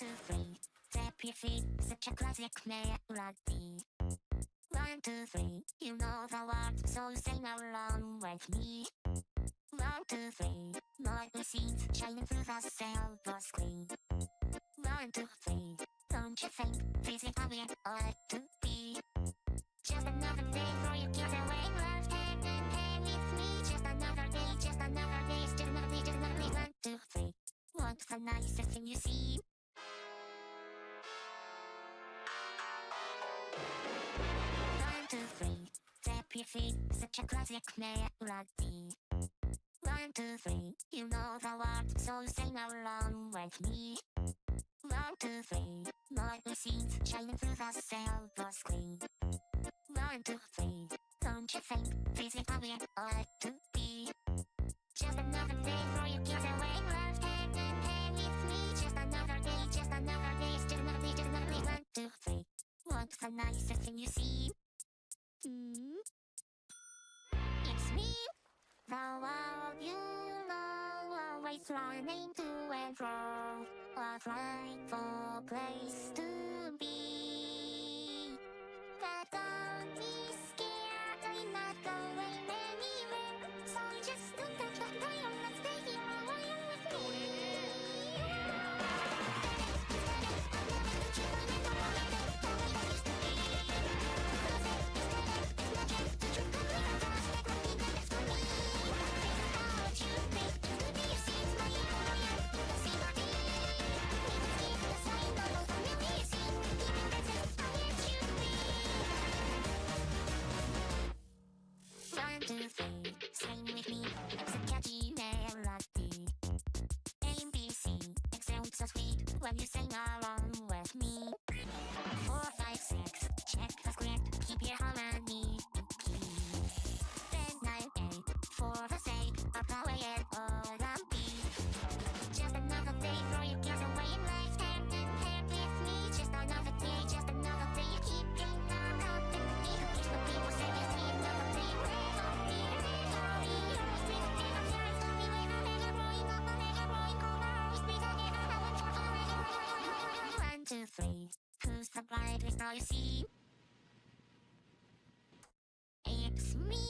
two, three. Tap your feet, such a classic melody. 1, 2, 3. You know the words, so sing along with me. 1, 2, 3. Nightly scenes shining through the silver screen. 1, 2, 3. Don't you think this is how it ought to be? Just another day for you kids away. Love hand in hand with me. Just another day, just another day. It's just another day, just another day. 1, 2, 3. What's the nicest thing you see? 1, 2, 3. Tap your feet, such a classic melody. 1, 2, 3. You know the words, so sing along with me. 1, 2, 3. Nightly scenes shining through the silver screen. 1, 2, 3. Don't you think this is how it ought to be? Just another day for you kids away. Love hand in hand with me. Just another day, just another day. It's just another day, just another day. 1, 2, 3. What's the nicest thing you see? It's me. The world you know, always running to and fro. A frightful place to be. But don't be scared, I'm not going anywhere. So just don't touch the dial, let's stay here a while with me. One, two, three, sing with me, it's a catchy melody. A, B, C, it sounds so sweet when you sing along with me. 4, 5, 6, check the script, keep your harmony in peace. Then 9, 8, for the sake of the way it ought to be. Just another day for you kids away in life, hand in hand with me. Just another day, you keep getting on company. Here's what people say, it's me another day. 1, 2, 3. Who's the brightest star you see? It's me.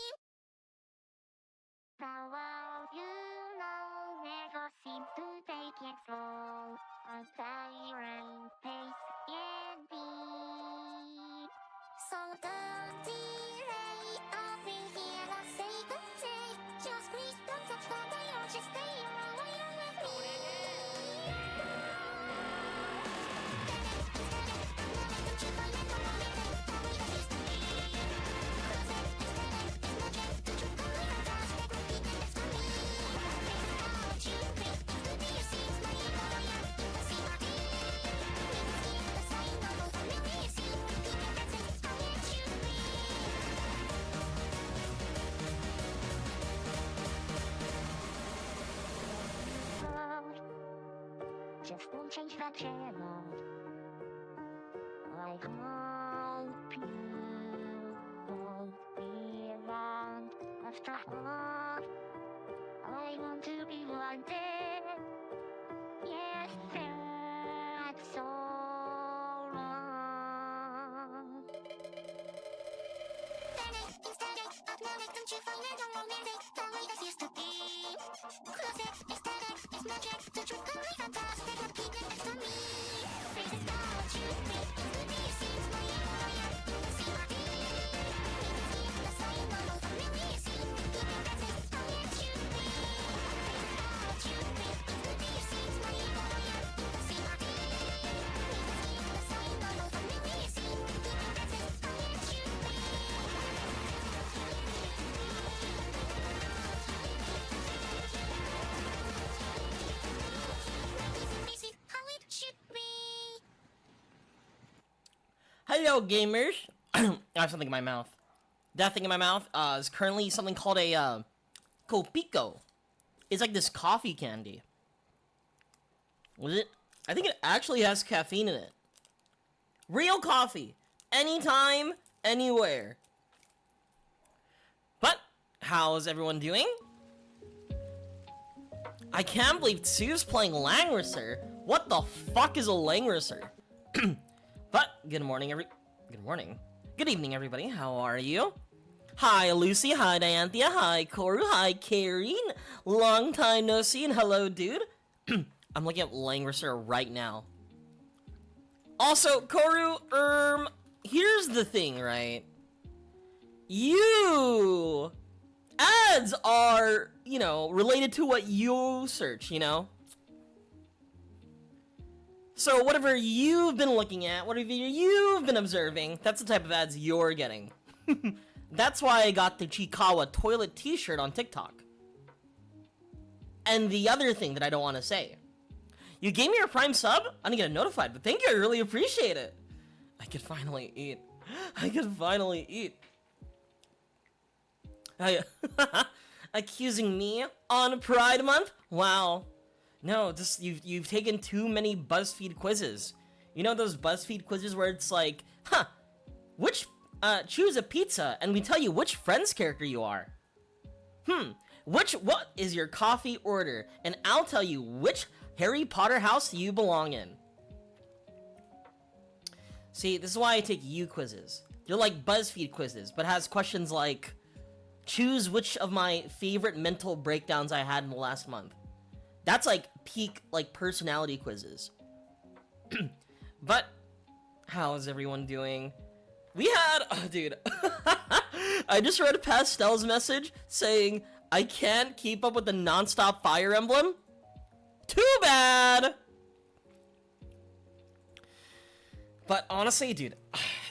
The world you know never seems to take it slow. A tyrant pace indeed. So don't delay, I'll be here to say good day. Just please don't touch the dial, just stay here a while with me. Don't you forget the moment that we used to be. Close it, it's no check, don't you come here and just take what people next to me. This is how it should be, to be a seems my lawyer, the CRT. We must keep the sign of all familiar scene, keep it dancing, it's how it should be. Just don't change that channel. I hope you won't be around. After all, I want to be one day. Yes, that's so wrong. Instead of knowledge, don't you find it romantic the way it used to be? Close it, aesthetic, it's magic, don't you come here fantastic, but keep it next to me. This is how it should be, to be a seems my lawyer, the CRT. We must keep the sign of all familiar scene, keep it dancing, it's how it should be. This is how it should be, to be a seems my lawyer, the CRT. We must keep the sign of all familiar scene, keep it dancing, it's how it should be. Hello, gamers. I have something in my mouth. That thing in my mouth is currently something called a Copico. It's like this coffee candy. Was it? I think it actually has caffeine in it. Real coffee. Anytime, anywhere. But, how's everyone doing? I can't believe Tsu's playing Langrisser. What the fuck is a Langrisser? But good morning, good evening, everybody. How are you? Hi, Lucy. Hi, Dianthea. Hi, Koru. Hi, Karine. Long time no see, and hello, dude. I'm looking at Langrisser right now. Also, Koru, here's the thing, right? You ads are, you know, related to what you search, you know? So whatever you've been looking at, whatever you've been observing, that's the type of ads you're getting. That's why I got the Chikawa toilet t-shirt on TikTok. And the other thing that I don't want to say. You gave me your Prime sub? I'm gonna get notified, but thank you, I really appreciate it. I could finally eat. I could finally eat. Accusing me on Pride Month? Wow. No, just you've taken too many BuzzFeed quizzes. You know those BuzzFeed quizzes where it's like, choose a pizza and we tell you which Friends character you are. What is your coffee order? And I'll tell you which Harry Potter house you belong in. See, this is why I take you quizzes. They're like BuzzFeed quizzes, but has questions like, choose which of my favorite mental breakdowns I had in the last month. That's like peak like personality quizzes. But how is everyone doing? We had, oh, dude. I just read Pastel's message saying I can't keep up with the non-stop Fire Emblem. Too bad. But honestly, dude,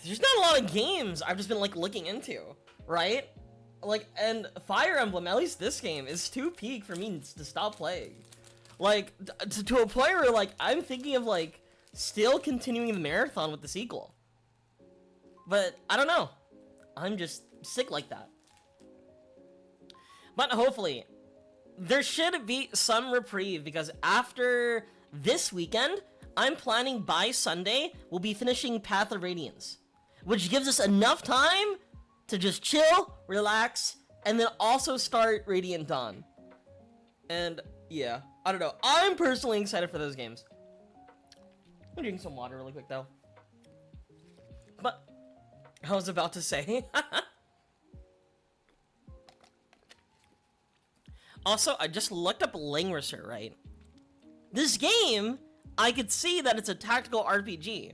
there's not a lot of games I've just been like looking into, right? Like, and Fire Emblem, at least this game, is too peak for me to stop playing. Like, to a point where, like, I'm thinking of, like, still continuing the marathon with the sequel. But, I don't know. I'm just sick like that. But hopefully, there should be some reprieve, because after this weekend, I'm planning by Sunday, we'll be finishing Path of Radiance. Which gives us enough time to just chill, relax, and then also start Radiant Dawn. And, yeah. I don't know. I'm personally excited for those games. I'm drinking some water really quick, though. But, I was about to say. Also, I just looked up Langrisser, right? This game, I could see that it's a tactical RPG.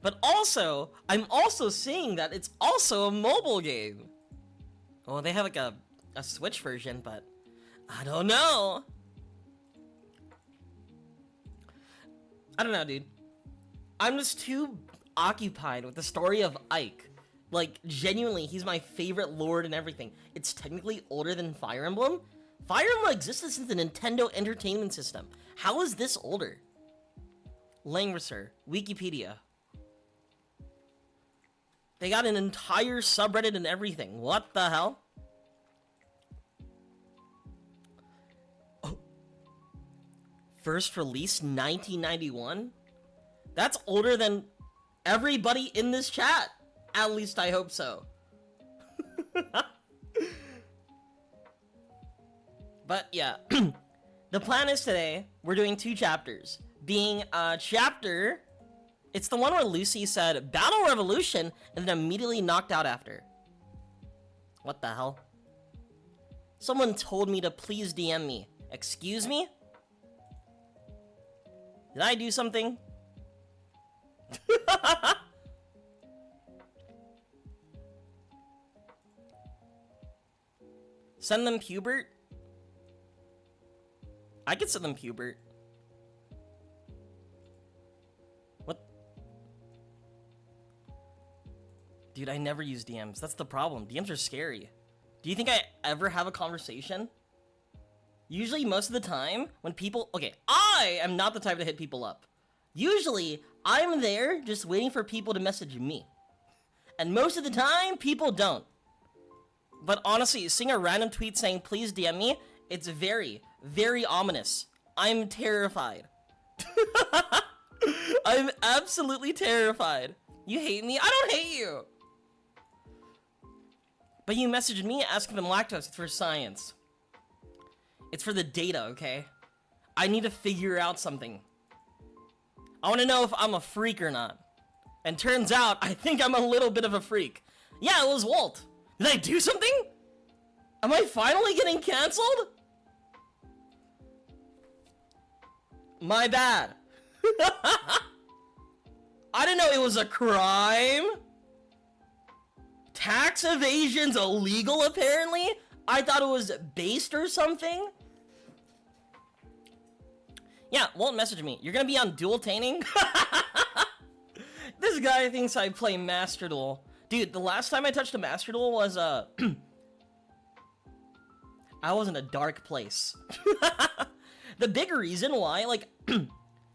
But also, I'm also seeing that it's also a mobile game. Well, they have like a Switch version, but I don't know. I don't know, dude. I'm just too occupied with the story of Ike. Like, genuinely, he's my favorite lord and everything. It's technically older than Fire Emblem. Fire Emblem existed since the Nintendo Entertainment System. How is this older? Langrisser, Wikipedia. They got an entire subreddit and everything. What the hell? First release 1991? That's older than everybody in this chat. At least I hope so. But yeah, the plan is today, we're doing 2 chapters. Being chapter, it's the one where Lucy said, Battle Revolution, and then immediately knocked out after. What the hell? Someone told me to please DM me. Excuse me? Did I do something? Send them Pubert? I could send them Pubert. What? Dude, I never use DMs. That's the problem. DMs are scary. Do you think I ever have a conversation? Usually, most of the time, when people... Okay, I am not the type to hit people up. Usually, I'm there just waiting for people to message me. And most of the time, people don't. But honestly, seeing a random tweet saying, please DM me, it's very, very ominous. I'm terrified. I'm absolutely terrified. You hate me? I don't hate you. But you messaged me asking if I'm lactose. It's for science. It's for the data, okay? I need to figure out something. I want to know if I'm a freak or not. And turns out, I think I'm a little bit of a freak. Yeah, it was Walt. Did I do something? Am I finally getting canceled? My bad. I didn't know it was a crime. Tax evasion's illegal, apparently? I thought it was based or something? Yeah, Walt messaged me. You're gonna be on dual tainting? This guy thinks I play Master Duel. Dude, the last time I touched a Master Duel was, I was in a dark place. The big reason why, like,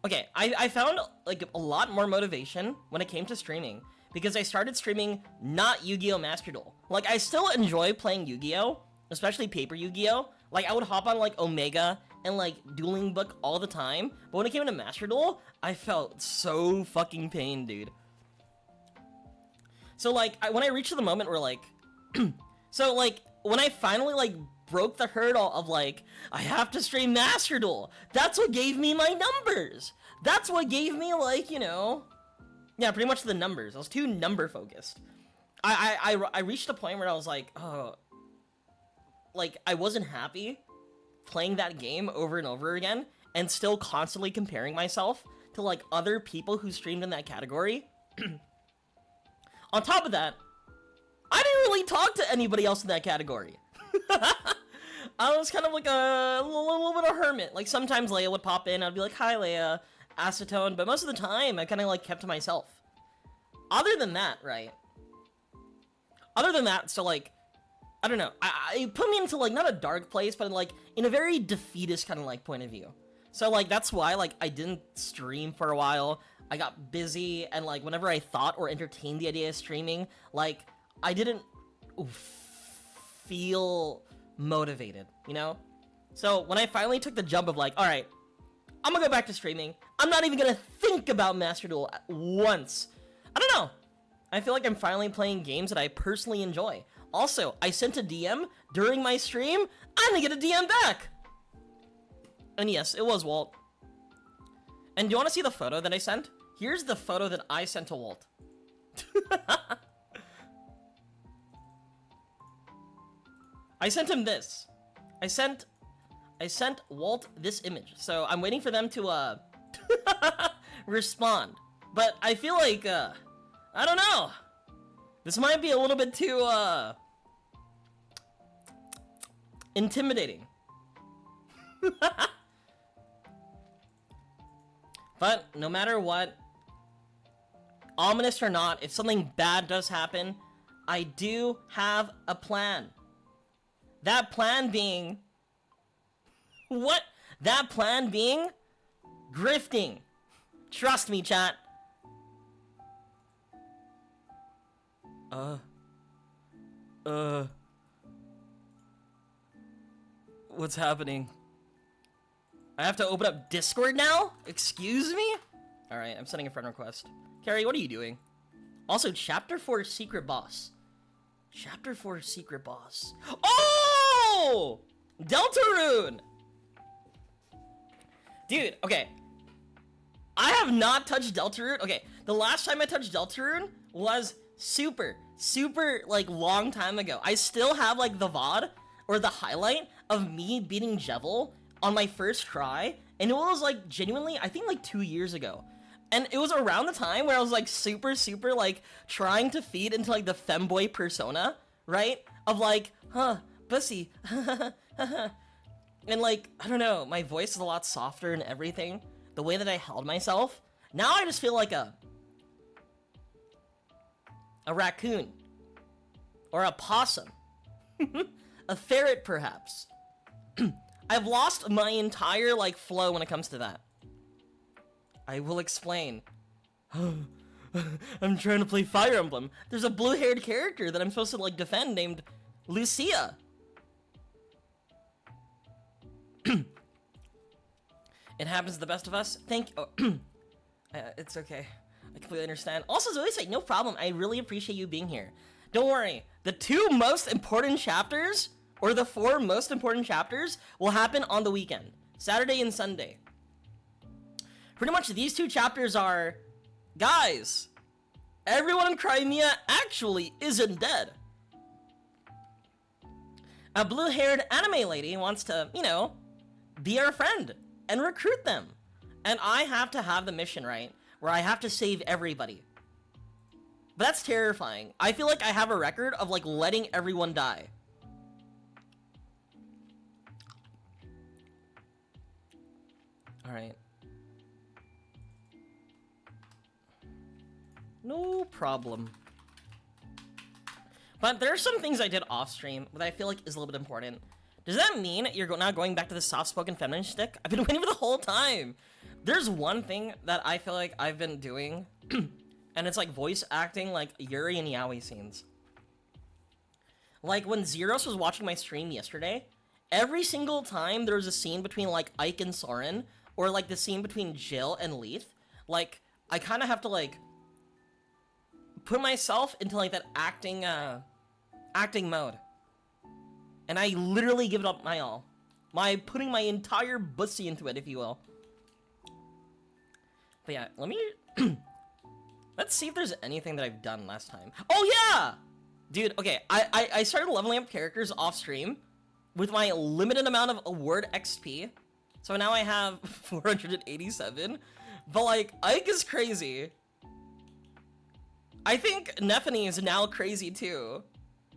okay, I found, like, a lot more motivation when it came to streaming. Because I started streaming not Yu-Gi-Oh! Master Duel. Like, I still enjoy playing Yu-Gi-Oh! Especially Paper Yu-Gi-Oh! Like, I would hop on, like, Omega and, like, Dueling Book all the time. But when it came to Master Duel, I felt so fucking pain, dude. So, like, when I reached the moment where, like... so, like, when I finally, like, broke the hurdle of, like, I have to stream Master Duel, that's what gave me my numbers! That's what gave me, like, you know... Yeah, pretty much the numbers. I was too number focused. I reached a point where I was like, oh, like, I wasn't happy playing that game over and over again and still constantly comparing myself to, like, other people who streamed in that category. On top of that, I didn't really talk to anybody else in that category. I was kind of like a little bit of a hermit. Like, sometimes Leia would pop in, I'd be like, hi, Leia. Acetone, but most of the time, I kind of, like, kept to myself. Other than that, right? Other than that, so, like, I don't know. It put me into, like, not a dark place, but, like, in a very defeatist kind of, like, point of view. So, like, that's why, like, I didn't stream for a while. I got busy, and, like, whenever I thought or entertained the idea of streaming, like, I didn't feel motivated, you know? So, when I finally took the jump of, like, alright, I'm gonna go back to streaming. I'm not even gonna think about Master Duel once. I don't know. I feel like I'm finally playing games that I personally enjoy. Also, I sent a DM during my stream. I'm gonna get a DM back. And yes, it was Walt. And do you want to see the photo that I sent? Here's the photo that I sent to Walt. I sent him this. I sent Walt this image, so I'm waiting for them to, respond. But I feel like, I don't know. This might be a little bit too, intimidating. But, no matter what, ominous or not, if something bad does happen, I do have a plan. That plan being... What? That plan being grifting. Trust me, chat. What's happening? I have to open up Discord now? Excuse me? Alright, I'm sending a friend request. Carrie, what are you doing? Also, Chapter 4 Secret Boss. Chapter 4 Secret Boss. Oh! Deltarune! Dude, okay. I have not touched Deltarune. Okay, the last time I touched Deltarune was super, like, long time ago. I still have, like, the VOD, or the highlight, of me beating Jevil on my first try, and it was, like, genuinely, I think, like, 2 years ago. And it was around the time where I was, like, super, like, trying to feed into, like, the femboy persona, right? Of, like, huh, pussy, and, like, I don't know, my voice is a lot softer and everything. The way that I held myself. Now I just feel like a raccoon. Or a possum. A ferret, perhaps. I've lost my entire, like, flow when it comes to that. I will explain. I'm trying to play Fire Emblem. There's a blue-haired character that I'm supposed to, like, defend named Lucia. It happens to the best of us. It's okay. I completely understand. Also, Zoe say, no problem. I really appreciate you being here. Don't worry. The 2 most important chapters, or the 4 most important chapters, will happen on the weekend. Saturday and Sunday. Pretty much these two chapters are, guys, everyone in Crimea actually isn't dead. A blue-haired anime lady wants to, you know, be our friend and recruit them. And I have to have the mission, right, where I have to save everybody. But that's terrifying. I feel like I have a record of, like, letting everyone die. Alright. No problem. But there are some things I did off stream that I feel like is a little bit important. Does that mean you're now going back to the soft-spoken feminine shtick? I've been waiting for the whole time. There's one thing that I feel like I've been doing, and it's like voice acting like Yuri and Yaoi scenes. Like when Zeros was watching my stream yesterday, every single time there was a scene between like Ike and Soren, or like the scene between Jill and Leith, like I kind of have to like put myself into like that acting mode. And I literally give it up my all. Putting my entire bussy into it, if you will. But yeah, let me... let's see if there's anything that I've done last time. Oh yeah! Dude, okay, I started leveling up characters off stream with my limited amount of award XP. So now I have 487. But like, Ike is crazy. I think Nephany is now crazy too.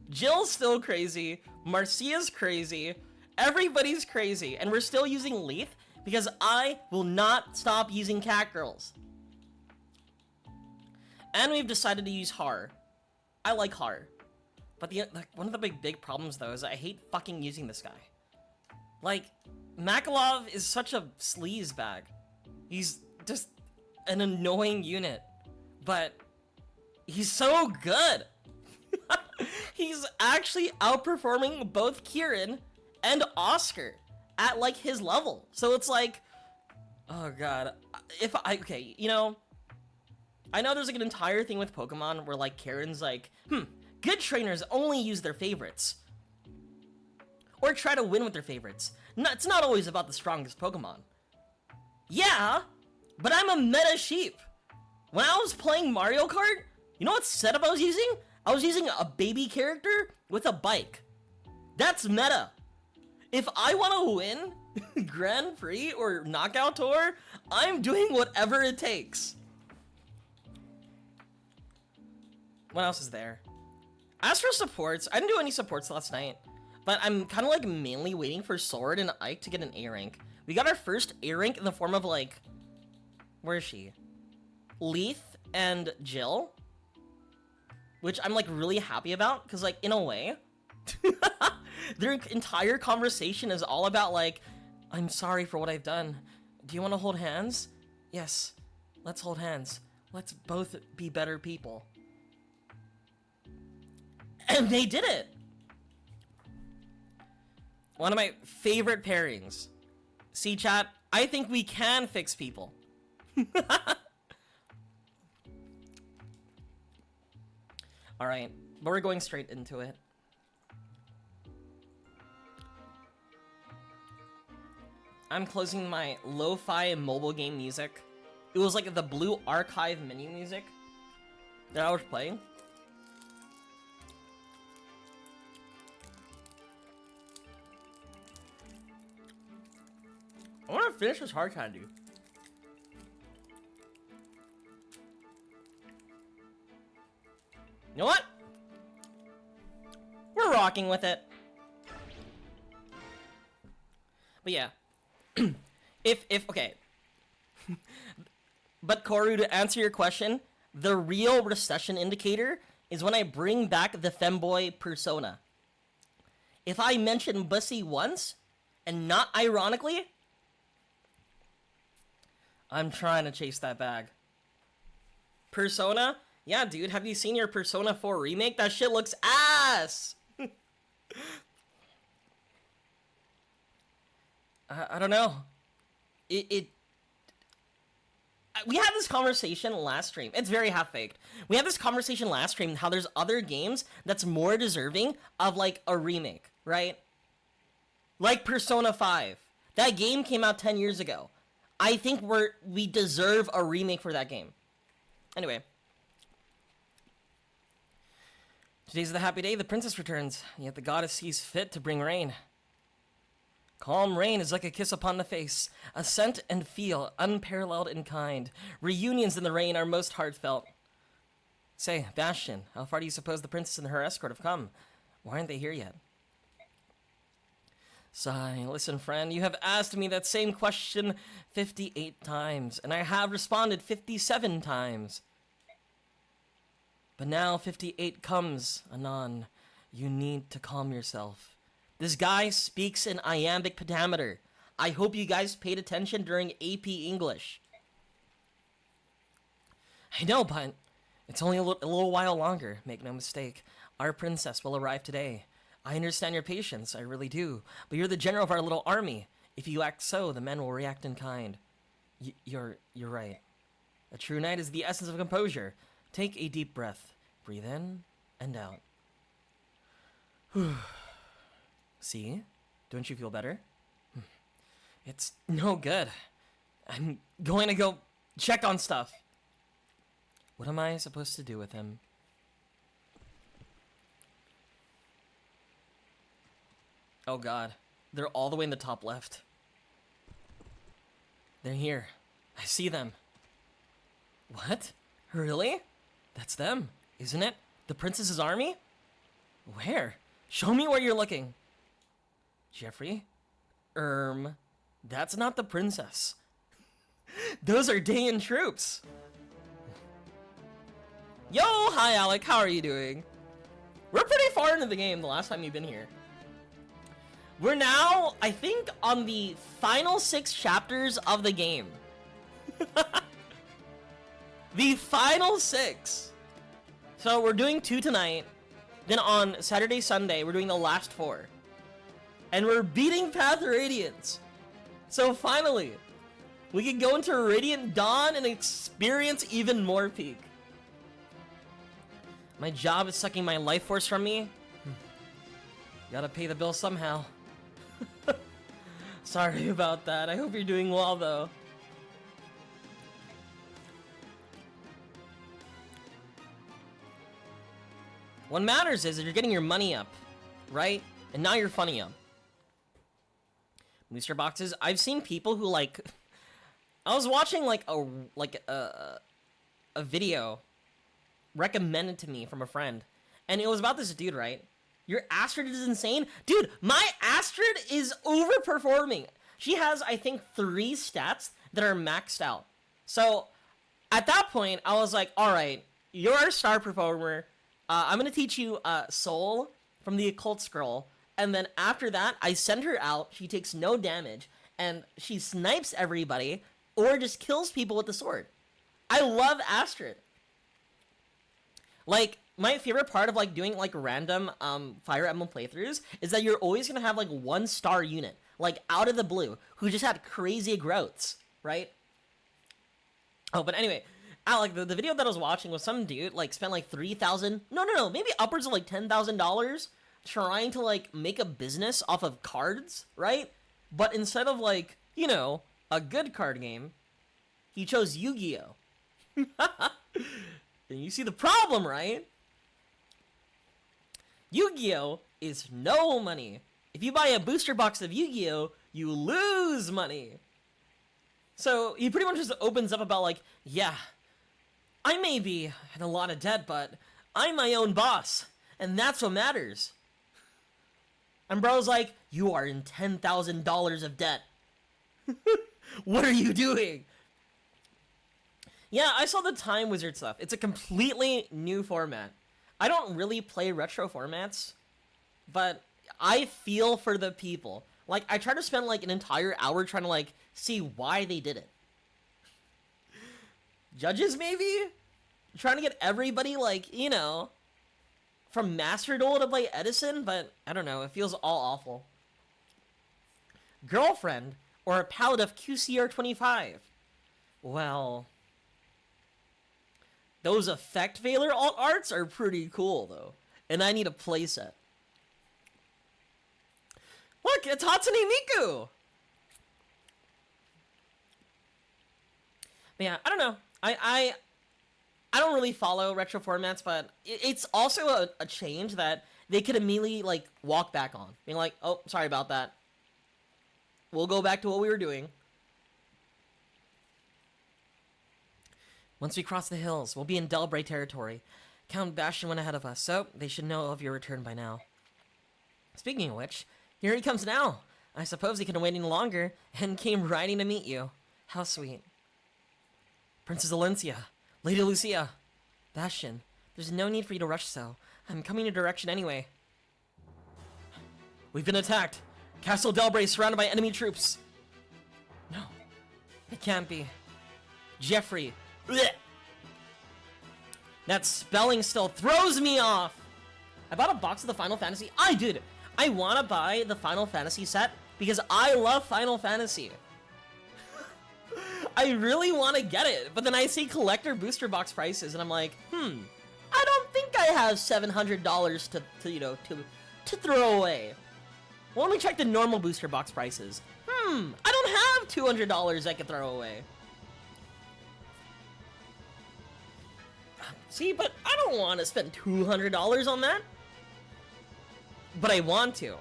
Jill's still crazy. Marcia's crazy. Everybody's crazy. And we're still using Leith because I will not stop using cat girls. And we've decided to use Har. I like Har. But one of the big problems though is I hate fucking using this guy. Like, Makalov is such a sleaze bag. He's just an annoying unit. But he's so good. He's actually outperforming both Kieran and Oscar at like his level. So it's like, oh god. Okay, you know, I know there's like an entire thing with Pokemon where like Kieran's like, good trainers only use their favorites. Or try to win with their favorites. No, it's not always about the strongest Pokemon. Yeah, but I'm a meta sheep. When I was playing Mario Kart, you know what setup I was using? I was using a baby character with a bike. That's meta. If I want to win Grand Prix or Knockout Tour, I'm doing whatever it takes. What else is there? As for supports, I didn't do any supports last night, but I'm kind of like mainly waiting for Sword and Ike to get an A rank. We got our first A rank in the form of like, where is she? Leith and Jill. Which I'm like really happy about, because like in a way, their entire conversation is all about like, I'm sorry for what I've done. Do you want to hold hands? Yes, let's hold hands. Let's both be better people. And they did it! One of my favorite pairings. See chat, I think we can fix people. Alright, but we're going straight into it. I'm closing my lo-fi mobile game music. It was like the Blue Archive menu music that I was playing. I want to finish this hard candy. You know what? We're rocking with it. But yeah. Okay. But Koru, to answer your question, the real recession indicator is when I bring back the femboy persona. If I mention Bussy once, and not ironically, I'm trying to chase that bag. Persona? Yeah, dude, have you seen your Persona 4 remake? That shit looks ass! I don't know. We had this conversation last stream. It's very half-baked. We had this conversation last stream how there's other games that's more deserving of, like, a remake, right? Like Persona 5. That game came out 10 years ago. I think we deserve a remake for that game. Anyway. Today's the happy day the princess returns, yet the goddess sees fit to bring rain. Calm rain is like a kiss upon the face, a scent and feel unparalleled in kind. Reunions in the rain are most heartfelt. Say, Bastion, how far do you suppose the princess and her escort have come? Why aren't they here yet? Sigh, listen, friend, you have asked me that same question 58 times, and I have responded 57 times. But now 58 comes, anon. You need to calm yourself. This guy speaks in iambic pentameter. I hope you guys paid attention during AP English. I know, but it's only a little while longer. Make no mistake. Our princess will arrive today. I understand your patience, I really do. But you're the general of our little army. If you act so, the men will react in kind. You're right. A true knight is the essence of composure. Take a deep breath. Breathe in and out. See? Don't you feel better? It's no good. I'm going to go check on stuff. What am I supposed to do with him? Oh god. They're all the way in the top left. They're here. I see them. What? Really? That's them, isn't it? The princess's army? Where? Show me where you're looking. Jeffrey? That's not the princess. Those are Dayan troops. Yo, hi Alec, how are you doing? We're pretty far into the game the last time you've been here. We're now, I think, on the final 6 chapters of the game. The final 6. So we're doing 2 tonight. Then on Saturday, Sunday, we're doing the last 4. And we're beating Path Radiance. So finally, we can go into Radiant Dawn and experience even more Peak. My job is sucking my life force from me. Gotta pay the bill somehow. Sorry about that. I hope you're doing well, though. What matters is that you're getting your money up, right? And now you're funny up. Booster boxes. I've seen people who like. I was watching like a video recommended to me from a friend, and it was about this dude, right? Your Astrid is insane, dude. My Astrid is overperforming. She has, I think, 3 stats that are maxed out. So at that point, I was like, all right, you're a star performer. I'm gonna teach you Soul from the Occult Scroll, and then after that, I send her out. She takes no damage, and she snipes everybody or just kills people with the sword. I love Astrid. Like, my favorite part of like doing like random Fire Emblem playthroughs is that you're always gonna have like 1-star unit, like out of the blue, who just had crazy growths, right? Oh, but anyway. Alec, the video that I was watching was some dude, like, spent, like, $3,000... No, maybe upwards of, like, $10,000 trying to, like, make a business off of cards, right? But instead of, like, you know, a good card game, he chose Yu-Gi-Oh! And you see the problem, right? Yu-Gi-Oh! Is no money. If you buy a booster box of Yu-Gi-Oh!, you lose money. So, he pretty much just opens up about, like, yeah... I may be in a lot of debt, but I'm my own boss, and that's what matters. And bro's like, you are in $10,000 of debt. What are you doing? Yeah, I saw the Time Wizard stuff. It's a completely new format. I don't really play retro formats, but I feel for the people. Like, I try to spend, like, an entire hour trying to, like, see why they did it. Judges, maybe? Trying to get everybody, like, you know, from Master Duel to play Edison, but I don't know, it feels all awful. Girlfriend, or a palette of QCR 25? Well, those effect veiler alt arts are pretty cool, though, and I need a playset. Look, it's Hatsune Miku! But yeah, I don't know. I don't really follow retro formats, but it's also a change that they could immediately like walk back on, being like, "Oh, sorry about that. We'll go back to what we were doing." Once we cross the hills, we'll be in Delbray territory. Count Bastion went ahead of us, so they should know of your return by now. Speaking of which, here he comes now. I suppose he couldn't wait any longer and came riding to meet you. How sweet. Princess Valencia, Lady Lucia, Bastion, there's no need for you to rush so. I'm coming your direction anyway. We've been attacked. Castle Delbray surrounded by enemy troops. No, it can't be. Jeffrey. Blech. That spelling still throws me off. I bought a box of the Final Fantasy. I want to buy the Final Fantasy set because I love Final Fantasy. I really want to get it, but then I see collector booster box prices, and I'm like, I don't think I have $700 to throw away. Well, let me check the normal booster box prices. I don't have $200 I could throw away. See, but I don't want to spend $200 on that. But I want to.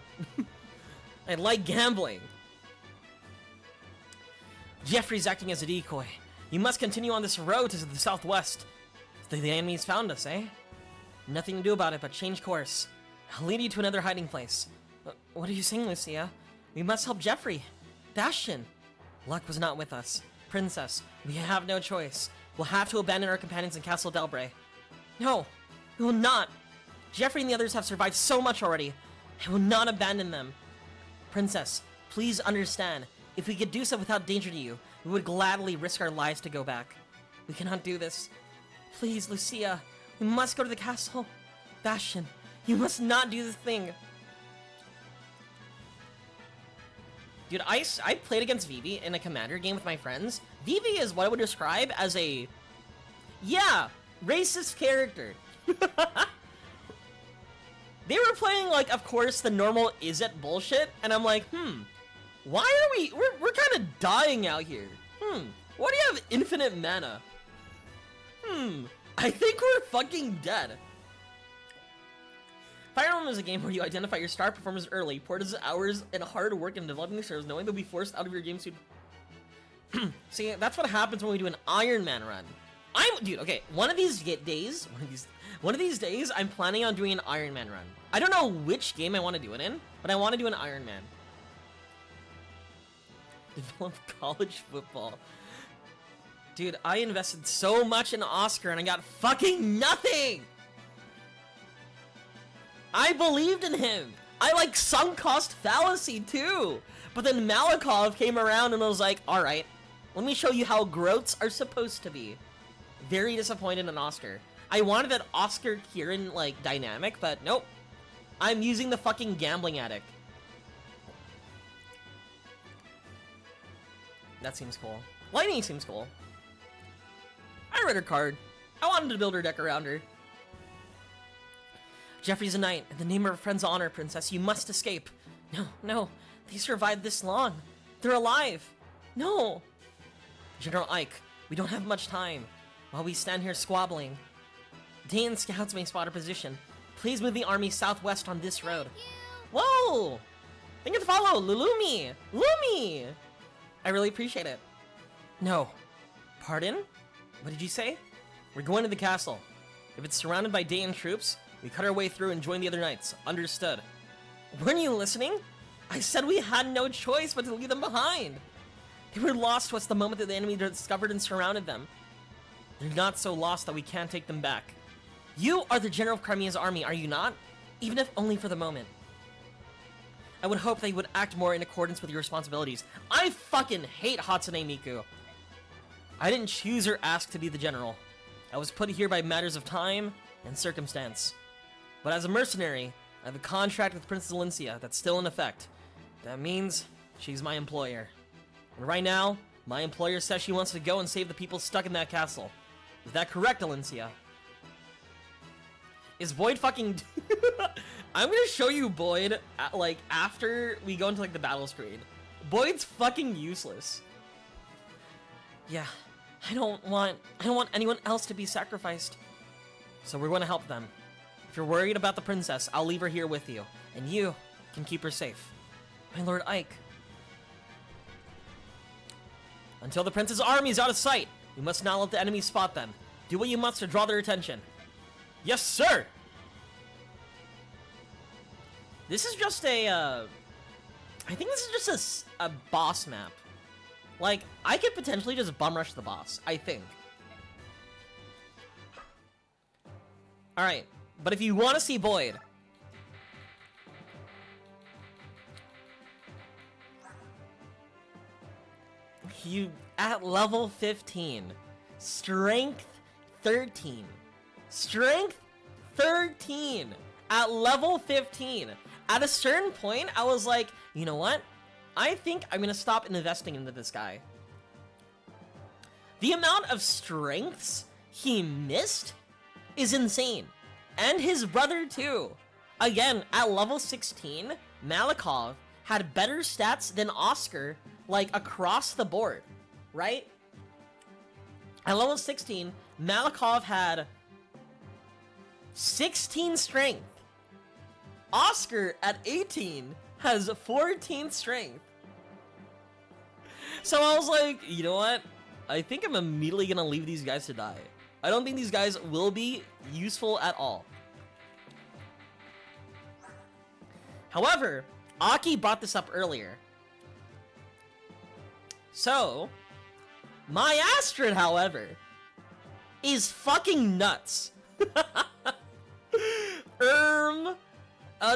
I like gambling. Jeffrey's acting as a decoy. You must continue on this road to the southwest. The enemies found us, eh? Nothing to do about it but change course. I'll lead you to another hiding place. What are you saying, Lucia? We must help Jeffrey. Bastion. Luck was not with us. Princess, we have no choice. We'll have to abandon our companions in Castle Delbray. No, we will not. Jeffrey and the others have survived so much already. I will not abandon them. Princess, please understand. If we could do so without danger to you, we would gladly risk our lives to go back. We cannot do this. Please, Lucia, we must go to the castle. Bastion, you must not do this thing. Dude, I played against Vivi in a Commander game with my friends. Vivi is what I would describe as a, racist character. They were playing, like, of course, the normal is it bullshit, and I'm like, why are we're kind of dying out here. Why do you have infinite mana? I think we're fucking dead. Fire Emblem is a game where you identify your star performers early, pour hours and hard work in developing the servers, knowing they'll be forced out of your game soon. See, that's what happens when we do an Iron Man run. Dude, okay, one of these days, I'm planning on doing an Iron Man run. I don't know which game I want to do it in, but I want to do an Iron Man. Develop college football. Dude, I invested so much in Oscar and I got fucking nothing! I believed in him! I like sunk cost fallacy too! But then Malikov came around and was like, alright, let me show you how Groats are supposed to be. Very disappointed in Oscar. I wanted that Oscar Kieran, like, dynamic, but nope. I'm using the fucking gambling addict. That seems cool. Lightning seems cool. I read her card. I wanted to build her deck around her. Jeffrey's a knight. In the name of her friend's honor, Princess, you must escape. No. They survived this long. They're alive. No. General Ike, we don't have much time. While we stand here squabbling, Dane's scouts may spot our position. Please move the army southwest on this road. Whoa! Thank you to follow, Lulumi! Lumi! I really appreciate it. No. Pardon? What did you say? We're going to the castle. If it's surrounded by Dane troops, we cut our way through and join the other knights. Understood. Weren't you listening? I said we had no choice but to leave them behind. They were lost to us the moment that the enemy discovered and surrounded them. They're not so lost that we can't take them back. You are the general of Crimea's army, are you not? Even if only for the moment. I would hope that you would act more in accordance with your responsibilities. I fucking hate Hatsune Miku. I didn't choose or ask to be the general. I was put here by matters of time and circumstance. But as a mercenary, I have a contract with Princess Valencia that's still in effect. That means she's my employer. And right now, my employer says she wants to go and save the people stuck in that castle. Is that correct, Valencia? Is Boyd fucking... I'm gonna show you Boyd, like, after we go into, like, the battle screen. Boyd's fucking useless. Yeah. I don't want anyone else to be sacrificed. So we're going to help them. If you're worried about the princess, I'll leave her here with you, and you can keep her safe. My Lord Ike. Until the prince's army is out of sight, we must not let the enemy spot them. Do what you must to draw their attention. Yes, sir! This is just a, I think this is just a boss map. Like, I could potentially just bum rush the boss, I think. Alright, but if you want to see Boyd, you, at level 15, strength 13. Strength 13 at level 15. At a certain point, I was like, you know what? I think I'm gonna stop investing into this guy. The amount of strengths he missed is insane. And his brother too. Again, at level 16, Malikov had better stats than Oscar, like across the board, right? At level 16, Malikov had 16 strength. Oscar at 18 has 14 strength. So I was like, you know what? I think I'm immediately gonna leave these guys to die. I don't think these guys will be useful at all. However, Aki brought this up earlier. So, my Astrid, however, is fucking nuts.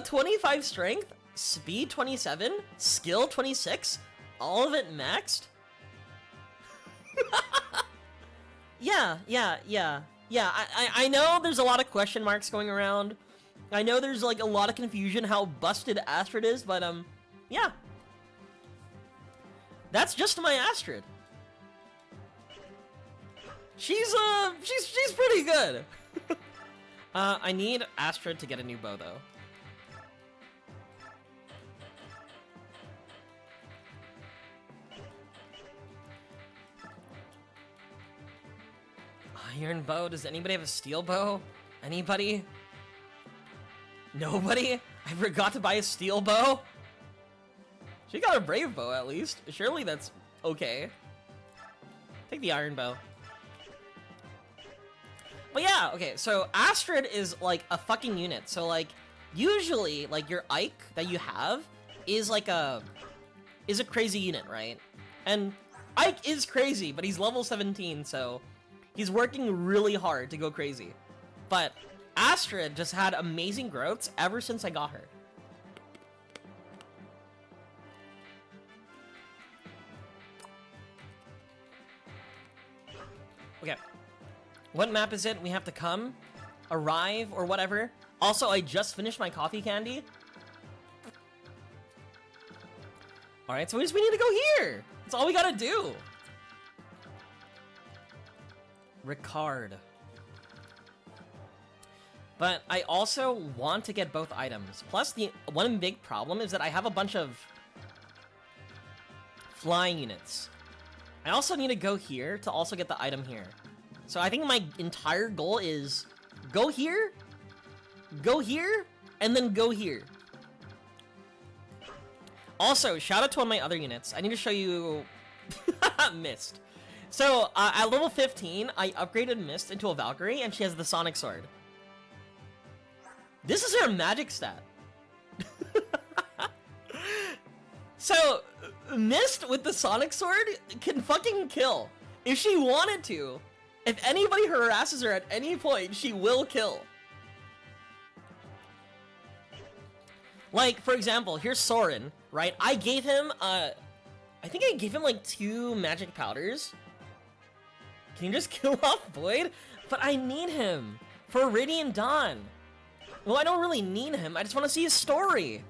25 strength, speed 27, skill 26, all of it maxed. Yeah. I know there's a lot of question marks going around. I know there's like a lot of confusion how busted Astrid is, but yeah. That's just my Astrid. She's pretty good. I need Astrid to get a new bow though. Iron bow? Does anybody have a steel bow? Anybody? Nobody? I forgot to buy a steel bow? She got a brave bow at least. Surely that's okay. Take the iron bow. But yeah, okay, so Astrid is like a fucking unit. So like, usually like your Ike that you have is like a crazy unit, right? And Ike is crazy, but he's level 17, so he's working really hard to go crazy. But Astrid just had amazing growths ever since I got her. Okay. What map is it? We have to come, arrive, or whatever. Also, I just finished my coffee candy. Alright, so we need to go here. That's all we gotta do. Ricard. But I also want to get both items. Plus, the one big problem is that I have a bunch of flying units. I also need to go here to also get the item here. So I think my entire goal is go here, and then go here. Also, shout out to one of my other units. I need to show you Mist. So, at level 15, I upgraded Mist into a Valkyrie, and she has the Sonic Sword. This is her magic stat. So, Mist with the Sonic Sword can fucking kill. If she wanted to, if anybody harasses her at any point, she will kill. Like, for example, here's Soren, right? I gave him, I think I gave him like 2 magic powders. Can you just kill off Boyd? But I need him for Radiant Dawn. Well, I don't really need him. I just want to see his story.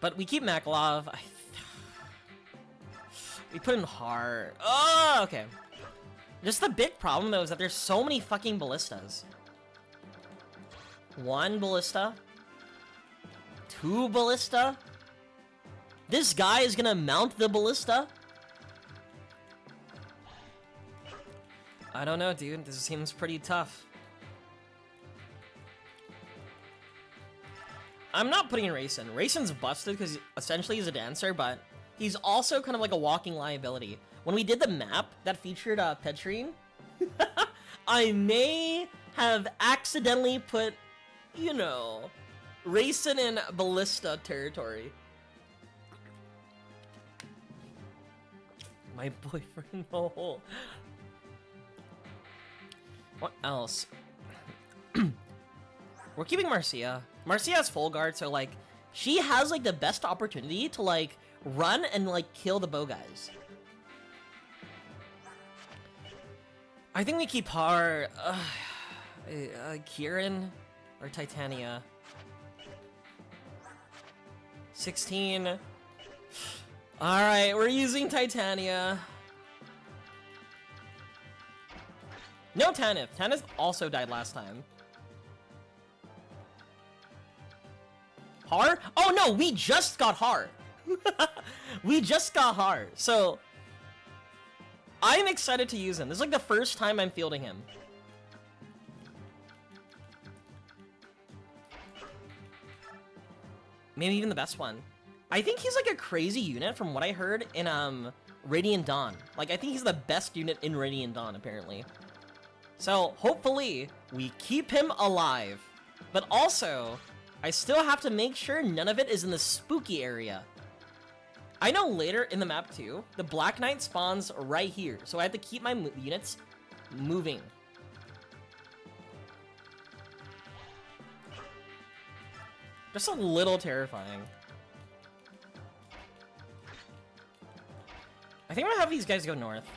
But we keep Makalov. We put in hard. Oh, okay. Just the big problem, though, is that there's so many fucking ballistas. 1 ballista. 2 ballista. This guy is gonna mount the ballista. I don't know, dude. This seems pretty tough. I'm not putting Raisin. Raisin's busted because essentially he's a dancer, but he's also kind of like a walking liability. When we did the map that featured Petrine, I may have accidentally put, you know, Raisin in Ballista territory. My boyfriend, no. What else? We're keeping Marcia. Marcia has full guard, so like, she has like the best opportunity to like run and like kill the bow guys. I think we keep Har, Kieran or Titania. 16. All right, we're using Titania. No Tanith. Tanith also died last time. Har? Oh no, we just got Har. We just got Har. So I'm excited to use him. This is like the first time I'm fielding him. Maybe even the best one. I think he's like a crazy unit from what I heard in Radiant Dawn. Like I think he's the best unit in Radiant Dawn apparently. So hopefully we keep him alive. But also, I still have to make sure none of it is in the spooky area. I know later in the map too, the Black Knight spawns right here. So I have to keep my units moving. Just a little terrifying. I think I'm gonna have these guys go north.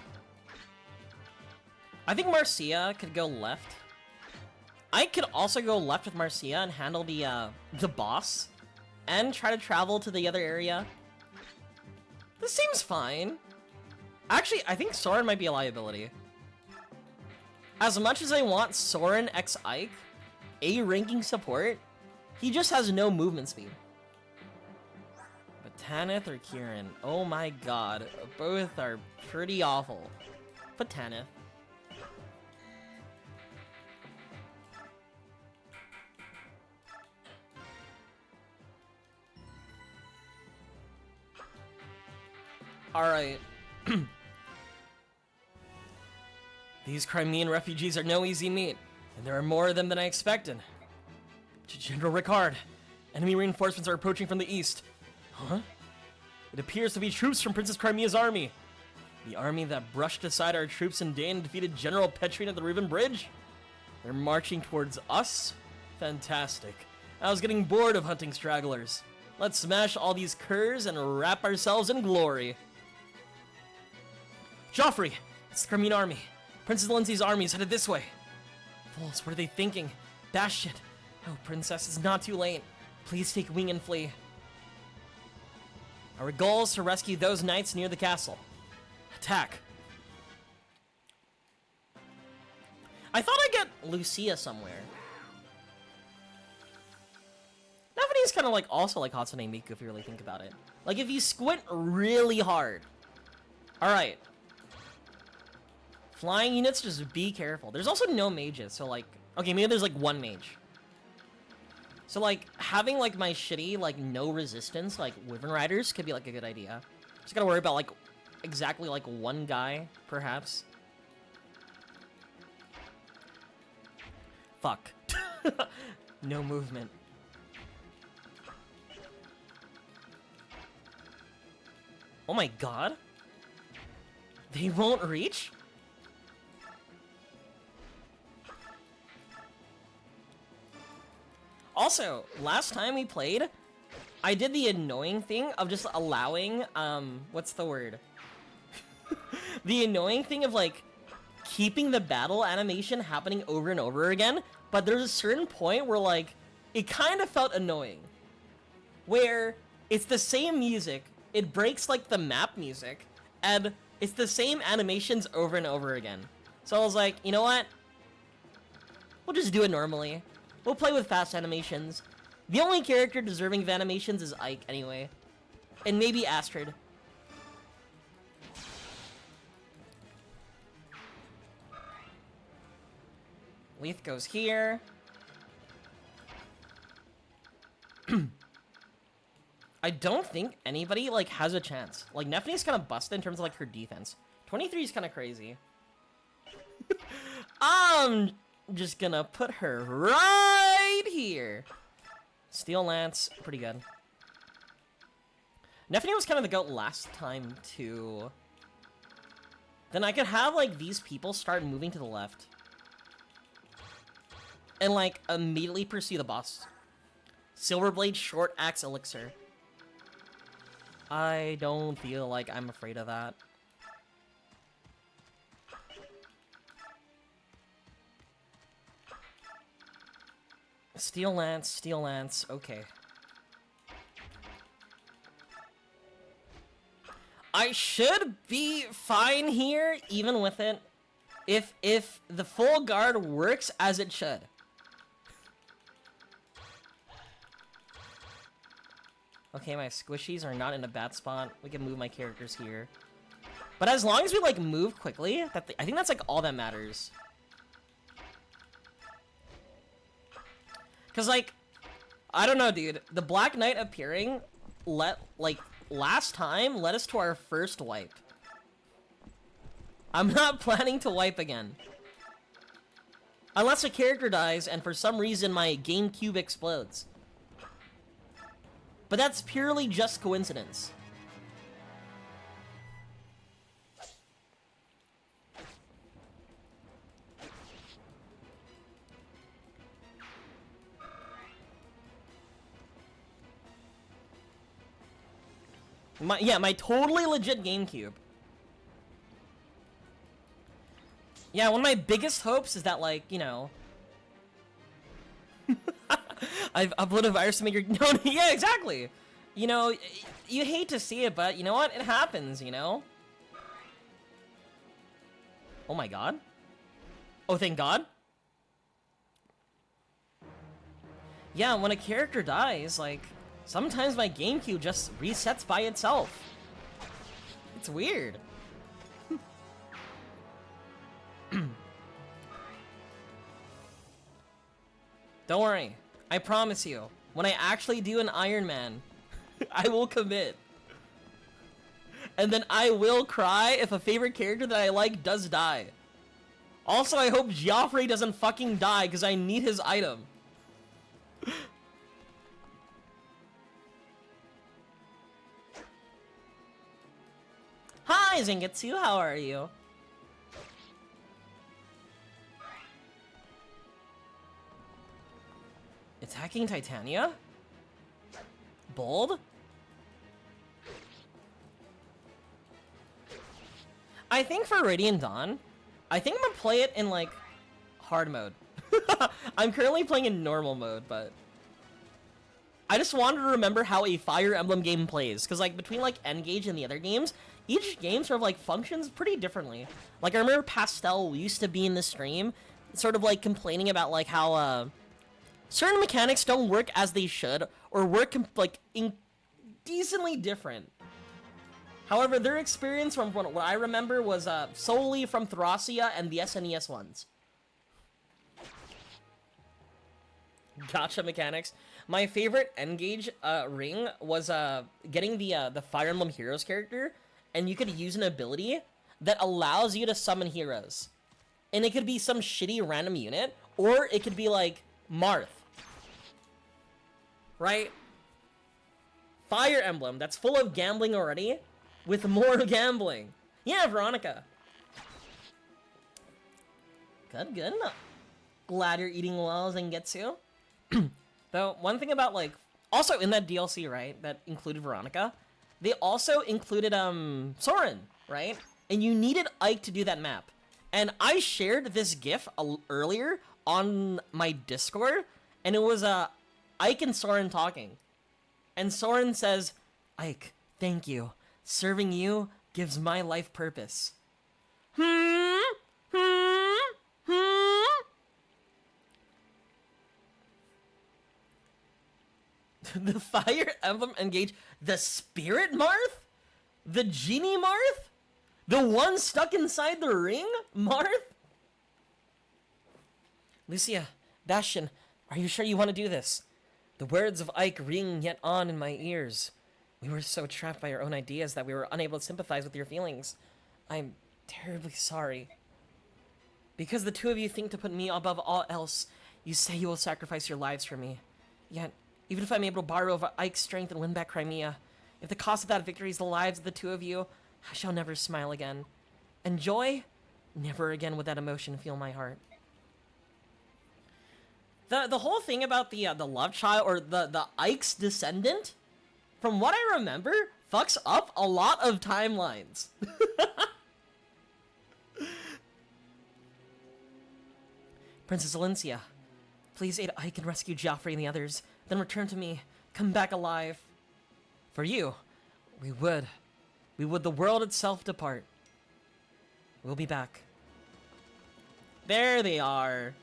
I think Marcia could go left. I could also go left with Marcia and handle the boss, and try to travel to the other area. This seems fine. Actually, I think Soren might be a liability. As much as I want Soren x Ike, A ranking support, he just has no movement speed. But Tanith or Kieran, oh my god, both are pretty awful. Put Tanith. Alright. These Crimean refugees are no easy meat, and there are more of them than I expected. To General Ricard, enemy reinforcements are approaching from the east. Huh? It appears to be troops from Princess Crimea's army. The army that brushed aside our troops in Dane and defeated General Petrine at the Riven Bridge? They're marching towards us? Fantastic. I was getting bored of hunting stragglers. Let's smash all these curs and wrap ourselves in glory. Joffrey! It's the Crimean army. Princess Lindsay's army is headed this way. Fools, what are they thinking? Dash it. Oh, Princess, it's not too late. Please take wing and flee. Our goal is to rescue those knights near the castle. Attack. I thought I'd get Lucia somewhere. Navani's kind of like also like Hatsune Miku if you really think about it. Like if you squint really hard. Alright. Flying units, just be careful. There's also no mages, so like... Okay, maybe there's like one mage. So like, having like my shitty, like no resistance, like Wyvern Riders could be like a good idea. Just gotta worry about like, exactly like one guy, perhaps. Fuck. No movement. Oh my god. They won't reach? Also, last time we played, I did the annoying thing of just allowing, what's the word? The annoying thing of, like, keeping the battle animation happening over and over again, but there's a certain point where, like, it kind of felt annoying. Where it's the same music, it breaks, like, the map music, and it's the same animations over and over again. So I was like, you know what? We'll just do it normally. We'll play with fast animations. The only character deserving of animations is Ike, anyway. And maybe Astrid. Leaf goes here. I don't think anybody, like, has a chance. Like, Nephine's kind of busted in terms of, like, her defense. 23 is kind of crazy. I'm just gonna put her right here. Steel Lance, pretty good. Nephine was kind of the GOAT last time, too. Then I could have, like, these people start moving to the left. And, like, immediately pursue the boss. Silverblade Short Axe Elixir. I don't feel like I'm afraid of that. Steel Lance, okay. I should be fine here, even with it, if the full guard works as it should. Okay, my squishies are not in a bad spot. We can move my characters here. But as long as we, like, move quickly, I think that's, like, all that matters. Because, like, I don't know, dude. The Black Knight appearing, last time, led us to our first wipe. I'm not planning to wipe again. Unless a character dies and for some reason my GameCube explodes. But that's purely just coincidence. My totally legit GameCube. Yeah, one of my biggest hopes is that, like, you know... I've uploaded a virus to make your... No, yeah, exactly! You know, you hate to see it, but you know what? It happens, you know? Oh my god. Oh, thank god? Yeah, when a character dies, like, sometimes my GameCube just resets by itself. It's weird. Don't worry. I promise you, when I actually do an Iron Man, I will commit. And then I will cry if a favorite character that I like does die. Also, I hope Joffrey doesn't fucking die, because I need his item. Hi, Zangetsu, how are you? Attacking Titania? Bold? I think for Radiant Dawn, I think I'm gonna play it in, like, hard mode. I'm currently playing in normal mode, but... I just wanted to remember how a Fire Emblem game plays, because, like, between, like, N-Gage and the other games, each game sort of, like, functions pretty differently. Like, I remember Pastel used to be in the stream, sort of, like, complaining about, like, how, certain mechanics don't work as they should, or work, like, decently different. However, their experience from what I remember was solely from Thracia and the SNES ones. Gotcha mechanics. My favorite N-Gage ring was getting the Fire Emblem Heroes character, and you could use an ability that allows you to summon heroes. And it could be some shitty random unit, or it could be like Marth. Right? Fire Emblem, that's full of gambling already, with more gambling. Yeah, Veronica. Good, good. Glad you're eating well, Zangetsu. Though, one thing about, like... Also, in that DLC, right, that included Veronica, they also included, Soren, right? And you needed Ike to do that map. And I shared this GIF earlier on my Discord, and it was, Ike and Soren talking. And Soren says, Ike, thank you. Serving you gives my life purpose. The Fire Emblem Engage, the Spirit Marth? The Genie Marth? The one stuck inside the ring? Marth? Lucia, Bastion, are you sure you want to do this? The words of Ike ring yet on in my ears. We were so trapped by our own ideas that we were unable to sympathize with your feelings. I'm terribly sorry. Because the two of you think to put me above all else, you say you will sacrifice your lives for me. Yet, even if I'm able to borrow Ike's strength and win back Crimea, if the cost of that victory is the lives of the two of you, I shall never smile again. And joy? Never again would that emotion fill my heart. The whole thing about the love child, or the Ike's descendant, from what I remember, fucks up a lot of timelines. Princess Valencia, please aid Ike and rescue Joffrey and the others, then return to me. Come back alive. For you, we would the world itself depart. We'll be back. There they are.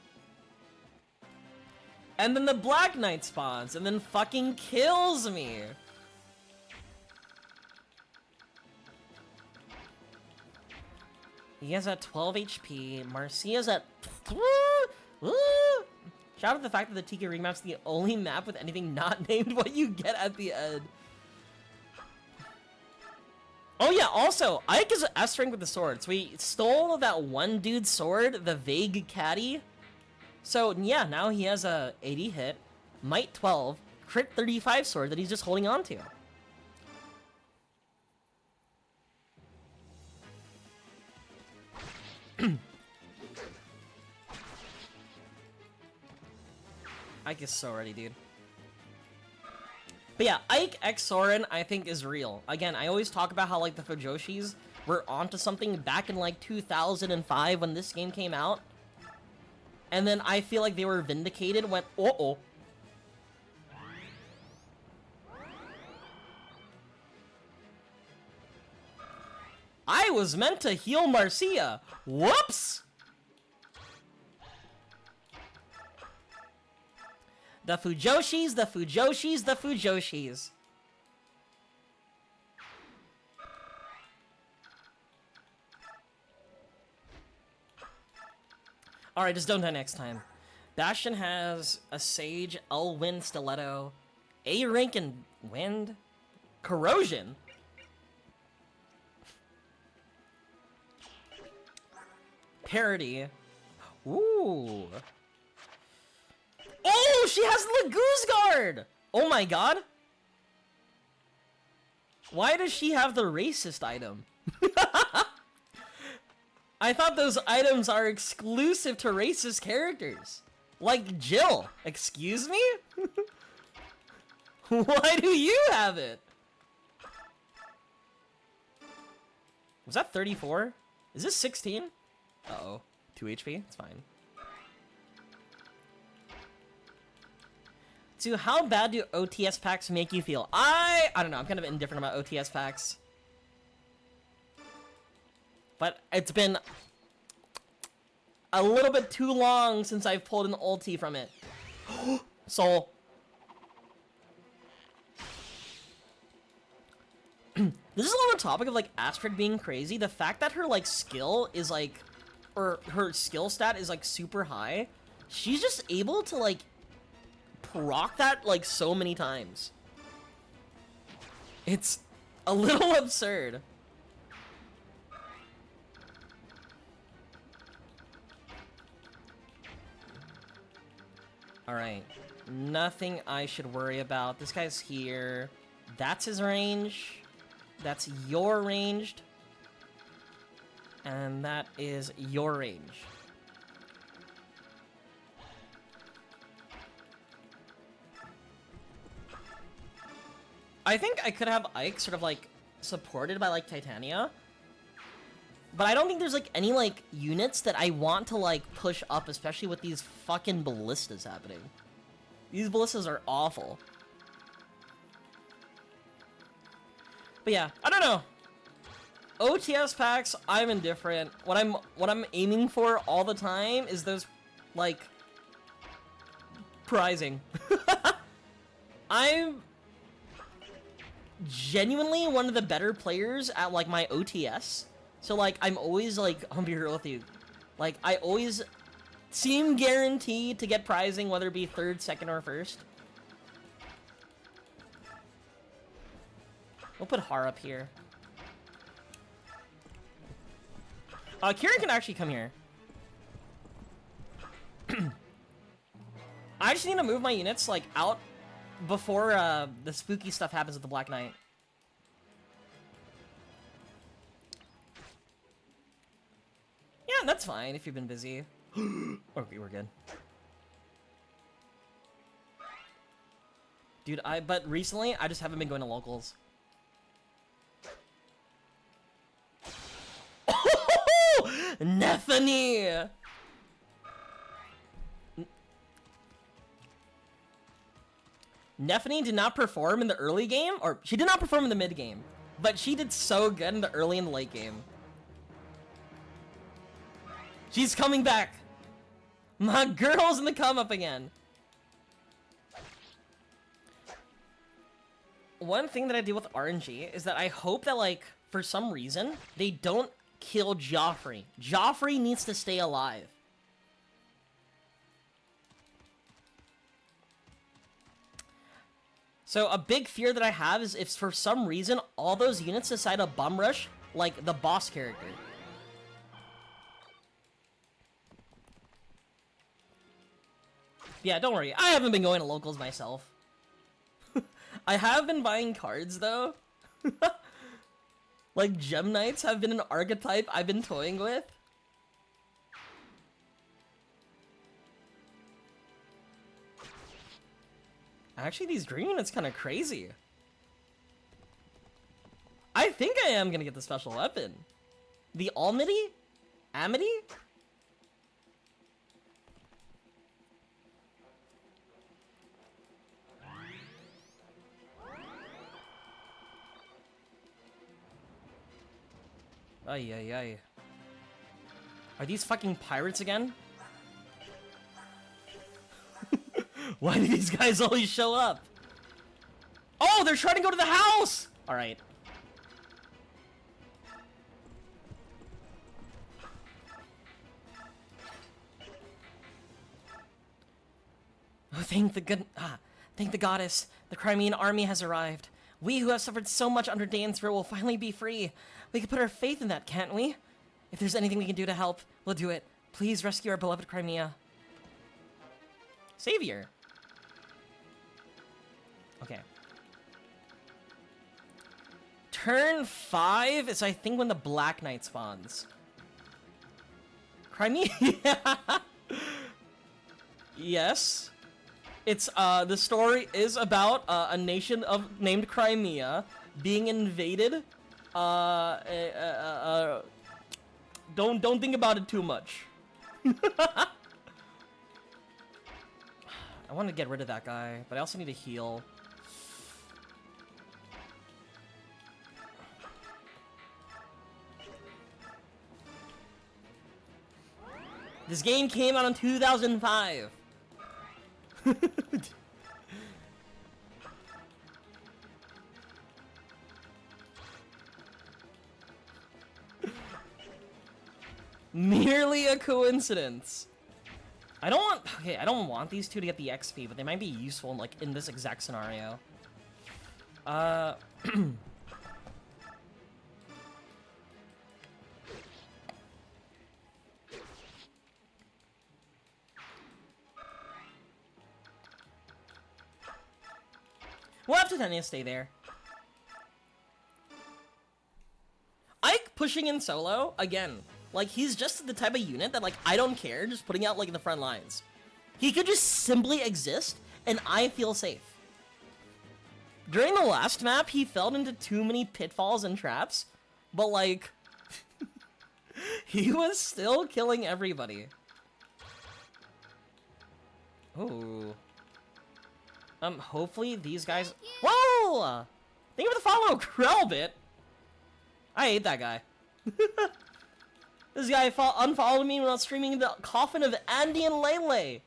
And then the Black Knight spawns, and then fucking kills me. He has at 12 HP. Marcia's at... Shout out to the fact that the Tiki Ring map's the only map with anything not named what you get at the end. Oh yeah, also, Ike is S rank with the sword. So we stole that one dude's sword, the Vague Caddy. So yeah, now he has a 80 hit, Might 12, Crit 35 sword that he's just holding on to. Ike is so ready, dude. But yeah, Ike X Soren, I think, is real. Again, I always talk about how, like, the Fujoshis were onto something back in, like, 2005 when this game came out. And then I feel like they were vindicated when... Uh-oh. I was meant to heal Marcia. Whoops! The Fujoshis, the Fujoshis, the Fujoshis. Alright, just don't die next time. Bastion has a Sage, Elwind, Stiletto, A rank and Wind, Corrosion. Parody. Ooh. Oh, she has Lagoose Guard! Oh my god. Why does she have the racist item? I thought those items are exclusive to racist characters. Like Jill. Excuse me? Why do you have it? Was that 34? Is this 16? Uh-oh. 2 HP? It's fine. So how bad do OTS packs make you feel? I don't know. I'm kind of indifferent about OTS packs. But it's been a little bit too long since I've pulled an ulti from it. Soul. This is on the topic of, like, Astrid being crazy. The fact that her, like, skill is, like... Or her skill stat is, like, super high. She's just able to, like, proc that, like, so many times. It's a little absurd. Alright. Nothing I should worry about. This guy's here. That's his range. That's your ranged. And that is your range. I think I could have Ike sort of, like, supported by, like, Titania. But I don't think there's, like, any, like, units that I want to, like, push up, especially with these fucking ballistas happening. These ballistas are awful. But yeah, I don't know. OTS packs, I'm indifferent. What I'm aiming for all the time is those, like, prizing. I'm genuinely one of the better players at, like, my OTS. So, like, I'm always, like, I'll be real with you. Like, I always Team guaranteed to get prizing, whether it be third, second, or first. We'll put Har up here. Kieran can actually come here. I just need to move my units, like, out before the spooky stuff happens with the Black Knight. Yeah, that's fine if you've been busy. Okay, we're good. Dude, but recently, I just haven't been going to locals. Nethany! Nethany did not perform in the early game, or she did not perform in the mid game, but she did so good in the early and the late game. She's coming back! My girl's in the come up again! One thing that I do with RNG is that I hope that, like, for some reason, they don't kill Joffrey. Joffrey needs to stay alive. So a big fear that I have is if for some reason all those units decide to bum rush, like, the boss character. Yeah, don't worry. I haven't been going to locals myself. I have been buying cards, though. Like, Gem Knights have been an archetype I've been toying with. Actually, these green units kind of crazy. I think I am gonna get the special weapon. The Almity? Amity? Ay, ay, ay. Are these fucking pirates again? Why do these guys always show up? Oh, they're trying to go to the house! Alright. Oh, thank the goddess. The Crimean army has arrived. We who have suffered so much under Dane's throat will finally be free. We can put our faith in that, can't we? If there's anything we can do to help, we'll do it. Please rescue our beloved Crimea. Savior. Okay. Turn 5 is, I think, when the Black Knight spawns. Crimea? Yes. It's, the story is about, a nation named Crimea being invaded. Don't think about it too much. I want to get rid of that guy, but I also need to heal. This game came out in 2005. Merely a coincidence. I don't want these two to get the XP, but they might be useful in, like, in this exact scenario. We'll have to stay there. Ike pushing in solo, again, like, he's just the type of unit that, like, I don't care just putting out, like, in the front lines. He could just simply exist, and I feel safe. During the last map, he fell into too many pitfalls and traps, but, like, he was still killing everybody. Ooh. Hopefully these guys... Whoa! Thank you for the follow, Krellbit! I hate that guy. This guy unfollowed me when I was streaming the Coffin of Andy and Lele.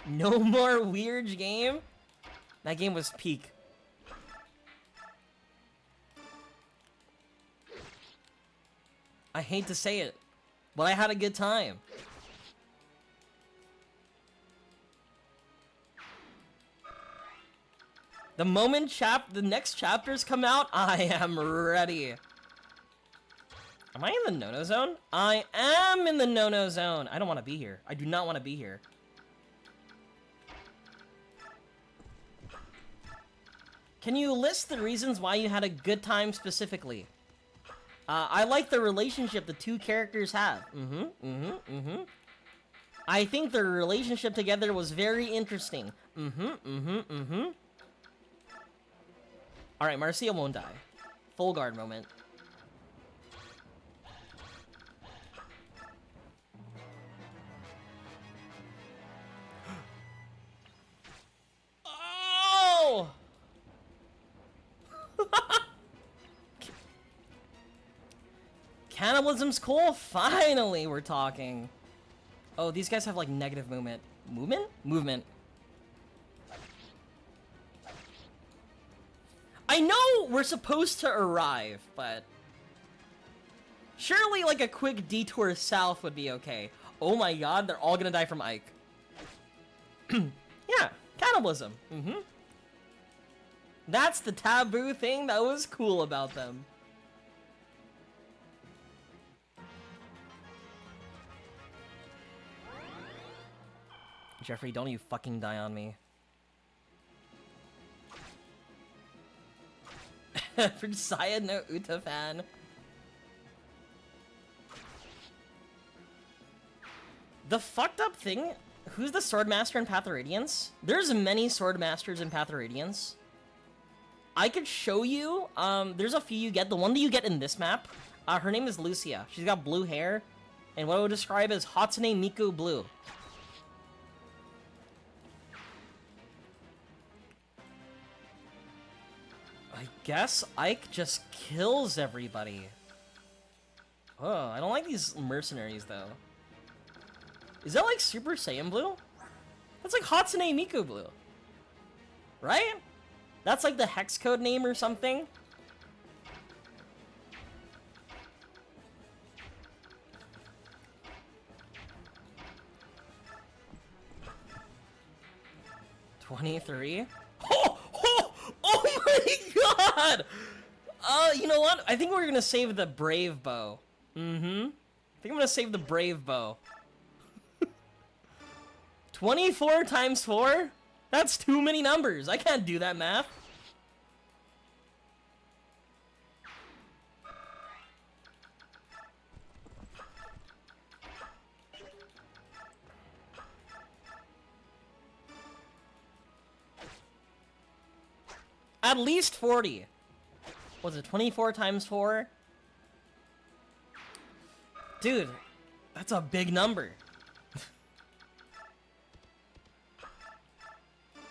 No more weird game? That game was peak. I hate to say it, but I had a good time. The moment the next chapters come out, I am ready. Am I in the no-no zone? I am in the no-no zone. I don't want to be here. I do not want to be here. Can you list the reasons why you had a good time specifically? I like the relationship the two characters have. I think their relationship together was very interesting. Alright, Marcia won't die. Full guard moment. Oh! Cannibalism's cool? Finally, we're talking. Oh, these guys have, like, negative movement. Movement? Movement. I know we're supposed to arrive, but... surely, like, a quick detour south would be okay. Oh my god, they're all gonna die from Ike. Yeah, cannibalism. That's the taboo thing that was cool about them. Jeffrey, don't you fucking die on me. For Saya no Uta fan. The fucked up thing, who's the Swordmaster in Path of Radiance? There's many Swordmasters in Path of Radiance. I could show you, there's a few you get. The one that you get in this map, her name is Lucia. She's got blue hair, and what I would describe as Hatsune Miku blue. I guess Ike just kills everybody. Oh, I don't like these mercenaries, though. Is that like Super Saiyan Blue? That's like Hatsune Miku Blue. Right? That's like the hex code name or something. $23? Oh my god! You know what? I think we're gonna save the Brave Bow. I think I'm gonna save the Brave Bow. 24 times 4? That's too many numbers. I can't do that math. At least 40. Was it 24 times 4? Dude, that's a big number.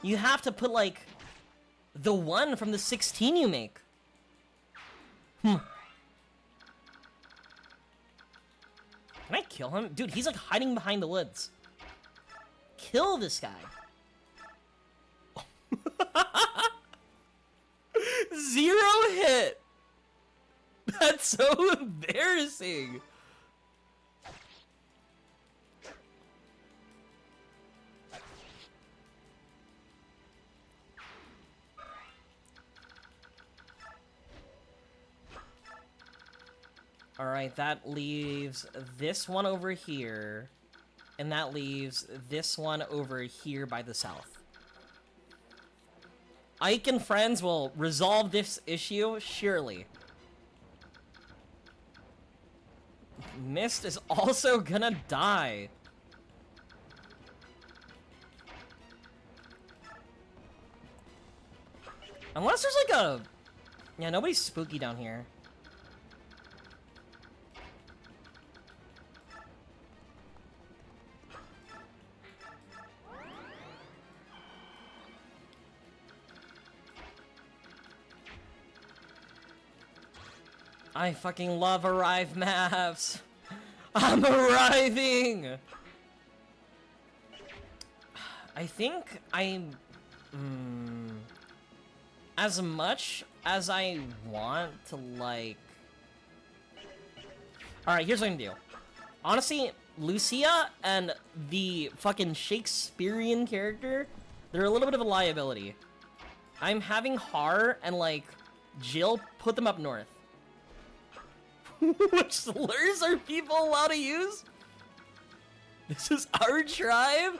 You have to put, like, the 1 from the 16 you make. Can I kill him? Dude, he's, like, hiding behind the woods. Kill this guy. 0 hit! That's so embarrassing. Alright, that leaves this one over here, and that leaves this one over here by the south. Ike and friends will resolve this issue, surely. Mist is also gonna die. Unless there's like a... yeah, nobody's spooky down here. I fucking love arrive maps. I'm arriving. I think I'm... as much as I want to, like... Alright, here's what I'm gonna do. Honestly, Lucia and the fucking Shakespearean character, they're a little bit of a liability. I'm having Har and, like, Jill put them up north. Which slurs are people allowed to use? This is our tribe?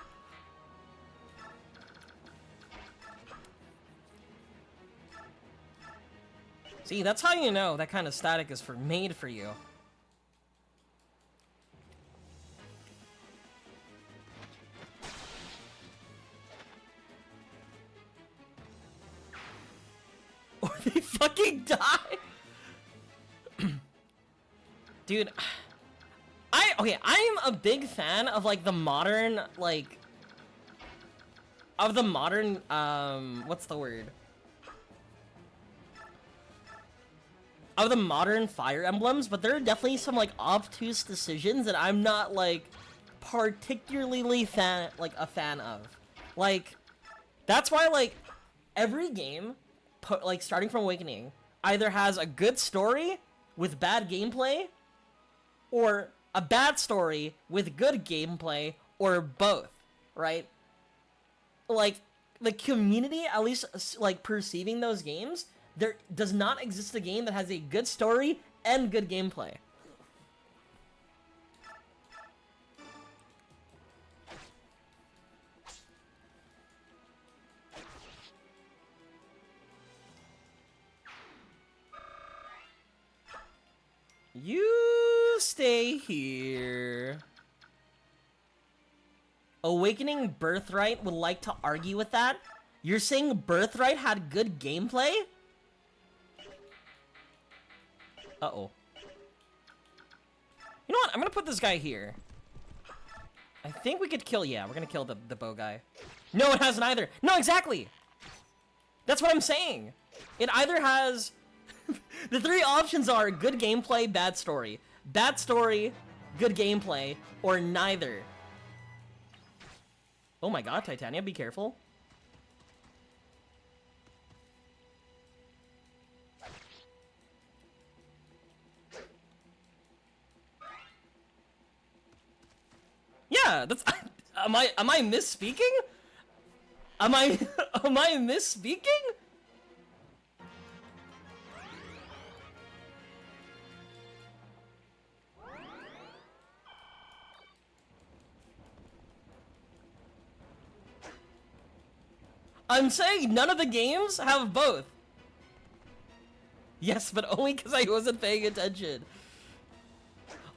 See, that's how you know that kind of static is made for you. Or they fucking die! Dude, I'm a big fan of, like, the modern, like... Of the modern, what's the word? Of the modern Fire Emblems, but there are definitely some, like, obtuse decisions that I'm not, like, particularly a fan of. Like, that's why, like, every game, like, starting from Awakening, either has a good story with bad gameplay, or a bad story with good gameplay, or both, right? Like, the community, at least, like, perceiving those games, there does not exist a game that has a good story and good gameplay. You stay here. Awakening Birthright would like to argue with that? You're saying Birthright had good gameplay? Uh-oh. You know what? I'm gonna put this guy here. I think we could kill... Yeah, we're gonna kill the bow guy. No, it hasn't either. No, exactly! That's what I'm saying. It either has... The three options are good gameplay, bad story. Bad story, good gameplay, or neither. Oh my god, Titania, be careful. Yeah, that's... Am I misspeaking? Am I misspeaking? I'm saying none of the games have both. Yes, but only because I wasn't paying attention.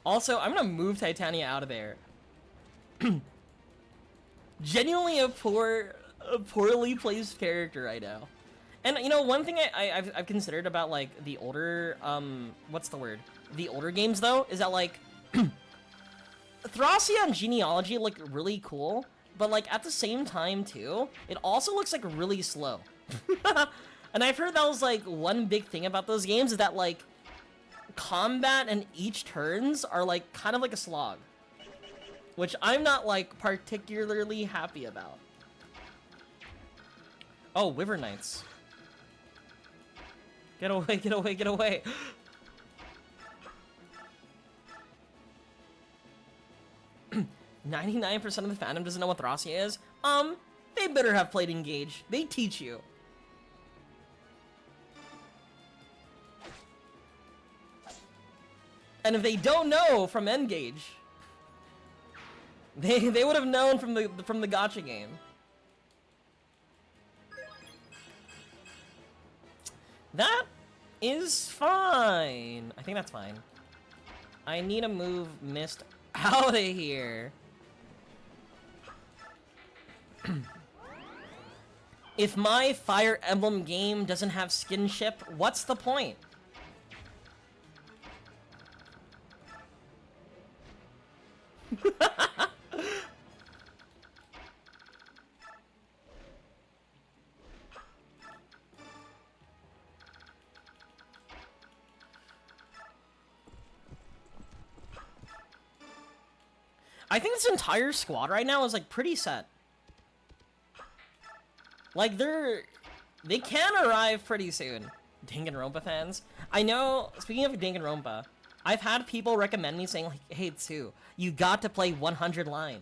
Also, I'm gonna move Titania out of there. Genuinely a poorly placed character right now. And, you know, one thing I've considered about, like, the older, what's the word? The older games, though, is that, like, Thracia and Genealogy look really cool, but, like, at the same time, too, it also looks, like, really slow. And I've heard that was, like, one big thing about those games is that, like, combat and each turns are, like, kind of like a slog. Which I'm not, like, particularly happy about. Oh, Wyvern Knights. Get away, get away, get away! 99% of the fandom doesn't know what Thracia is? They better have played Engage. They teach you. And if they don't know from Engage, they would have known from the gacha game. That is fine. I think that's fine. I need to move Mist out of here. If my Fire Emblem game doesn't have skinship, what's the point? I think this entire squad right now is, like, pretty set. Like, they can arrive pretty soon. Danganronpa fans. I know, speaking of Danganronpa, I've had people recommend me saying, like, hey, Tsu, you got to play 100 line.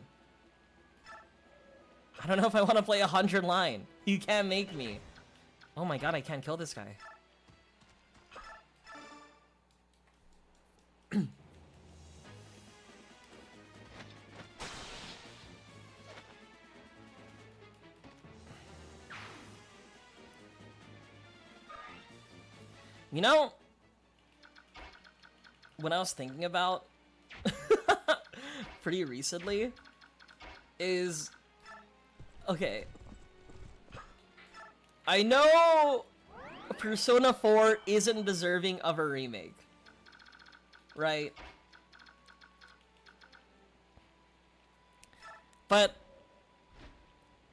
I don't know if I want to play 100 line. You can't make me. Oh my god, I can't kill this guy. You know, what I was thinking about pretty recently is, okay, I know Persona 4 isn't deserving of a remake, right? But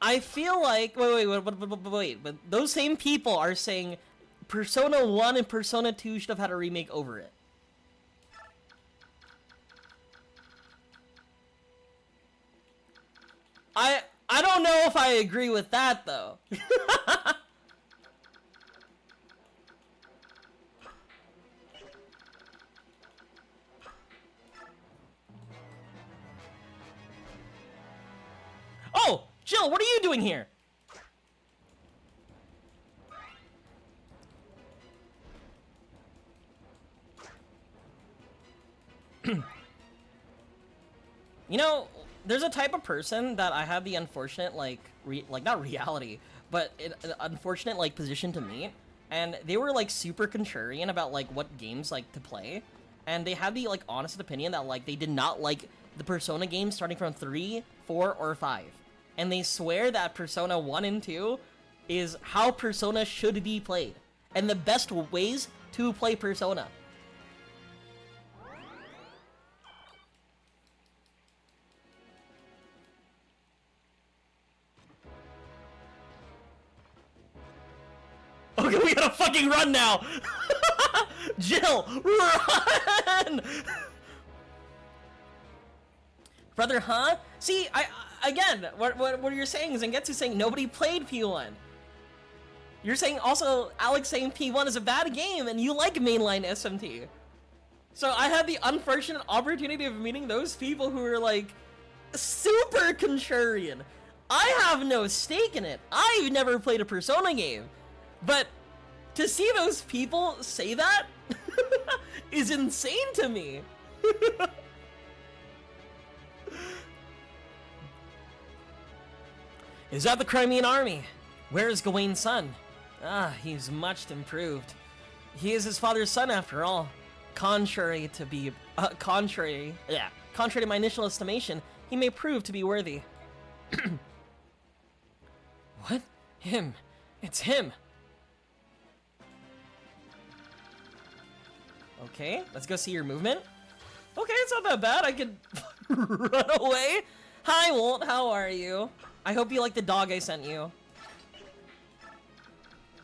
I feel like, wait, but those same people are saying Persona 1 and Persona 2 should have had a remake over it. I don't know if I agree with that, though. Oh! Jill, what are you doing here? You know, there's a type of person that I have the unfortunate, like, not reality, but unfortunate, like, position to meet. And they were, like, super contrarian about, like, what games, like, to play. And they had the, like, honest opinion that, like, they did not like the Persona games starting from 3, 4, or 5. And they swear that Persona 1 and 2 is how Persona should be played. And the best ways to play Persona. Okay, we gotta fucking run now! Jill, run! Brother, huh? See, again, what you're saying is Zangetsu's saying nobody played P1. You're saying also, Alex saying P1 is a bad game and you like mainline SMT. So I had the unfortunate opportunity of meeting those people who are like, super contrarian. I have no stake in it. I've never played a Persona game. But to see those people say that is insane to me. Is that the Crimean army? Where is Gawain's son? Ah, he's much improved. He is his father's son after all. Contrary to my initial estimation, he may prove to be worthy. What? Him. It's him. Okay, let's go see your movement. Okay, it's not that bad. I could run away. Hi, Walt. How are you? I hope you like the dog I sent you.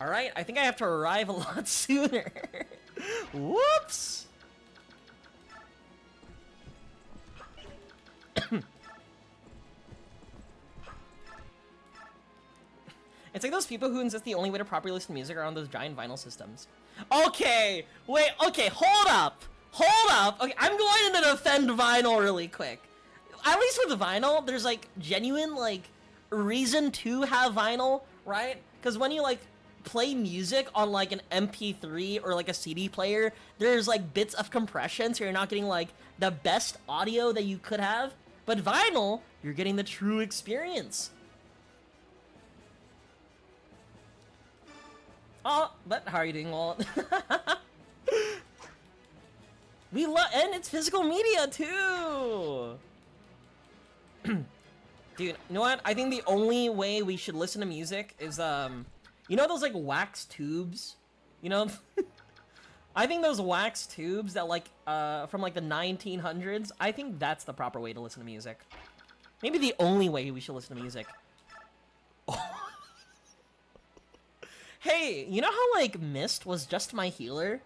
Alright, I think I have to arrive a lot sooner. Whoops! It's like those people who insist the only way to properly listen to music are on those giant vinyl systems. Okay, wait, okay, hold up. Hold up. Okay, I'm going to defend vinyl really quick. At least with vinyl, there's like genuine like reason to have vinyl, right? Because when you like play music on like an MP3 or like a CD player, there's like bits of compression, so you're not getting like the best audio that you could have. But vinyl, you're getting the true experience. Oh, but how are you doing, Walt? We love, and it's physical media too. Dude, you know what? I think the only way we should listen to music is you know those like wax tubes? You know? I think those wax tubes that like from like the 1900s, I think that's the proper way to listen to music. Maybe the only way we should listen to music. Hey, you know how like Mist was just my healer?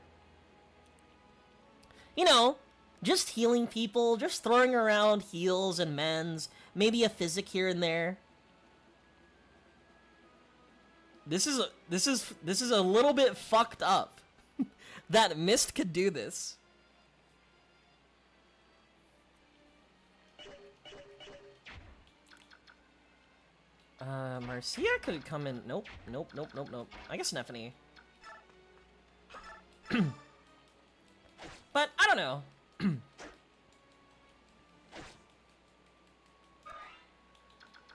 You know, just healing people, just throwing around heals and mends, maybe a physic here and there. This is a little bit fucked up that Mist could do this. Marcia could come in. Nope, nope, nope, nope, nope. I guess Stephanie. But I don't know.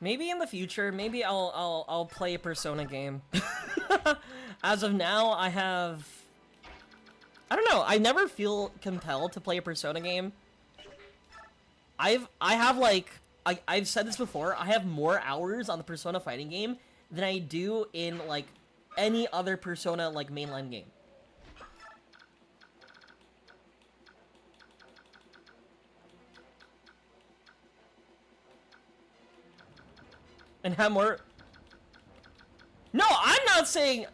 Maybe in the future, maybe I'll play a Persona game. As of now, I don't know. I never feel compelled to play a Persona game. I've said this before. I have more hours on the Persona fighting game than I do in like any other Persona like mainline game. And have more. No, I'm not saying.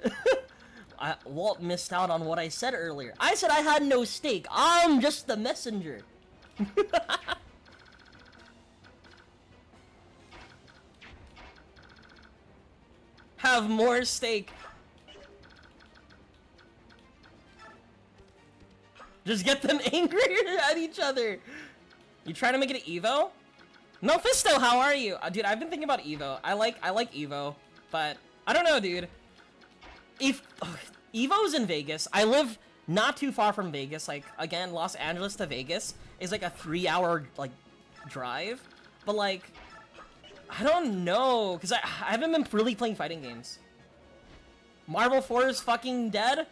Walt missed out on what I said earlier. I said I had no stake. I'm just the messenger. Have more stake. Just get them angrier at each other. You trying to make it an Evo? Mephisto, how are you? Dude, I've been thinking about Evo. I like Evo, but I don't know, dude. If Evo's in Vegas, I live not too far from Vegas. Like, again, Los Angeles to Vegas is like a 3-hour like drive. But like, I don't know, because I haven't been really playing fighting games. Marvel 4 is fucking dead?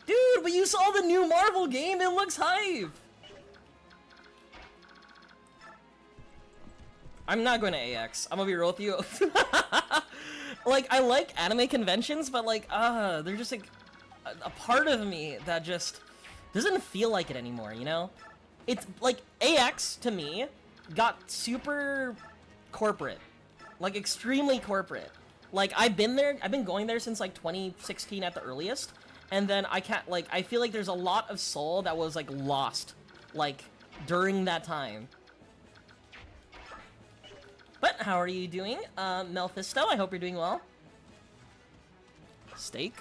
Dude, but you saw the new Marvel game, it looks hype! I'm not going to AX, I'm gonna be real with you. Like, I like anime conventions, but like, they're just like, a part of me that just doesn't feel like it anymore, you know? It's like, AX, to me, got super corporate. Like, extremely corporate. Like, I've been going there since like 2016 at the earliest, and then I can't, like, I feel like there's a lot of soul that was like lost, like, during that time. But how are you doing, Mephisto? I hope you're doing well. Steak?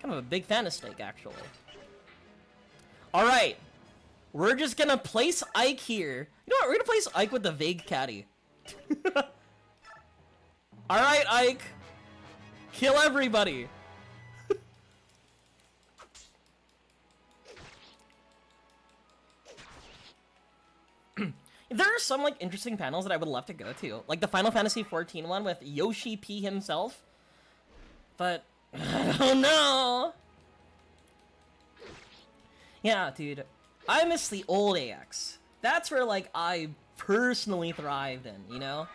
Kind of a big fan of steak, actually. Alright. We're just gonna place Ike here. You know what? We're gonna place Ike with the vague caddy. Alright, Ike. Kill everybody. There are some, like, interesting panels that I would love to go to. Like the Final Fantasy XIV one with Yoshi P himself. But, I don't know. Yeah, dude. I miss the old AX. That's where, like, I personally thrived in, you know?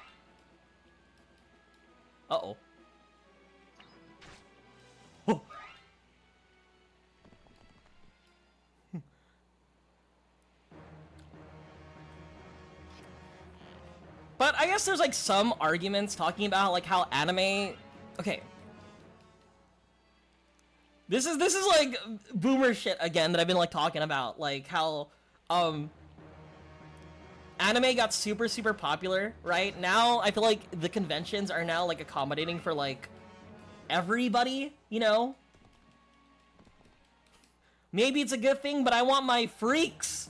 Uh-oh. Oh. But I guess there's like some arguments talking about like how anime. Okay. This is like boomer shit again that I've been like talking about, like how anime got super popular, right? Now I feel like the conventions are now like accommodating for like everybody, you know? Maybe it's a good thing, but I want my freaks.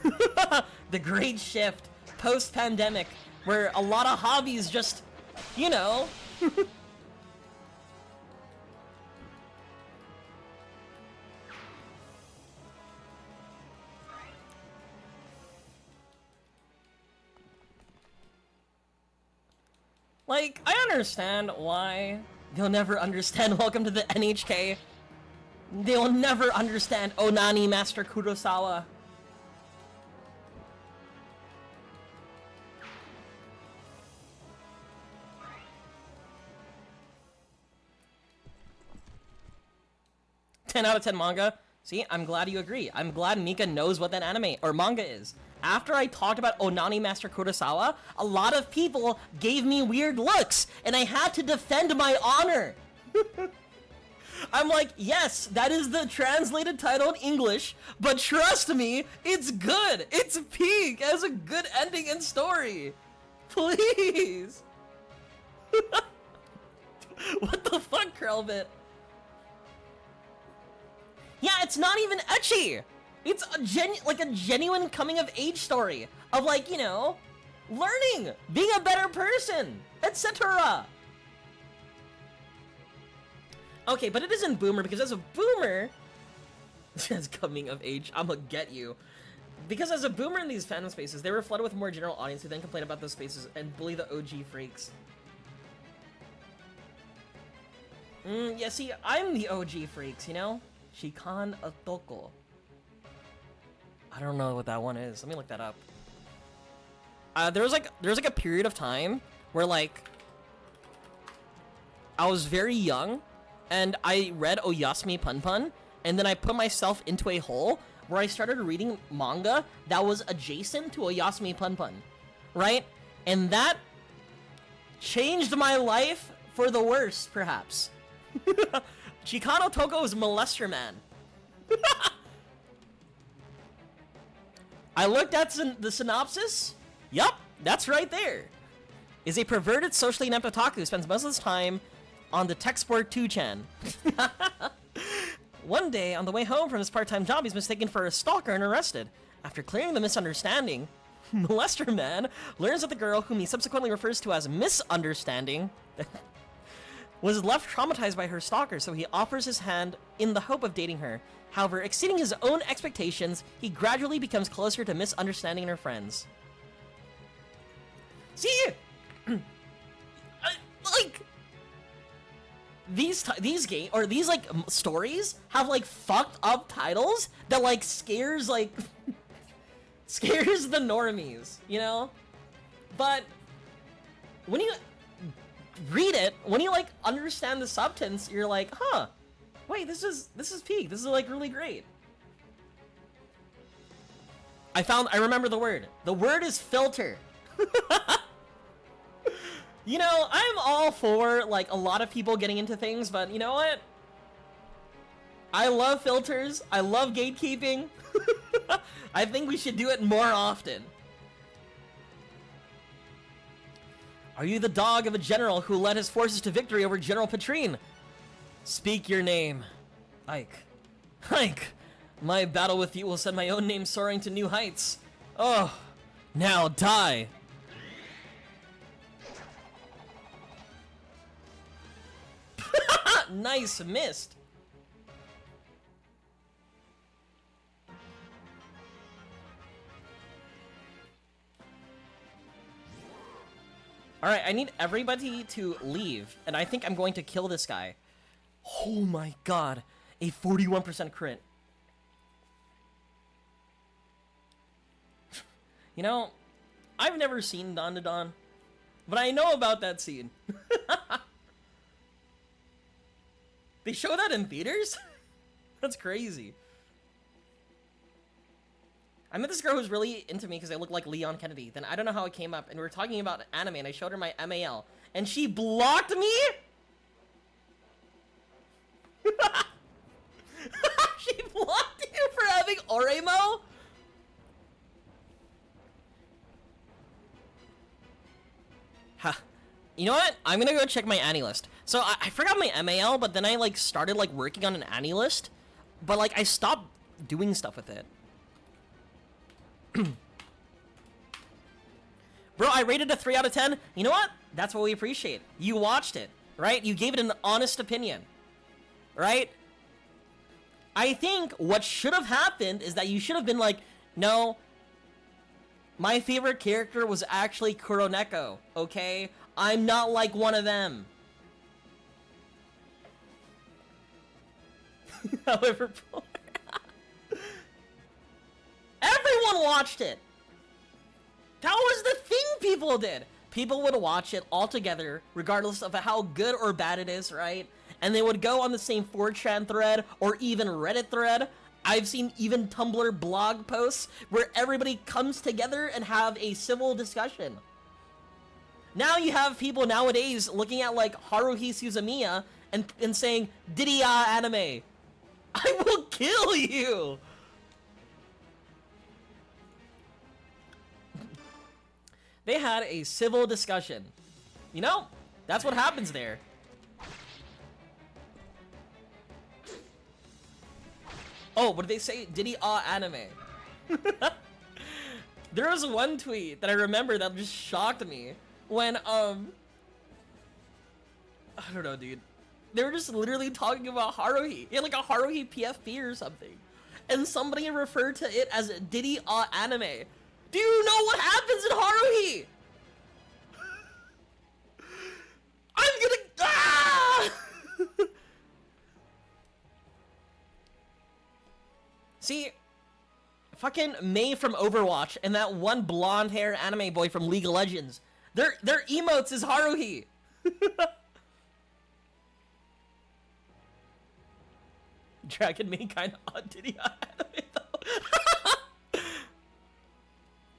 The great shift post-pandemic where a lot of hobbies just, you know. Like, I understand why. They'll never understand Welcome to the NHK. They'll never understand Onani Master Kurosawa. Out of 10 manga. See, I'm glad you agree. I'm glad Mika knows what that anime or manga is. After I talked about Onani Master Kurosawa, a lot of people gave me weird looks, and I had to defend my honor. I'm like, yes, that is the translated title in English, but trust me, it's good. It's peak. It has a good ending and story. Please. What the fuck, Krellbit? Yeah, it's not even ecchi. It's a genuine coming of age story of like, you know, learning, being a better person, etc. Okay, but it isn't boomer because as a boomer, as coming of age, I'ma get you. Because as a boomer in these fandom spaces, they were flooded with more general audience who then complain about those spaces and bully the OG freaks. Yeah, see, I'm the OG freaks, you know? Shikan Otoko. I don't know what that one is. Let me look that up. There was like a period of time where like I was very young and I read Oyasumi Punpun and then I put myself into a hole where I started reading manga that was adjacent to Oyasumi Punpun, right? And that changed my life for the worse, perhaps. Chikano Toko is molester man. I looked at the synopsis. Yup, that's right there. Is a perverted socially inept otaku who spends most of his time on the tech sport 2chan. One day, on the way home from his part-time job, he's mistaken for a stalker and arrested. After clearing the misunderstanding, Molester Man learns that the girl, whom he subsequently refers to as Misunderstanding, was left traumatized by her stalker, so he offers his hand in the hope of dating her. However, exceeding his own expectations, he gradually becomes closer to Misunderstanding and her friends. See, like these like stories have like fucked up titles that like scares the normies, you know? But when you read it, when you like understand the substance, you're like, huh, wait, this is peak. This is like really great. I remember the word. The word is filter. You know, I'm all for like a lot of people getting into things, but you know what? I love filters. I love gatekeeping. I think we should do it more often. Are you the dog of a general who led his forces to victory over General Petrine? Speak your name. Ike. Ike! My battle with you will send my own name soaring to new heights. Oh, now die! Nice, missed. Alright, I need everybody to leave, and I think I'm going to kill this guy. Oh my god, a 41% crit. You know, I've never seen Dawn to Dawn, but I know about that scene. They show that in theaters? That's crazy. I met this girl who's really into me because I look like Leon Kennedy. Then I don't know how it came up, and we were talking about anime, and I showed her my MAL, and she blocked me? She blocked you for having Oremo? Ha. You know what? I'm gonna go check my Annie list. So I forgot my MAL, but then I like started like working on an Annie list, but like I stopped doing stuff with it. Bro, I rated a 3 out of 10. You know what? That's what we appreciate. You watched it, right? You gave it an honest opinion, right? I think what should have happened is that you should have been like, no, my favorite character was actually Kuroneko, okay? I'm not like one of them. However, everyone watched it. That was the thing people did. People would watch it all together, regardless of how good or bad it is, right? And they would go on the same 4chan thread or even Reddit thread. I've seen even Tumblr blog posts where everybody comes together and have a civil discussion. Now you have people nowadays looking at like Haruhi Suzumiya and saying, Didiya anime. I will kill you! They had a civil discussion. You know, that's what happens there. Oh, what did they say? Didiya anime. There was one tweet that I remember that just shocked me when I don't know, dude. They were just literally talking about Haruhi. He had like a Haruhi PFP or something. And somebody referred to it as Diddy anime. Do you know what happens in Haruhi? I'm gonna See, fucking Mei from Overwatch and that one blonde hair anime boy from League of Legends. Their emotes is Haruhi. Dragon Main kind of odd Diddy anime though.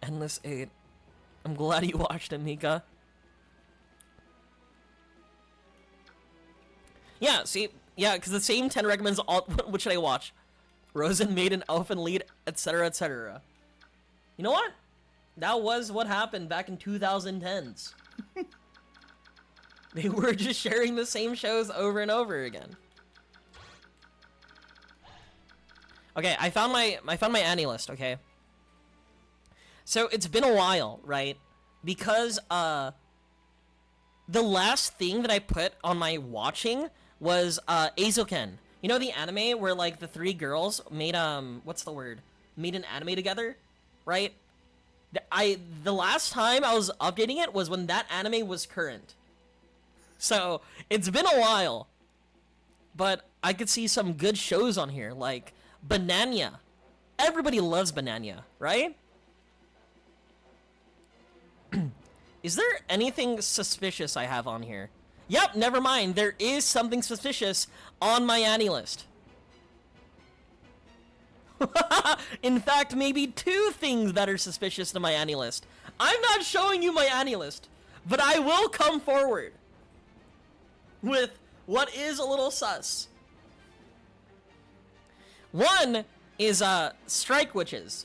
Endless 8. I'm glad you watched it, Mika. Yeah, see, yeah, because the same 10 recommends all. What should I watch? Rosen, Maiden, Elfin, Lead, etc., etc. You know what? That was what happened back in 2010s. They were just sharing the same shows over and over again. Okay, I found my Annie list, okay? So it's been a while, right? Because the last thing that I put on my watching was Eizouken. You know the anime where like the 3 girls made what's the word? Made an anime together, right? The last time I was updating it was when that anime was current. So, it's been a while. But I could see some good shows on here like Bananya. Everybody loves Bananya, right? Is there anything suspicious I have on here? Yep, never mind. There is something suspicious on my Annie list. In fact, maybe 2 things that are suspicious to my Annie list. I'm not showing you my Annie list, but I will come forward with what is a little sus. One is Strike Witches.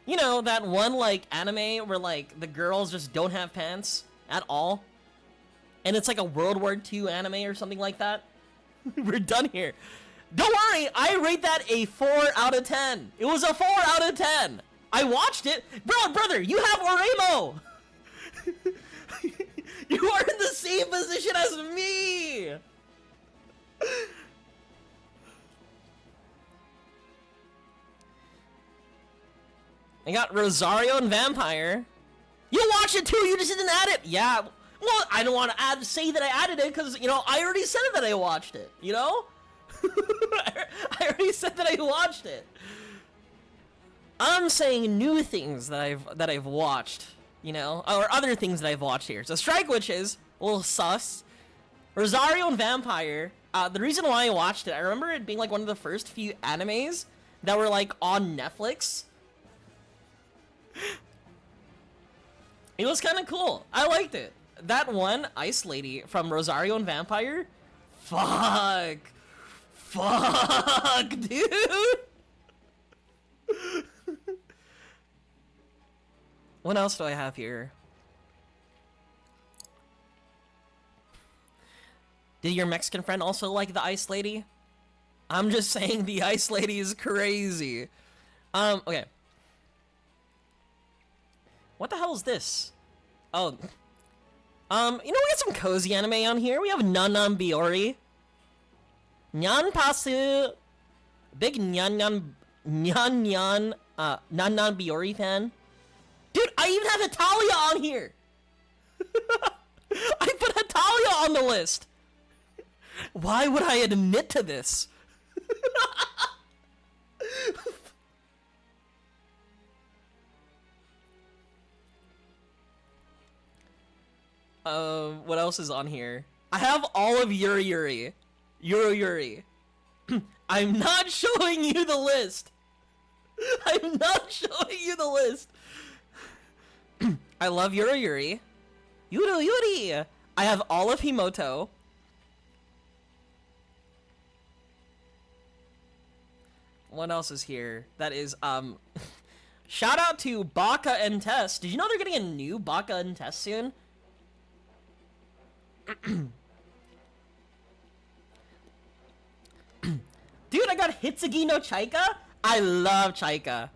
You know, that one like anime where like the girls just don't have pants at all. And it's like a World War II anime or something like that. We're done here. Don't worry, I rate that a 4 out of 10. It was a 4 out of 10. I watched it. Brother, you have Oremo. You are in the same position as me. I got Rosario and Vampire. You watched it too, you just didn't add it. Yeah, well, I don't want to say that I added it because, you know, I already said that I watched it, you know? I already said that I watched it. I'm saying new things that I've watched, you know, or other things that I've watched here. So Strike Witches, a little sus. Rosario and Vampire. The reason why I watched it, I remember it being like one of the first few animes that were like on Netflix. It was kind of cool. I liked it. That one Ice Lady from Rosario and Vampire. Fuck, dude. What else do I have here? Did your Mexican friend also like the Ice Lady? I'm just saying the Ice Lady is crazy. Okay. What the hell is this? Oh. You know, we got some cozy anime on here. We have Nanan Biori. Nyan Pasu. Big Nanan Biori fan. Dude, I even have Italia on here. I put Italia on the list. Why would I admit to this? What else is on here? I have all of Yuri. I'm not showing you the list. I'm not showing you the list. I love Yuri. Yuri. I have all of Himoto. What else is here? That is, shout out to Baka and Tess. Did you know they're getting a new Baka and Tess soon? Dude, I got Hitsugi no Chaika. I love Chaika.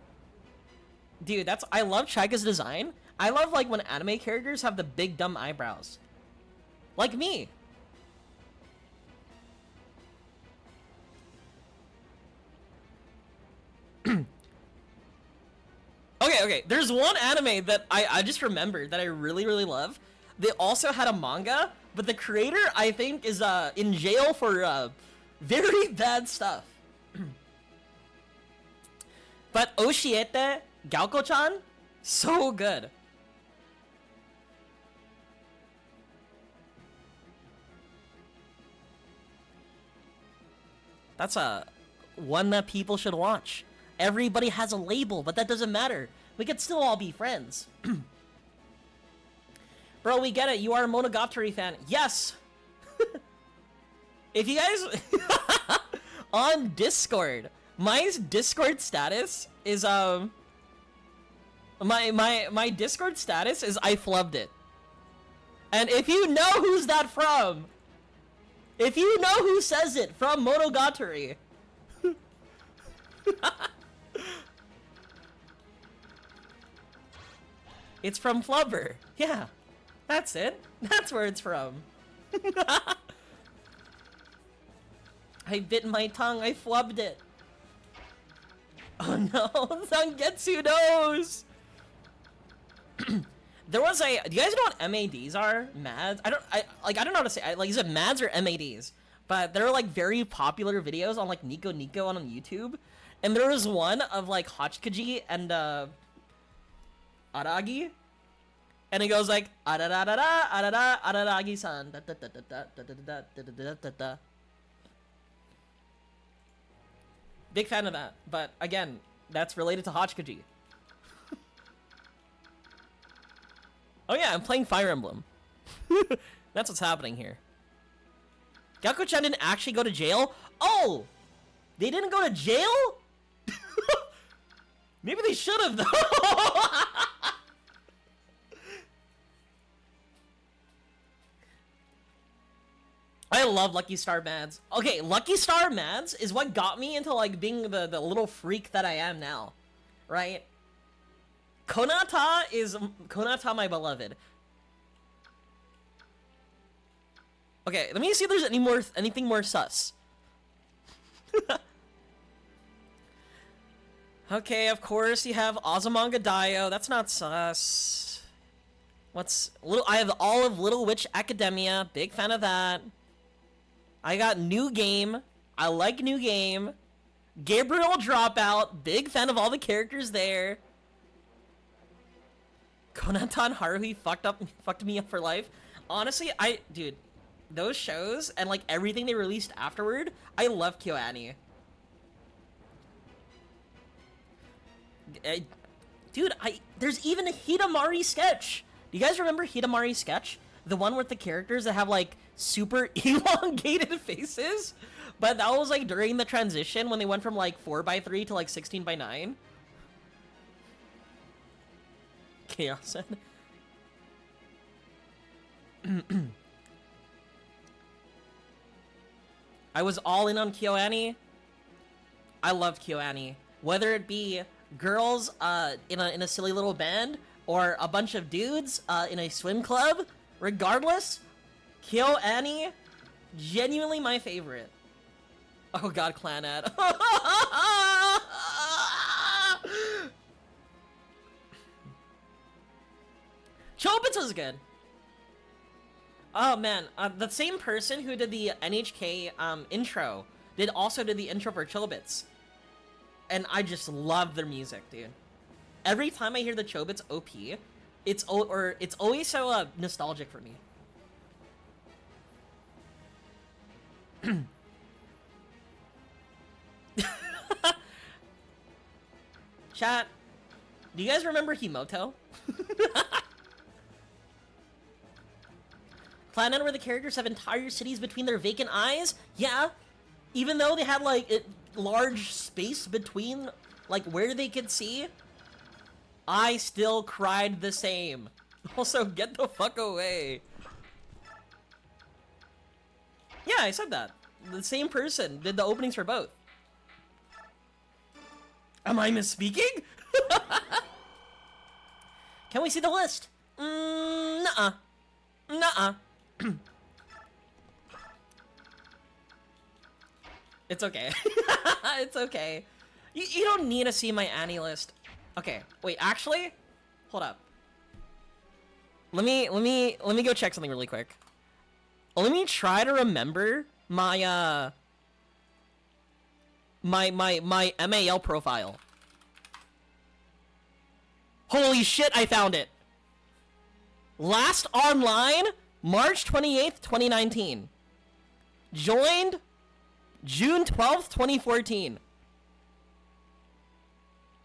Dude, I love Chika's design. I love like when anime characters have the big dumb eyebrows. Like me. Okay, there's one anime that I just remembered that I really, really love. They also had a manga, but the creator, I think, is in jail for very bad stuff. But Oshiete Gaoko-chan, so good. That's one that people should watch. Everybody has a label, but that doesn't matter. We could still all be friends. Bro, we get it. You are a Monogatari fan. Yes! If you guys... on Discord, my Discord status is, My Discord status is I flubbed it. And if you know who's that from... If you know who says it from Monogatari... It's from Flubber. Yeah. That's it. That's where it's from. I bit my tongue. I flubbed it. Oh no. Zangetsu knows. There was a... Do you guys know what MADs are? MADs? I don't know how to say... is it MADs or MADs? But there are like very popular videos on like Nico Nico on YouTube. And there was one of like Hachikaji and Aragi. And it goes like Arararara, Arara, Araragi-san. Big fan of that. But again, that's related to Hachikaji. Oh yeah, I'm playing Fire Emblem. That's what's happening here. Gaku-chan didn't actually go to jail? Oh! They didn't go to jail? Maybe they should have, though. I love Lucky Star Mads. Okay, Lucky Star Mads is what got me into, like, being the little freak that I am now. Right? Konata, my beloved. Okay, let me see if there's anything more sus. Okay, of course you have Azumanga Daioh. That's not sus. I have all of Little Witch Academia. Big fan of that. I got New Game. I like New Game. Gabriel Dropout. Big fan of all the characters there. Konatan Haruhi fucked me up for life. Honestly, dude, those shows and like everything they released afterward, I love KyoAni. Dude, there's even a Hidamari sketch. Do you guys remember Hidamari sketch? The one with the characters that have like super elongated faces? But that was like during the transition when they went from like 4x3 to like 16x9. Chaos. I was all in on KyoAni. I love KyoAni. Whether it be girls in a silly little band or a bunch of dudes in a swim club, regardless, KyoAni, genuinely my favorite. Oh god, clan ad. Chobits was good. Oh man, the same person who did the NHK intro did the intro for Chobits. And I just love their music, dude. Every time I hear the Chobits OP, it's always so nostalgic for me. Chat, do you guys remember Himoto? Planet where the characters have entire cities between their vacant eyes? Yeah. Even though they had, like, large space between, like, where they could see, I still cried the same. Also, get the fuck away. Yeah, I said that. The same person did the openings for both. Am I misspeaking? Can we see the list? Nuh-uh. Nuh-uh. It's okay. It's okay. You don't need to see my Annie list. Okay, wait, actually, hold up. Let me go check something really quick. Let me try to remember my my MAL profile. Holy shit, I found it. Last online, March 28th, 2019. Joined June 12th, 2014.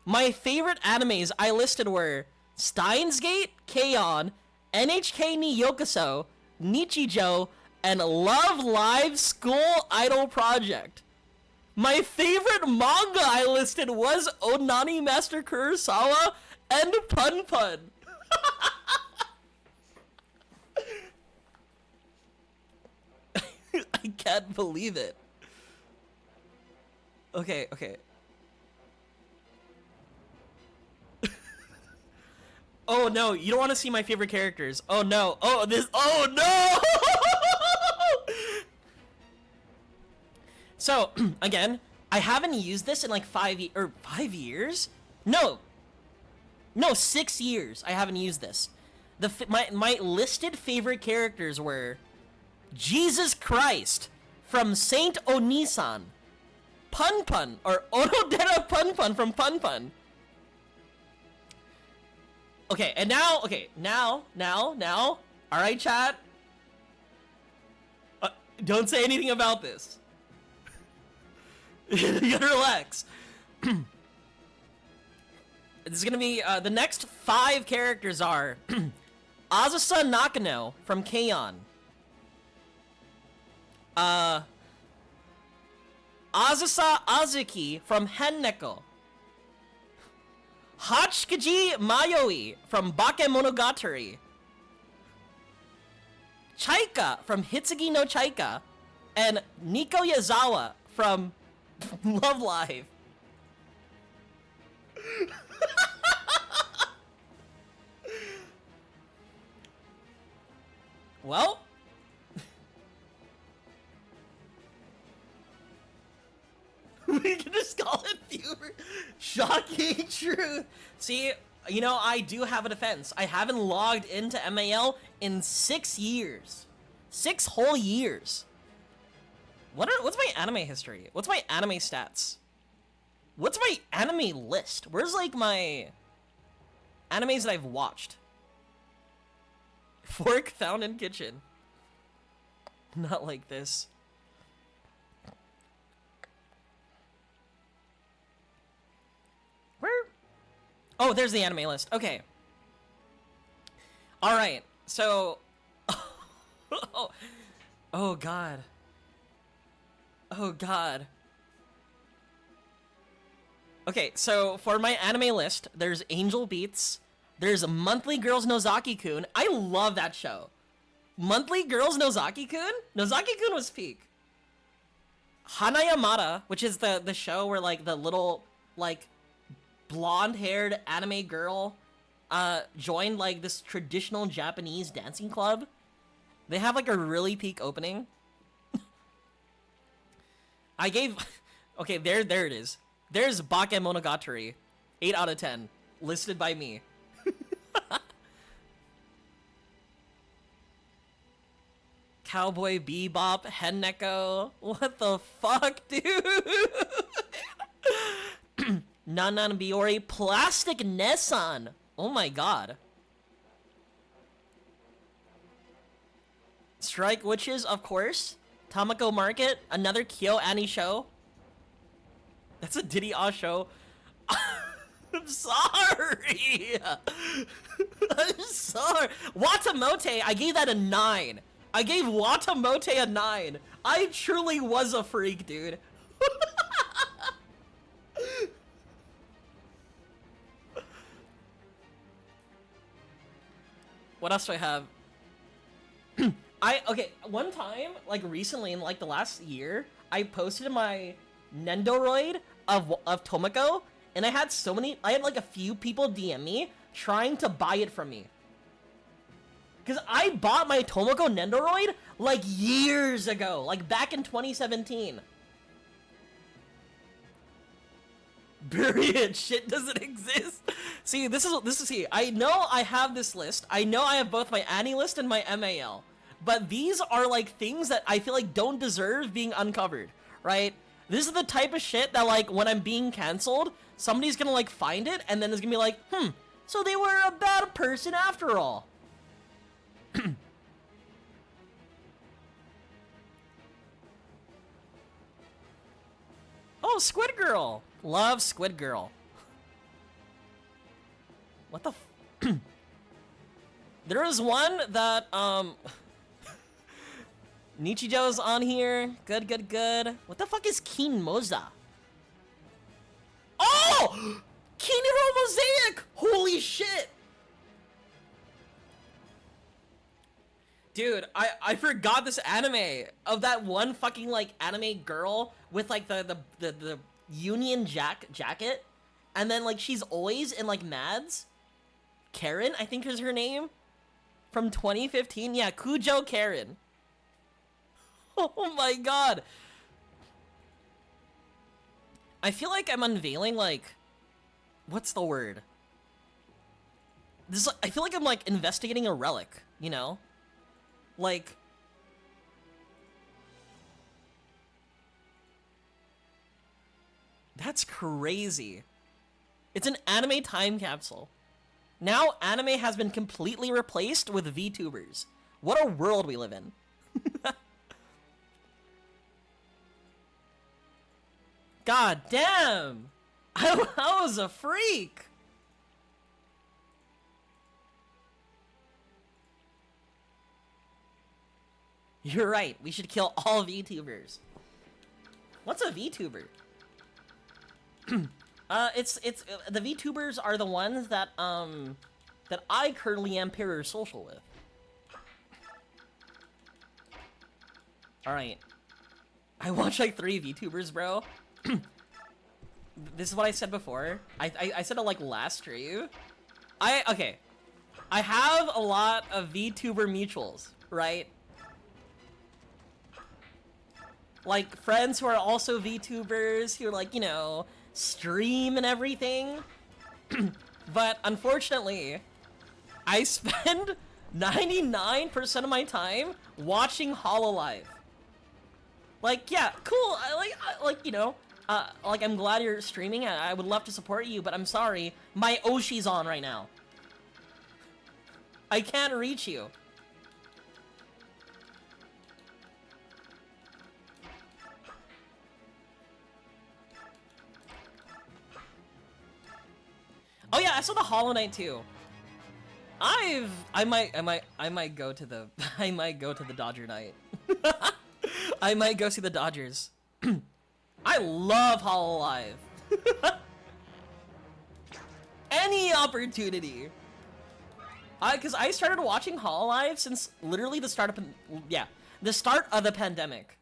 My favorite animes I listed were Steins Gate, K-On!, NHK ni Yokoso, Nichijou, and Love Live School Idol Project. My favorite manga I listed was Onani Master Kurosawa and Pun Pun. I can't believe it. Okay. Oh no, you don't want to see my favorite characters. Oh no. Oh no! So, again, I haven't used this in like 5 years? No, 6 years I haven't used this. My listed favorite characters were Jesus Christ from Saint Onisan, Pun Pun, or Onodera Pun Pun from Pun Pun. Okay, and now, alright, chat? Don't say anything about this. You gotta relax. This is gonna be, the next 5 characters are Azusa Nakano from K-On!, Azusa Azuki from Henneko, Hachikaji Mayoi from Bakemonogatari, Chaika from Hitsugi no Chaika, and Nico Yazawa from Love Live. Well, we can just call it viewer. Shocking truth. See, you know, I do have a defense. I haven't logged into MAL in 6 years. 6 whole years. What's my anime history? What's my anime stats? What's my anime list? Where's like my animes that I've watched? Fork found in kitchen. Not like this. Where? Oh, there's the anime list. Okay. All right. So, oh god. Oh god. Okay, so for my anime list, there's Angel Beats, there's Monthly Girls Nozaki-kun. I love that show. Monthly Girls Nozaki-kun? Nozaki-kun was peak. Hanayamada, which is the show where like the little like blonde-haired anime girl joined like this traditional Japanese dancing club. They have like a really peak opening. I gave... Okay, there it is. There's Bakemonogatari. 8 out of 10. Listed by me. Cowboy Bebop, Henneko. What the fuck, dude? Nanan Biori, Plastic Nessan. Oh my god. Strike Witches, of course. Tamako Market, another Kyo Annie show. That's a Diddy Ah show. I'm sorry. I'm sorry. Watamote, I gave that a 9. I gave Watamote a 9. I truly was a freak, dude. What else do I have? Okay, one time, like recently in like the last year, I posted my Nendoroid of Tomoko, and I had like a few people DM me trying to buy it from me. Because I bought my Tomoko Nendoroid, like, years ago. Like, back in 2017. Period. Shit doesn't exist. See, this is, I know I have this list. I know I have both my Annie list and my MAL. But these are, like, things that I feel like don't deserve being uncovered, right? This is the type of shit that, like, when I'm being canceled, somebody's gonna, like, find it, and then it's gonna be like, so they were a bad person after all. Oh, Squid Girl! Love Squid Girl. What the f- There is one that, Nichijo's on here. Good, good, good. What the fuck is Keen Moza? Oh! Kiniro Mosaic! Holy shit! Dude, I forgot this anime of that one fucking like anime girl with like the Union jacket, and then like she's always in like Mads. Karen, I think is her name, from 2015. Yeah, Kujo Karen. Oh my god. I feel like I'm unveiling like, what's the word? This I feel like I'm like investigating a relic, you know? Like, that's crazy. It's an anime time capsule. Now anime has been completely replaced with VTubers. What a world we live in. God damn! I was a freak! You're right, we should kill all VTubers. What's a VTuber? It's the VTubers are the ones that that I currently am parasocial with. Alright. I watch like 3 VTubers, bro. This is what I said before. I said it like last stream. Okay. I have a lot of VTuber mutuals, right? Like friends who are also VTubers who like, you know, stream and everything. But unfortunately, I spend 99% of my time watching Hololive. Like, yeah, cool. Like, you know, like I'm glad you're streaming. I would love to support you, but I'm sorry, my Oshi's on right now. I can't reach you. Oh yeah, I saw the Hollow Knight too. I might go to the I might go to the Dodger night. I might go see the Dodgers. I love Hololive. Any opportunity. Cause I started watching Hololive since literally the start of the start of the pandemic.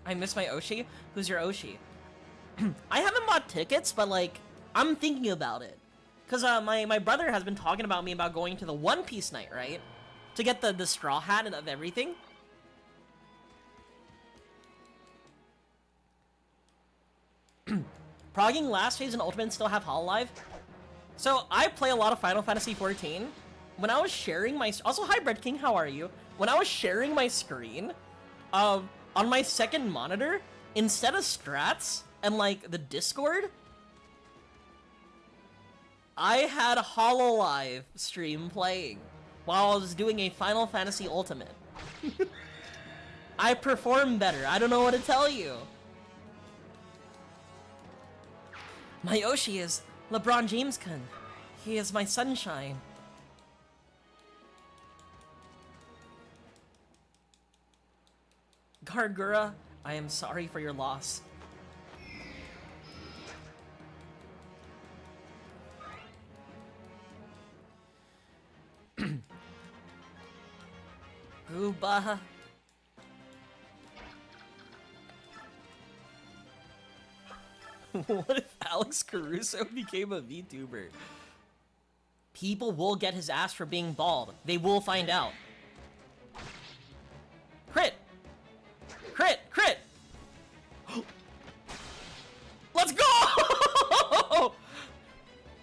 I miss my Oshi. Who's your Oshi? I haven't bought tickets, but like I'm thinking about it. Cause my brother has been talking about me about going to the One Piece night, right? To get the straw hat and of everything. Progging last phase and Ultimate still have Hololive. So I play a lot of Final Fantasy XIV. When I was sharing my also hi Bread King, how are you? When I was sharing my screen, on my second monitor, instead of strats and like the Discord, I had Hololive stream playing while I was doing a Final Fantasy Ultimate. I perform better. I don't know what to tell you. My Oshi is LeBron James-kun. He is my sunshine. Gargura, I am sorry for your loss. Gooba. What if Alex Caruso became a VTuber? People will get his ass for being bald. They will find out. Crit! Crit! Crit! Let's go!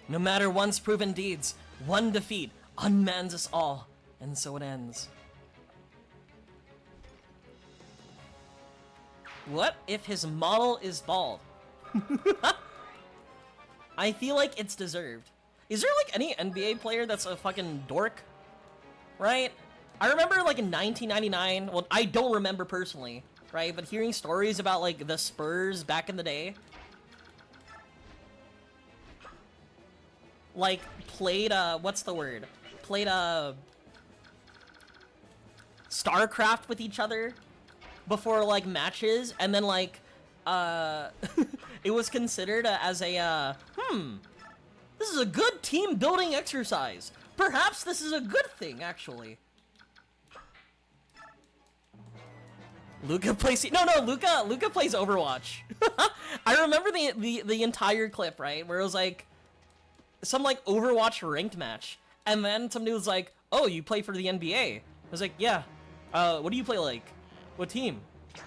No matter once proven deeds, one defeat unmans us all. And so it ends. What if his model is bald? I feel like it's deserved. Is there like any NBA player that's a fucking dork? Right? I remember like in 1999, well, I don't remember personally, right? But hearing stories about like the Spurs back in the day. Like played, what's the word? Played, StarCraft with each other before like matches, and then like, it was considered as a, this is a good team building exercise. Perhaps this is a good thing, actually. Luca plays, Luca plays Overwatch. I remember the entire clip, right? Where it was like, some like Overwatch ranked match. And then somebody was like, oh, you play for the NBA? I was like, yeah. What do you play like? What team?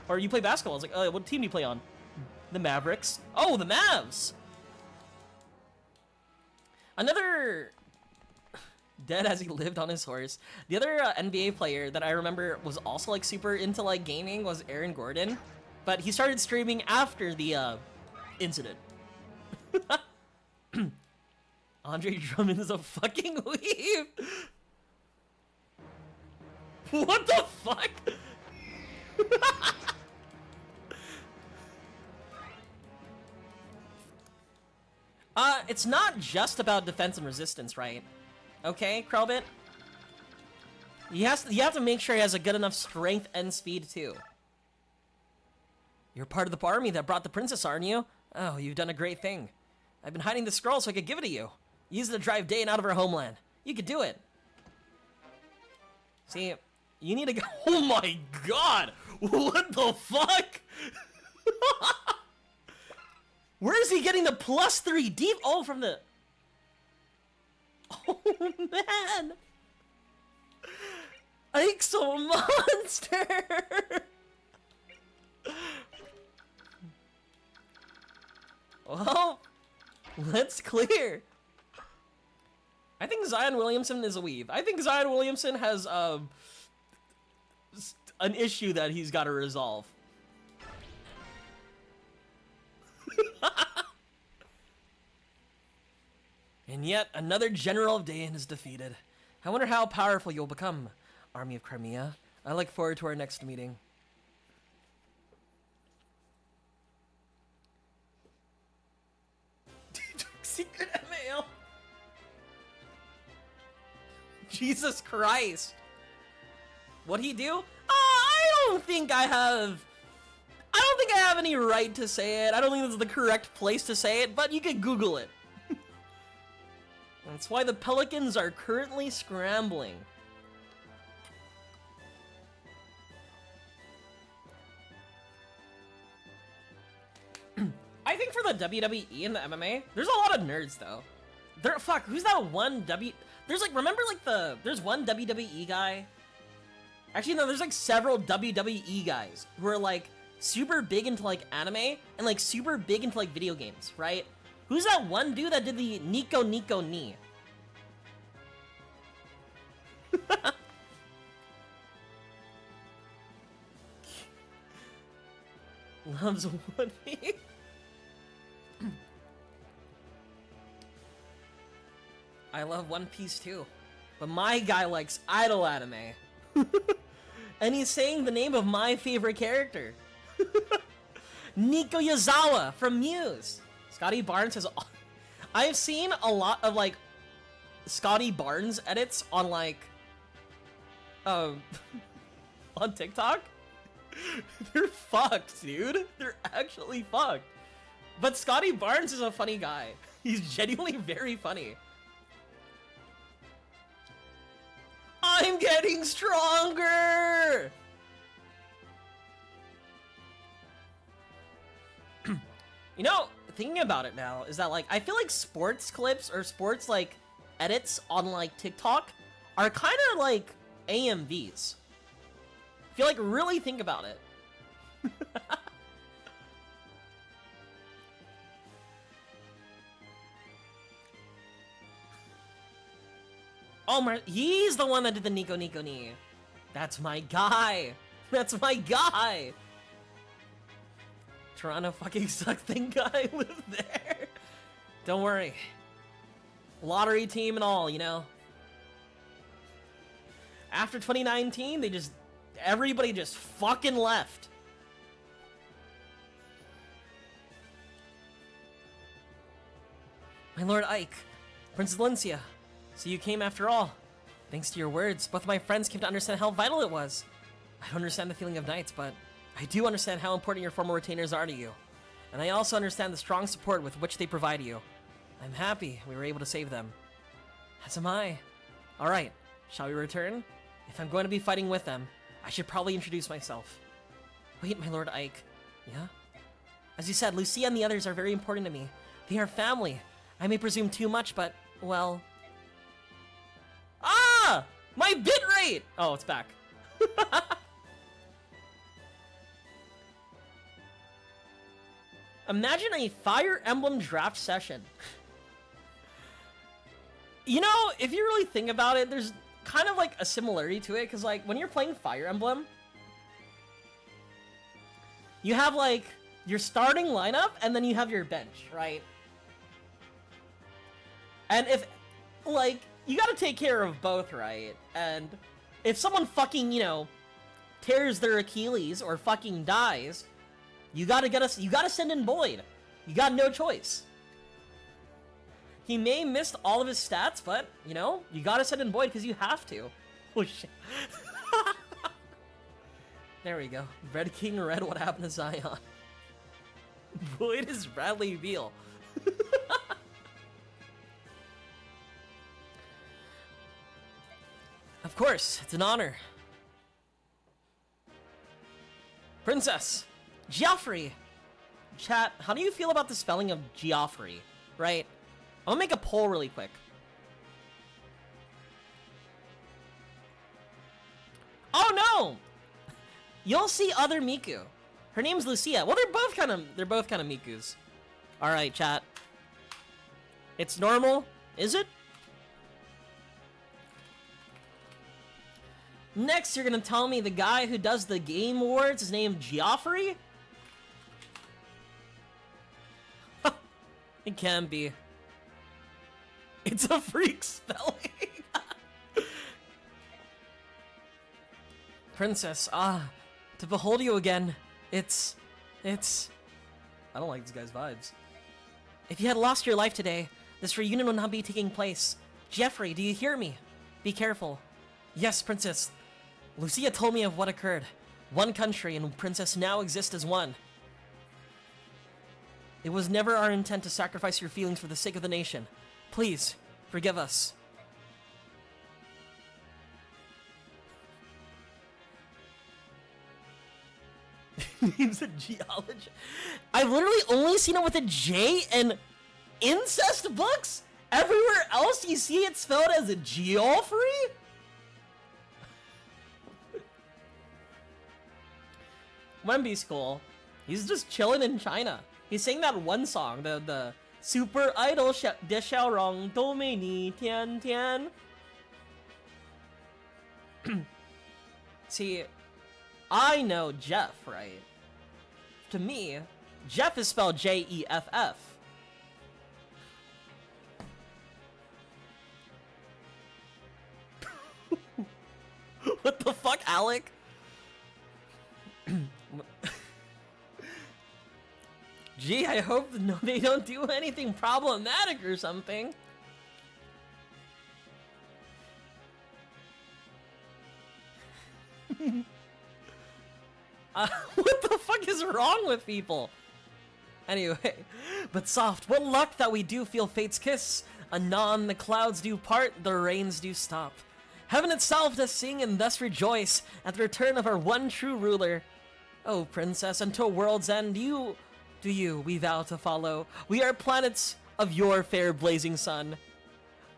Or you play basketball? I was like, what team do you play on? The Mavericks. Oh, the Mavs! Another... Dead as he lived on his horse. The other NBA player that I remember was also like super into like gaming was Aaron Gordon. But he started streaming after the incident. Andre Drummond is a fucking weeb. What the fuck? It's not just about defense and resistance, right? Okay, Krellbit? You have to make sure he has a good enough strength and speed, too. You're part of the army that brought the princess, aren't you? Oh, you've done a great thing. I've been hiding the scroll so I could give it to you. Use it to drive Dane out of her homeland. You could do it. See, you need to go. Oh my god! What the fuck? Where is he getting the +3 deep? Oh, from the. Oh man! Ike's a monster! Well, let's clear. I think Zion Williamson is a weeb. I think Zion Williamson has an issue that he's got to resolve. And yet another general of Dayan is defeated. I wonder how powerful you'll become, Army of Crimea. I look forward to our next meeting. Secret mail. Jesus Christ. What'd he do? I don't think I have any right to say it. I don't think this is the correct place to say it, but you can Google it. That's why the Pelicans are currently scrambling. I think for the WWE and the MMA, there's a lot of nerds though. Fuck, who's that one There's like, remember like there's one WWE guy? Actually no, there's like several WWE guys who are like super big into like anime and like super big into like video games, right? Who's that one dude that did the Nico Nico Ni? Loves One Piece. I love One Piece too, but my guy likes idol anime. And he's saying the name of my favorite character. Nico Yazawa from Muse. Scotty Barnes has... I've seen a lot of like Scotty Barnes edits on like on TikTok. They're fucked, dude. They're actually fucked. But Scotty Barnes is a funny guy. He's genuinely very funny. I'm getting stronger! You know, thinking about it now is that like I feel like sports clips or sports like edits on like TikTok are kind of like AMVs. If you like really think about it. Oh, he's the one that did the Nico Nico Ni. That's my guy. That's my guy. Toronto fucking suck thing guy lives there. Don't worry. Lottery team and all, you know. After 2019, everybody just fucking left. My Lord Ike, Princess Valencia, so you came after all. Thanks to your words, both of my friends came to understand how vital it was. I don't understand the feeling of knights, but I do understand how important your former retainers are to you. And I also understand the strong support with which they provide you. I'm happy we were able to save them. As am I. Alright, shall we return? If I'm going to be fighting with them, I should probably introduce myself. Wait, my Lord Ike. Yeah? As you said, Lucia and the others are very important to me. They are family. I may presume too much, but, well... Ah! My bitrate! Oh, it's back. Imagine a Fire Emblem draft session. You know, if you really think about it, there's kind of like a similarity to it, because like when you're playing Fire Emblem, you have like your starting lineup and then you have your bench, right? And if like you gotta take care of both, right? And if someone fucking, you know, tears their Achilles or fucking dies, you gotta send in Boyd. You got no choice. He may missed all of his stats, but, you know, you gotta send in Boyd because you have to. Oh, shit. There we go. Red King Red, what happened to Zion? Boyd is Bradley Beal. Of course, it's an honor. Princess! Geoffrey! Chat, how do you feel about the spelling of Geoffrey? Right? I'm gonna make a poll really quick. Oh no! You'll see other Miku. Her name's Lucia. Well, they're both kind of Mikus. All right, chat. It's normal, is it? Next, you're gonna tell me the guy who does the Game Awards is named Geoffrey? It can be. It's a freak spelling. Princess, to behold you again, it's... I don't like this guy's vibes. If you had lost your life today, this reunion would not be taking place. Geoffrey, do you hear me? Be careful. Yes, Princess. Lucia told me of what occurred. One country and Princess now exist as one. It was never our intent to sacrifice your feelings for the sake of the nation. Please, forgive us. Name's a geologist. I've literally only seen it with a J in incest books. Everywhere else you see it spelled as a Geoffrey? Wemby's cool. He's just chilling in China. He sang that one song, the Super Idol de Xiaorong Do Mei Ni Tian Tian. See, I know Jeff, right? To me, Jeff is spelled Jeff. What the fuck, Alec? Gee, I hope they don't do anything problematic or something. What the fuck is wrong with people? Anyway, but soft, what luck that we do feel fate's kiss. Anon the clouds do part, the rains do stop. Heaven itself does sing and thus rejoice at the return of our one true ruler. Oh, princess, until world's end, you Do you we vow to follow. We are planets of your fair blazing sun.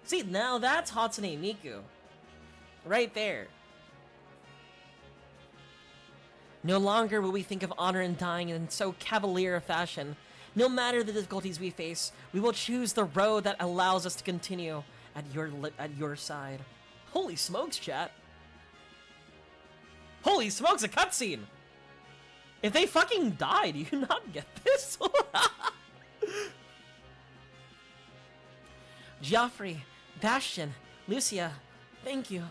See, now that's Hatsune Miku. Right there. No longer will we think of honor and dying in so cavalier a fashion. No matter the difficulties we face, we will choose the road that allows us to continue at your side. Holy smokes, chat. Holy smokes, a cutscene! If they fucking died, do you not get this? Geoffrey, Bastion, Lucia, thank you.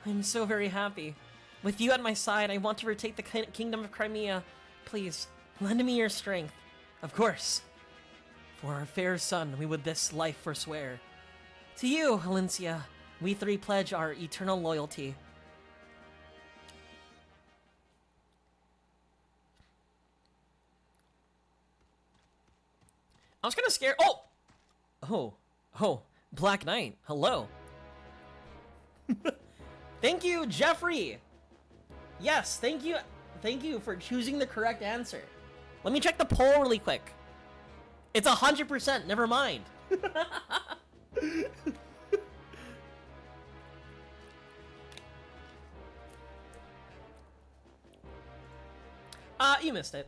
I'm so very happy. With you at my side, I want to retake the Kingdom of Crimea. Please, lend me your strength. Of course. For our fair son, we would this life forswear. To you, Valencia, we three pledge our eternal loyalty. I was kinda scared. Oh, Black Knight, hello. Thank you, Jeffrey. Yes, thank you for choosing the correct answer. Let me check the poll really quick. It's 100%, never mind. You missed it.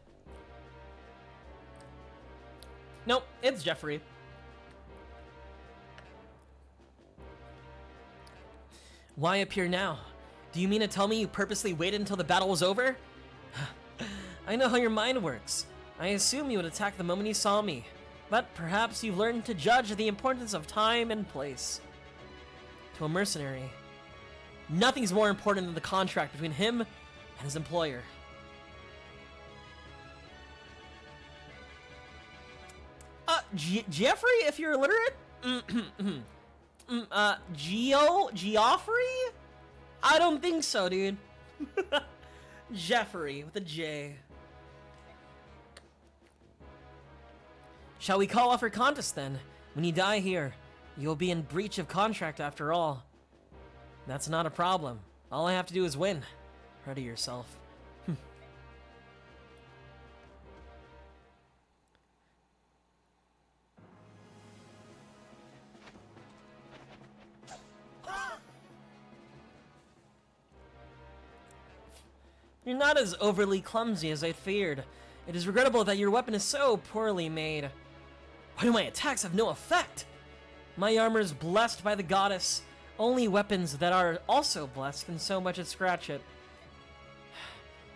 Nope, it's Jeffrey. Why appear now? Do you mean to tell me you purposely waited until the battle was over? I know how your mind works. I assume you would attack the moment you saw me. But perhaps you've learned to judge the importance of time and place. To a mercenary, nothing's more important than the contract between him and his employer. Jeffrey, if you're illiterate? Geoffrey? I don't think so, dude. Jeffrey with a J. Shall we call off our contest then? When you die here, you'll be in breach of contract after all. That's not a problem. All I have to do is win. Ready yourself. You're not as overly clumsy as I feared. It is regrettable that your weapon is so poorly made. Why do my attacks have no effect? My armor is blessed by the goddess. Only weapons that are also blessed can so much as scratch it.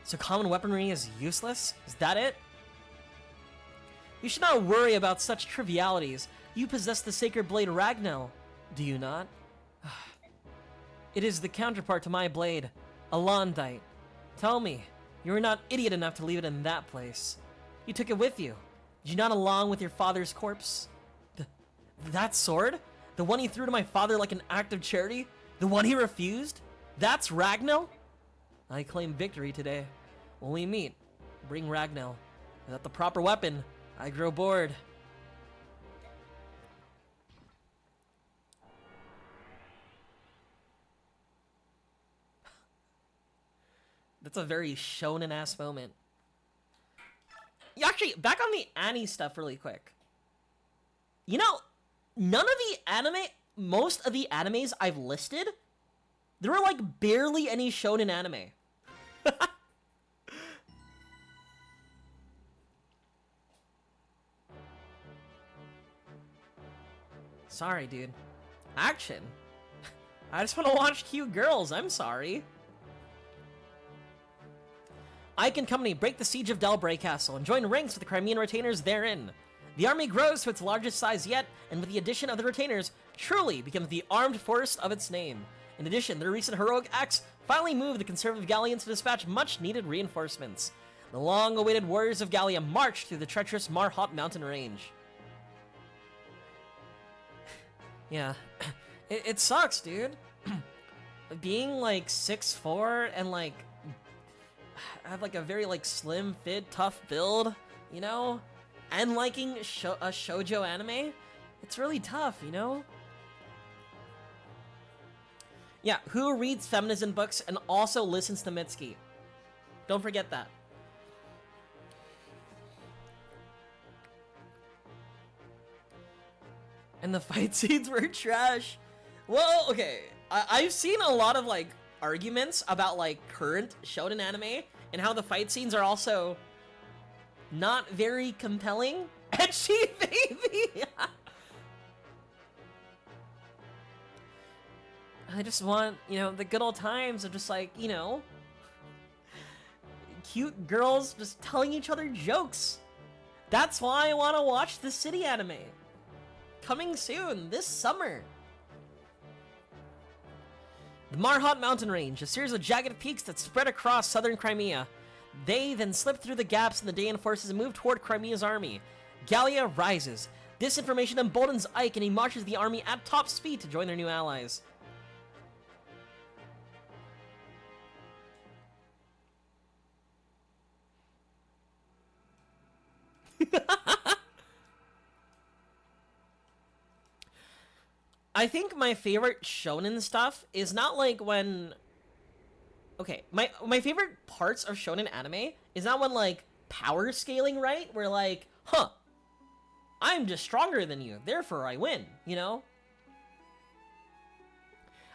So common weaponry is useless? Is that it? You should not worry about such trivialities. You possess the sacred blade Ragnell, do you not? It is the counterpart to my blade, Alondite. Tell me, you were not idiot enough to leave it in that place. You took it with you. Did you not along with your father's corpse? That sword? The one he threw to my father like an act of charity? The one he refused? That's Ragnell? I claim victory today. When we meet, bring Ragnell. Without the proper weapon, I grow bored. That's a very shonen-ass moment. Actually, back on the Annie stuff really quick. You know, most of the animes I've listed, there were like barely any shonen anime. Sorry, dude. Action. I just want to watch cute girls, I'm sorry. Ike Company break the siege of Delbray Castle and join ranks with the Crimean retainers therein. The army grows to its largest size yet, and with the addition of the retainers, truly becomes the armed force of its name. In addition, their recent heroic acts finally moved the conservative Gallians to dispatch much-needed reinforcements. The long-awaited warriors of Gallia marched through the treacherous Marhot mountain range. Yeah, it sucks, dude. Being like 6'4" and like have like a very like slim fit, tough build, you know, and liking a shoujo anime, it's really tough, you know. Yeah, who reads feminism books and also listens to Mitsuki? Don't forget that. And the fight scenes were trash. Well, okay. I've seen a lot of, like, arguments about, like, current shonen anime and how the fight scenes are also not very compelling. Ecchi, baby! I just want, you know, the good old times of just, like, you know, cute girls just telling each other jokes. That's why I want to watch the City anime. Coming soon, this summer. The Marhat mountain range, a series of jagged peaks that spread across southern Crimea. They then slip through the gaps in the Daean forces and move toward Crimea's army. Gallia rises. This information emboldens Ike, and he marches the army at top speed to join their new allies. I think my favorite shonen stuff is not like when... Okay, my favorite parts of shonen anime is not when, like, power scaling, right? Where, like, huh, I'm just stronger than you, therefore I win, you know?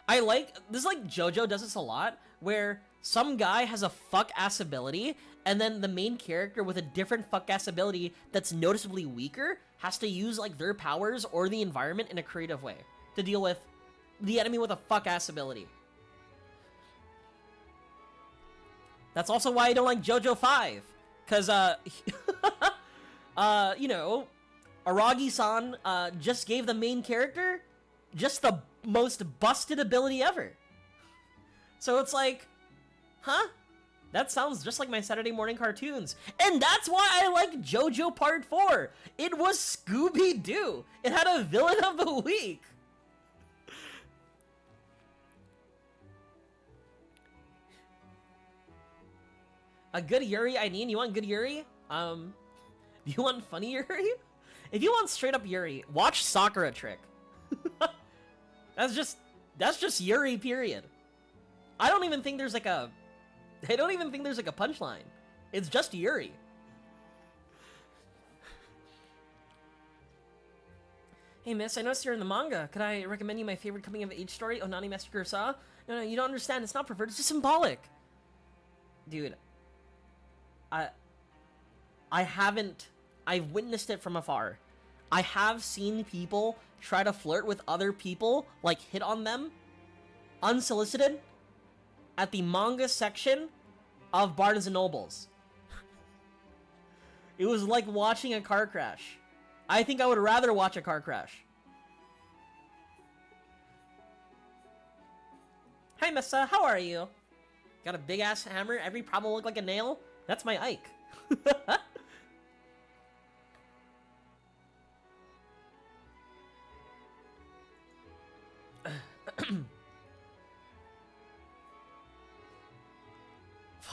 I like... This, like, JoJo does this a lot, where some guy has a fuck-ass ability, and then the main character with a different fuck-ass ability that's noticeably weaker has to use, like, their powers or the environment in a creative way to deal with the enemy with a fuck-ass ability. That's also why I don't like JoJo 5. Because, you know, Aragi-san, just gave the main character just the most busted ability ever. So it's like, huh? That sounds just like my Saturday morning cartoons. And that's why I like JoJo Part 4. It was Scooby-Doo. It had a villain of the week. A good Yuri, I need. You want good Yuri? Do you want funny Yuri? If you want straight up Yuri, watch Sakura Trick. That's just Yuri, period. I don't even think there's like a punchline. It's just Yuri. Hey miss, I noticed you're in the manga. Could I recommend you my favorite coming of age story, Onani Master Kurosawa? No, you don't understand. It's not perverted, it's just symbolic. Dude, I've witnessed it from afar. I have seen people try to flirt with other people, like hit on them, unsolicited, at the manga section of Barnes & Nobles. It was like watching a car crash. I think I would rather watch a car crash. Hi, Missa, how are you? Got a big-ass hammer, every problem look like a nail? That's my Ike.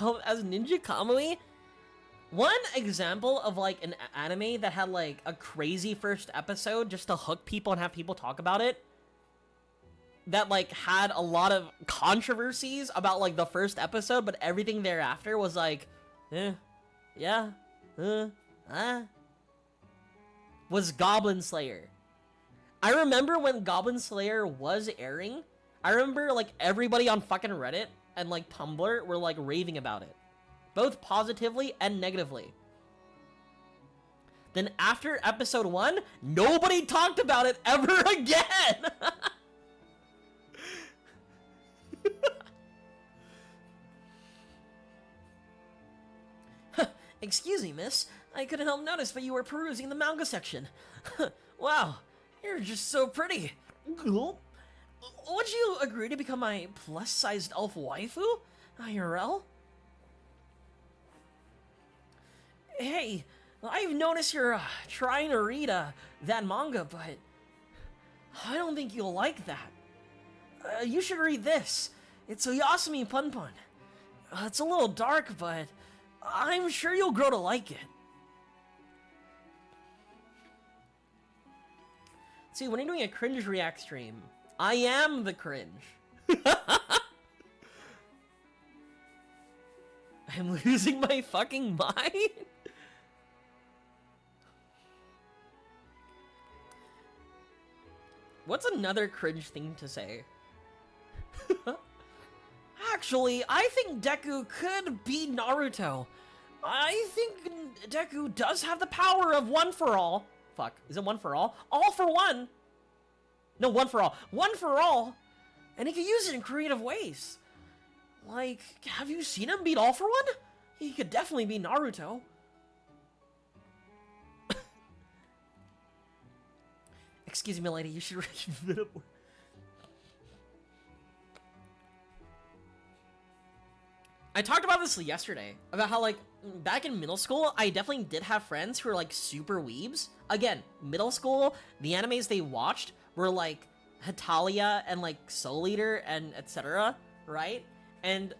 Well, as Ninja Kamui, one example of like an anime that had like a crazy first episode just to hook people and have people talk about it, that like had a lot of controversies about like the first episode, but everything thereafter was like, was Goblin Slayer. I remember when Goblin Slayer was airing, I remember like everybody on fucking Reddit and like Tumblr were like raving about it, both positively and negatively. Then after episode 1, nobody talked about it ever again. Excuse me, miss. I couldn't help notice, but you were perusing the manga section. Wow, you're just so pretty. Would you agree to become my plus-sized elf waifu, IRL? Hey, I've noticed you're trying to read that manga, but I don't think you'll like that. You should read this. It's Oyasumi Punpun. It's a little dark, but I'm sure you'll grow to like it. See, when you're doing a cringe react stream, I am the cringe. I'm losing my fucking mind. What's another cringe thing to say? Actually, I think Deku could beat Naruto. I think Deku does have the power of one for all. Fuck, is it one for all? All for one. No, one for all. One for all. And he can use it in creative ways. Like, have you seen him beat all for one? He could definitely beat Naruto. Excuse me, lady, you should read it. I talked about this yesterday, about how, like, back in middle school, I definitely did have friends who were, like, super weebs. Again, middle school, the animes they watched were, like, Hetalia and, like, Soul Eater and etc., right? And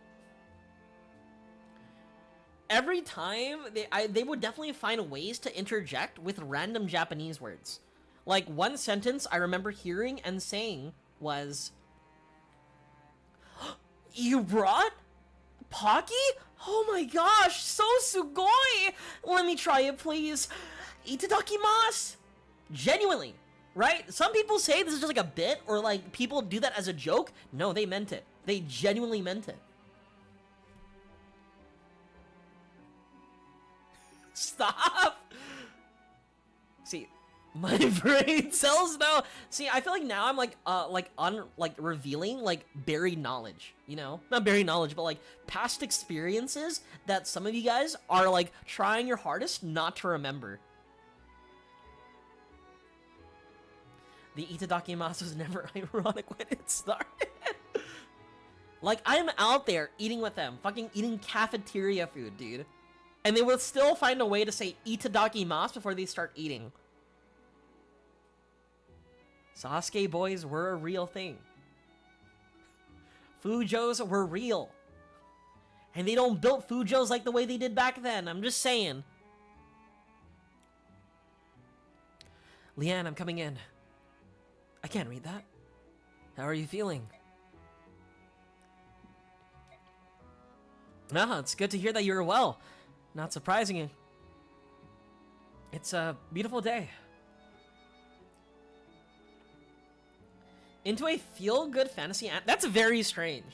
every time, they would definitely find ways to interject with random Japanese words. Like, one sentence I remember hearing and saying was, "You brought Pocky? Oh my gosh, so sugoi! Let me try it, please. Itadakimasu!" Genuinely, right? Some people say this is just like a bit, or like people do that as a joke. No, they meant it. They genuinely meant it. Stop! See, my brain cells now. See, I feel like now I'm like revealing like buried knowledge, you know? Not buried knowledge, but like past experiences that some of you guys are like trying your hardest not to remember. The Itadakimasu was never ironic when it started. Like, I'm out there eating with them, fucking eating cafeteria food, dude. And they will still find a way to say Itadakimasu before they start eating. Sasuke boys were a real thing. Fujos were real. And they don't build Fujos like the way they did back then. I'm just saying. Leanne, I'm coming in. I can't read that. How are you feeling? No, it's good to hear that you're well. Not surprising. It's a beautiful day. Into a feel-good fantasy that's very strange,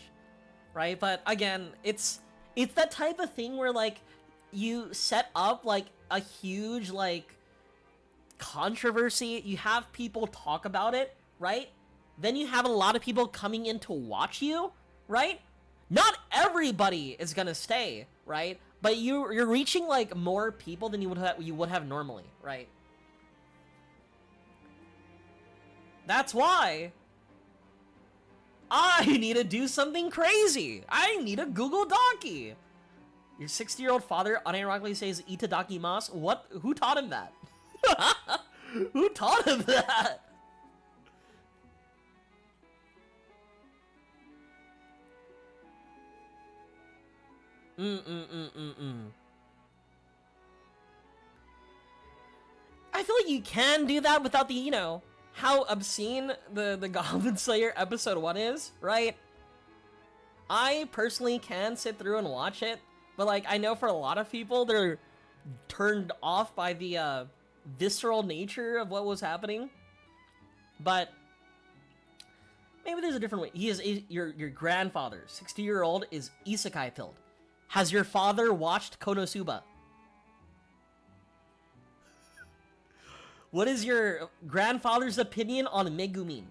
right? But again, it's that type of thing where like you set up like a huge like controversy, you have people talk about it, right? Then you have a lot of people coming in to watch you, right? Not everybody is gonna stay, right? But you're reaching like more people than you would have normally, right? That's why I need to do something crazy. I need a Google Docky. Your 60-year-old father unironically says Itadakimasu. What? Who taught him that? Who taught him that? I feel like you can do that without the, you know, how obscene the Goblin Slayer episode 1 is, right? I personally can sit through and watch it, but like I know for a lot of people they're turned off by the visceral nature of what was happening. But maybe there's a different way. He is your grandfather, 60-year-old, is isekai pilled. Has your father watched Konosuba? What is your grandfather's opinion on Megumin?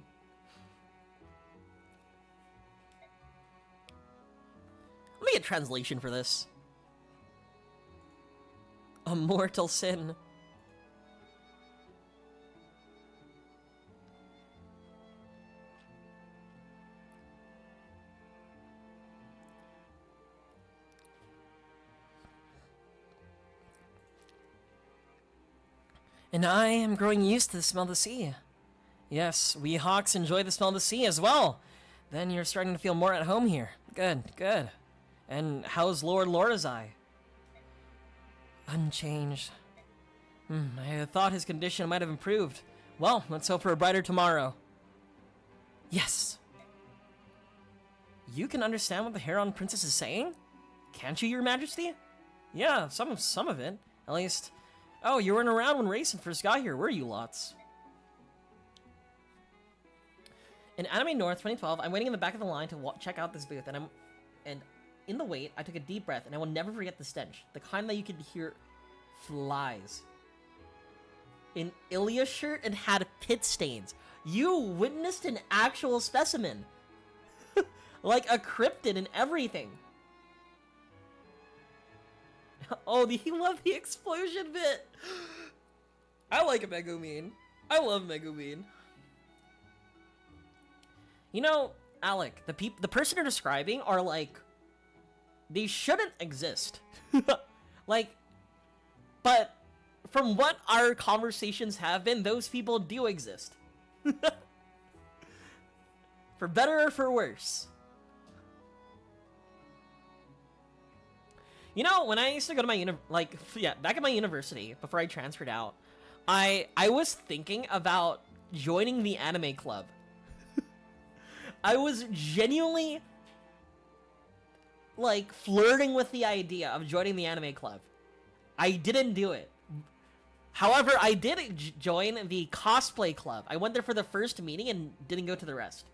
Let me get translation for this. A mortal sin. And I am growing used to the smell of the sea. Yes, we hawks enjoy the smell of the sea as well. Then you're starting to feel more at home here. Good, good. And how's Lord Lorazai? Unchanged. I had thought his condition might have improved. Well, let's hope for a brighter tomorrow. Yes. You can understand what the Heron Princess is saying? Can't you, Your Majesty? Yeah, some of it. At least... Oh, you weren't around when Raisin first got here, were you, lots? In Anime North 2012, I'm waiting in the back of the line to check out this booth, and in the wait, I took a deep breath, and I will never forget the stench, the kind that you could hear flies. An Ilya shirt and had pit stains. You witnessed an actual specimen. Like a cryptid and everything. Oh, he loved the explosion bit. I like a Megumin. I love Megumin. You know, Alec, the person you're describing are like, they shouldn't exist. Like, but from what our conversations have been, those people do exist. For better or for worse. You know, when I used to go to my back at my university before I transferred out, I was thinking about joining the anime club. I was genuinely like flirting with the idea of joining the anime club. I didn't do it. However, I did join the cosplay club. I went there for the first meeting and didn't go to the rest.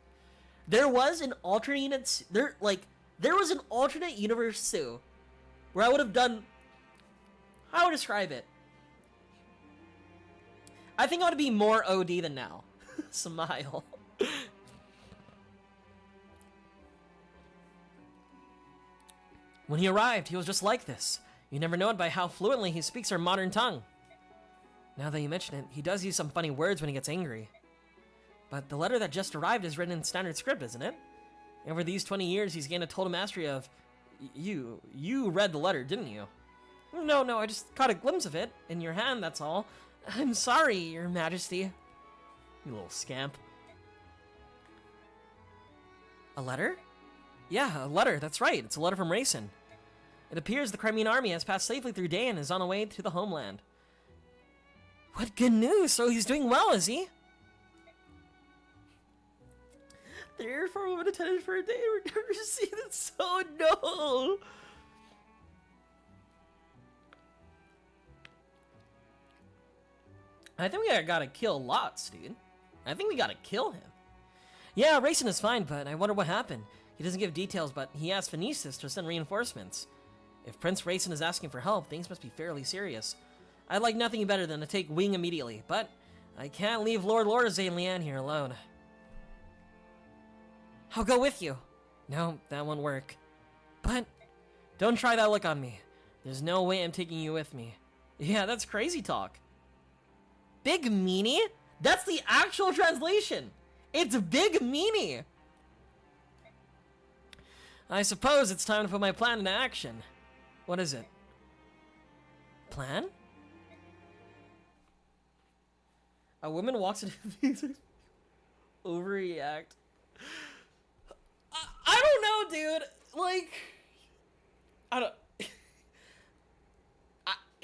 There was an alternate universe Sue where I would have done, how would I describe it? I think I would be more OD than now. Smile. When he arrived, he was just like this. You never know it by how fluently he speaks our modern tongue. Now that you mention it, he does use some funny words when he gets angry. But the letter that just arrived is written in standard script, isn't it? Over these 20 years, he's gained a total mastery of... You read the letter, didn't you? No, I just caught a glimpse of it. In your hand, that's all. I'm sorry, Your Majesty. You little scamp. A letter? Yeah, a letter, that's right. It's a letter from Racin. It appears the Crimean army has passed safely through Day and is on the way to the homeland. What good news! So he's doing well, is he? There for a woman attended for a day and we're never seen it, so no! I think we gotta kill Lots, dude. I think we gotta kill him. Yeah, Racin is fine, but I wonder what happened. He doesn't give details, but he asked Phoenicis to send reinforcements. If Prince Racin is asking for help, things must be fairly serious. I'd like nothing better than to take wing immediately, but I can't leave Lord Lorzay and Leanne here alone. I'll go with you. No, that won't work. But don't try that look on me. There's no way I'm taking you with me. Yeah, that's crazy talk. Big meanie? That's the actual translation. It's Big Meanie. I suppose it's time to put my plan into action. What is it? Plan? A woman walks into music. Overreact. I don't know, dude. Like, I don't.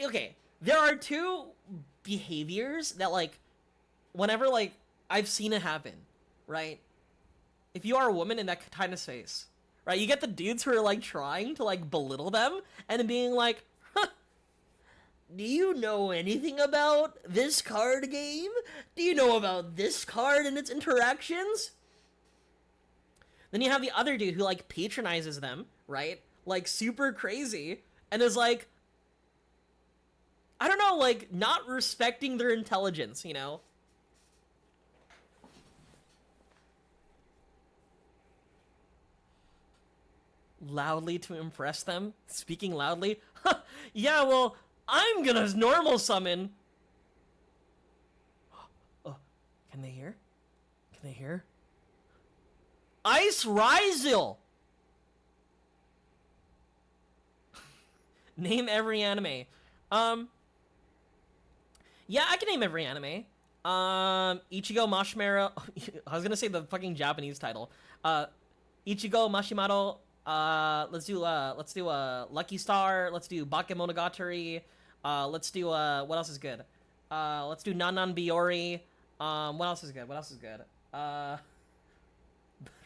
Okay, there are two behaviors that, like, whenever, like, I've seen it happen, right? If you are a woman in that kind of space, right? You get the dudes who are, like, trying to, like, belittle them and being like, huh, do you know anything about this card game? Do you know about this card and its interactions? Then you have the other dude who, like, patronizes them, right? Like, super crazy, and is like, I don't know, like, not respecting their intelligence, you know? Loudly to impress them? Speaking loudly? Huh, yeah, well, I'm gonna normal summon. Oh, can they hear? Can they hear? Ice Rizil! Name every anime. Yeah, I can name every anime. Ichigo Mashimaro. I was gonna say the fucking Japanese title. Ichigo Mashimaro. Let's do Lucky Star. Let's do Bakemonogatari. Let's do what else is good? Let's do Nanan Biori. What else is good? What else is good?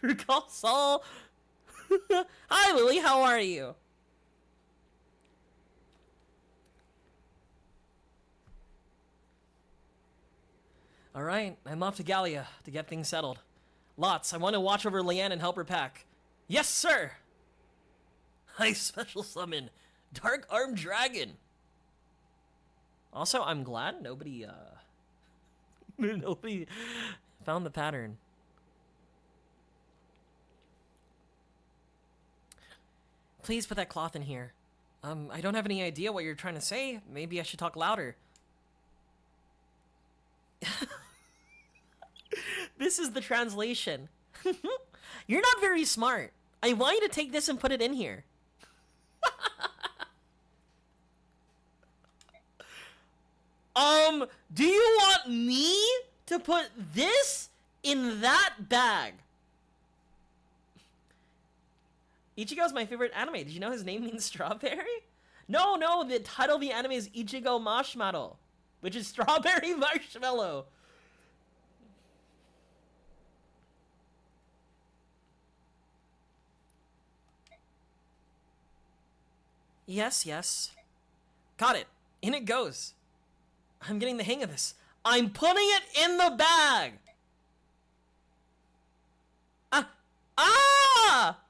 Better Call Saul. Hi, Lily. How are you? All right, I'm off to Gallia to get things settled. Lots, I want to watch over Leanne and help her pack. Yes, sir! I special summon Dark Armed Dragon. Also, I'm glad nobody nobody found the pattern. Please put that cloth in here. I don't have any idea what you're trying to say. Maybe I should talk louder. This is the translation. You're not very smart. I want you to take this and put it in here. Do you want me to put this in that bag? Ichigo's my favorite anime. Did you know his name means strawberry? No, the title of the anime is Ichigo Marshmallow, which is strawberry marshmallow. Yes. Got it. In it goes. I'm getting the hang of this. I'm putting it in the bag!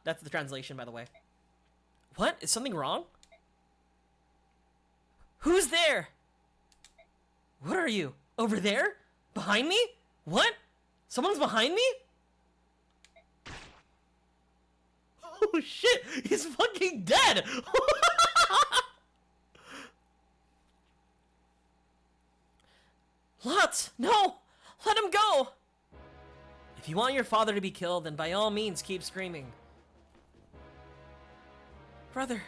That's the translation, by the way. What? Is something wrong? Who's there? What are you? Over there? Behind me? What? Someone's behind me? Oh shit! He's fucking dead! Lots! No! Let him go! If you want your father to be killed, then by all means keep screaming. Brother.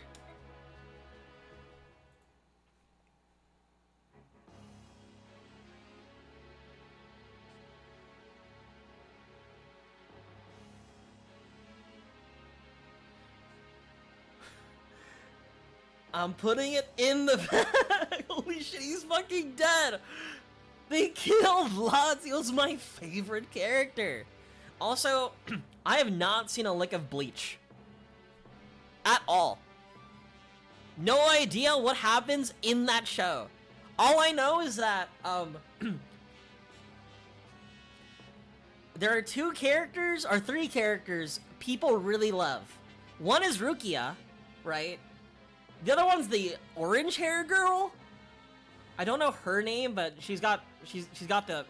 I'm putting it in the bag! Holy shit, he's fucking dead! They killed Lots! He was my favorite character! Also, I have not seen a lick of Bleach. At all. No idea what happens in that show. All I know is that, there are two characters, or three characters, people really love. One is Rukia, right? The other one's the orange hair girl. I don't know her name, but she's got the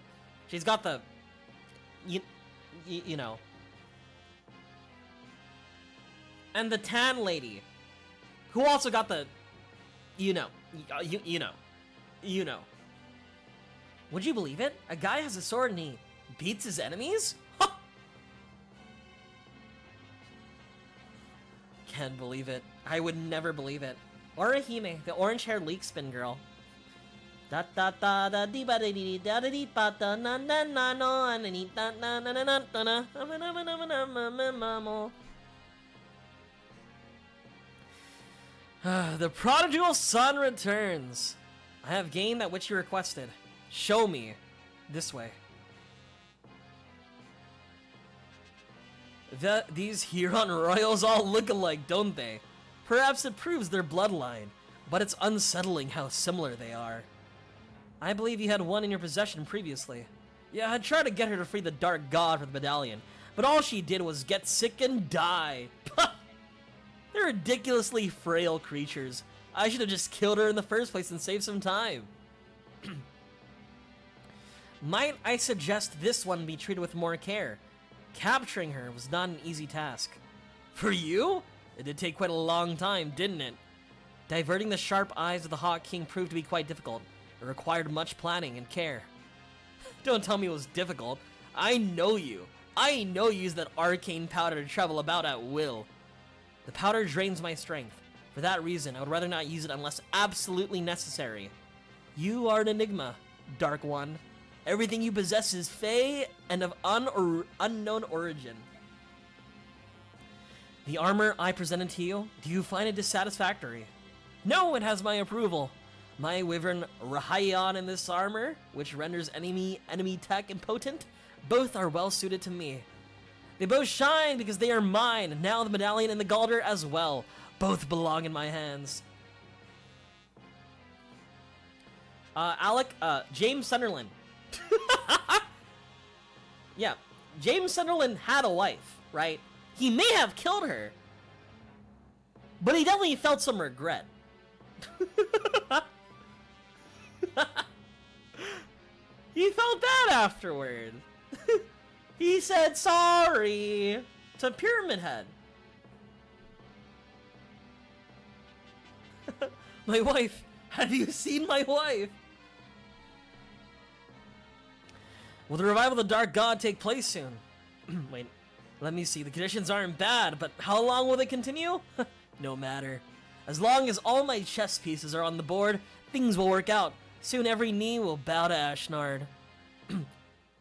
you know. And the tan lady, who also got the you know. Would you believe it? A guy has a sword and he beats his enemies? Can't believe it. I would never believe it. Orihime, the orange-haired leek spin girl. Da da da da dee ba dee dee da da dee ba da na na na no and dee da na na na na na na. The prodigal son returns. I have gained that which you requested. Show me. This way. These Huron royals all look alike, don't they? Perhaps it proves their bloodline, but it's unsettling how similar they are. I believe you had one in your possession previously. Yeah, I tried to get her to free the Dark God from the medallion, but all she did was get sick and die. They're ridiculously frail creatures. I should have just killed her in the first place and saved some time. Might I suggest this one be treated with more care? Capturing her was not an easy task. For you? It did take quite a long time, didn't it? Diverting the sharp eyes of the Hawk King proved to be quite difficult. It required much planning and care. Don't tell me it was difficult. I know you. I know you use that arcane powder to travel about at will. The powder drains my strength. For that reason, I would rather not use it unless absolutely necessary. You are an enigma, Dark One. Everything you possess is fey and of unknown origin. The armor I presented to you, do you find it dissatisfactory? No, it has my approval. My wyvern Rahaion in this armor, which renders enemy tech impotent, both are well suited to me. They both shine because they are mine, and now the medallion and the Galder as well. Both belong in my hands. James Sunderland. Yeah, James Sunderland had a wife, right? He may have killed her, but he definitely felt some regret. He felt bad afterward. He said sorry to Pyramid Head. My wife. Have you seen my wife? Will the revival of the Dark God take place soon? Wait, let me see. The conditions aren't bad, but how long will they continue? No matter. As long as all my chess pieces are on the board, things will work out. Soon every knee will bow to Ashnard.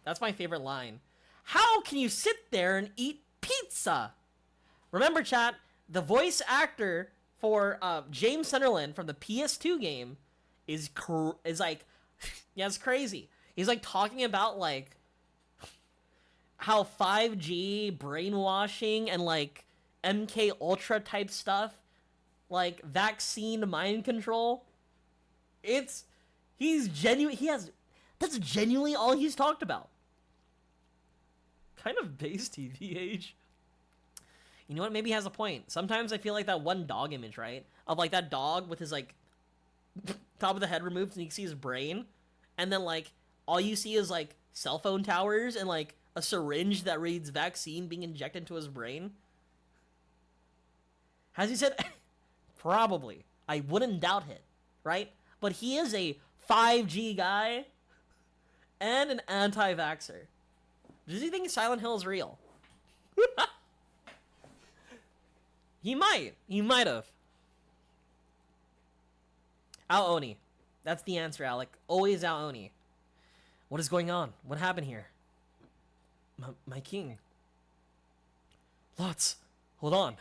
That's my favorite line. How can you sit there and eat pizza? Remember, chat, the voice actor for James Sunderland from the PS2 game is like, yeah, it's crazy. He's like talking about like how 5G brainwashing and like MK Ultra type stuff, like vaccine mind control. He's genuine. That's genuinely all he's talked about. Kind of base TVH. You know what? Maybe he has a point. Sometimes I feel like that one dog image, right? Of like that dog with his like top of the head removed and you can see his brain. And then like all you see is like cell phone towers and like a syringe that reads vaccine being injected into his brain. Has he said? Probably. I wouldn't doubt it, right? But he is a 5G guy and an anti-vaxxer. Does he think Silent Hill is real? He might. He might have. Ao-Oni. That's the answer, Alec. Always Ao-Oni. What is going on? What happened here? My king. Lots. Hold on.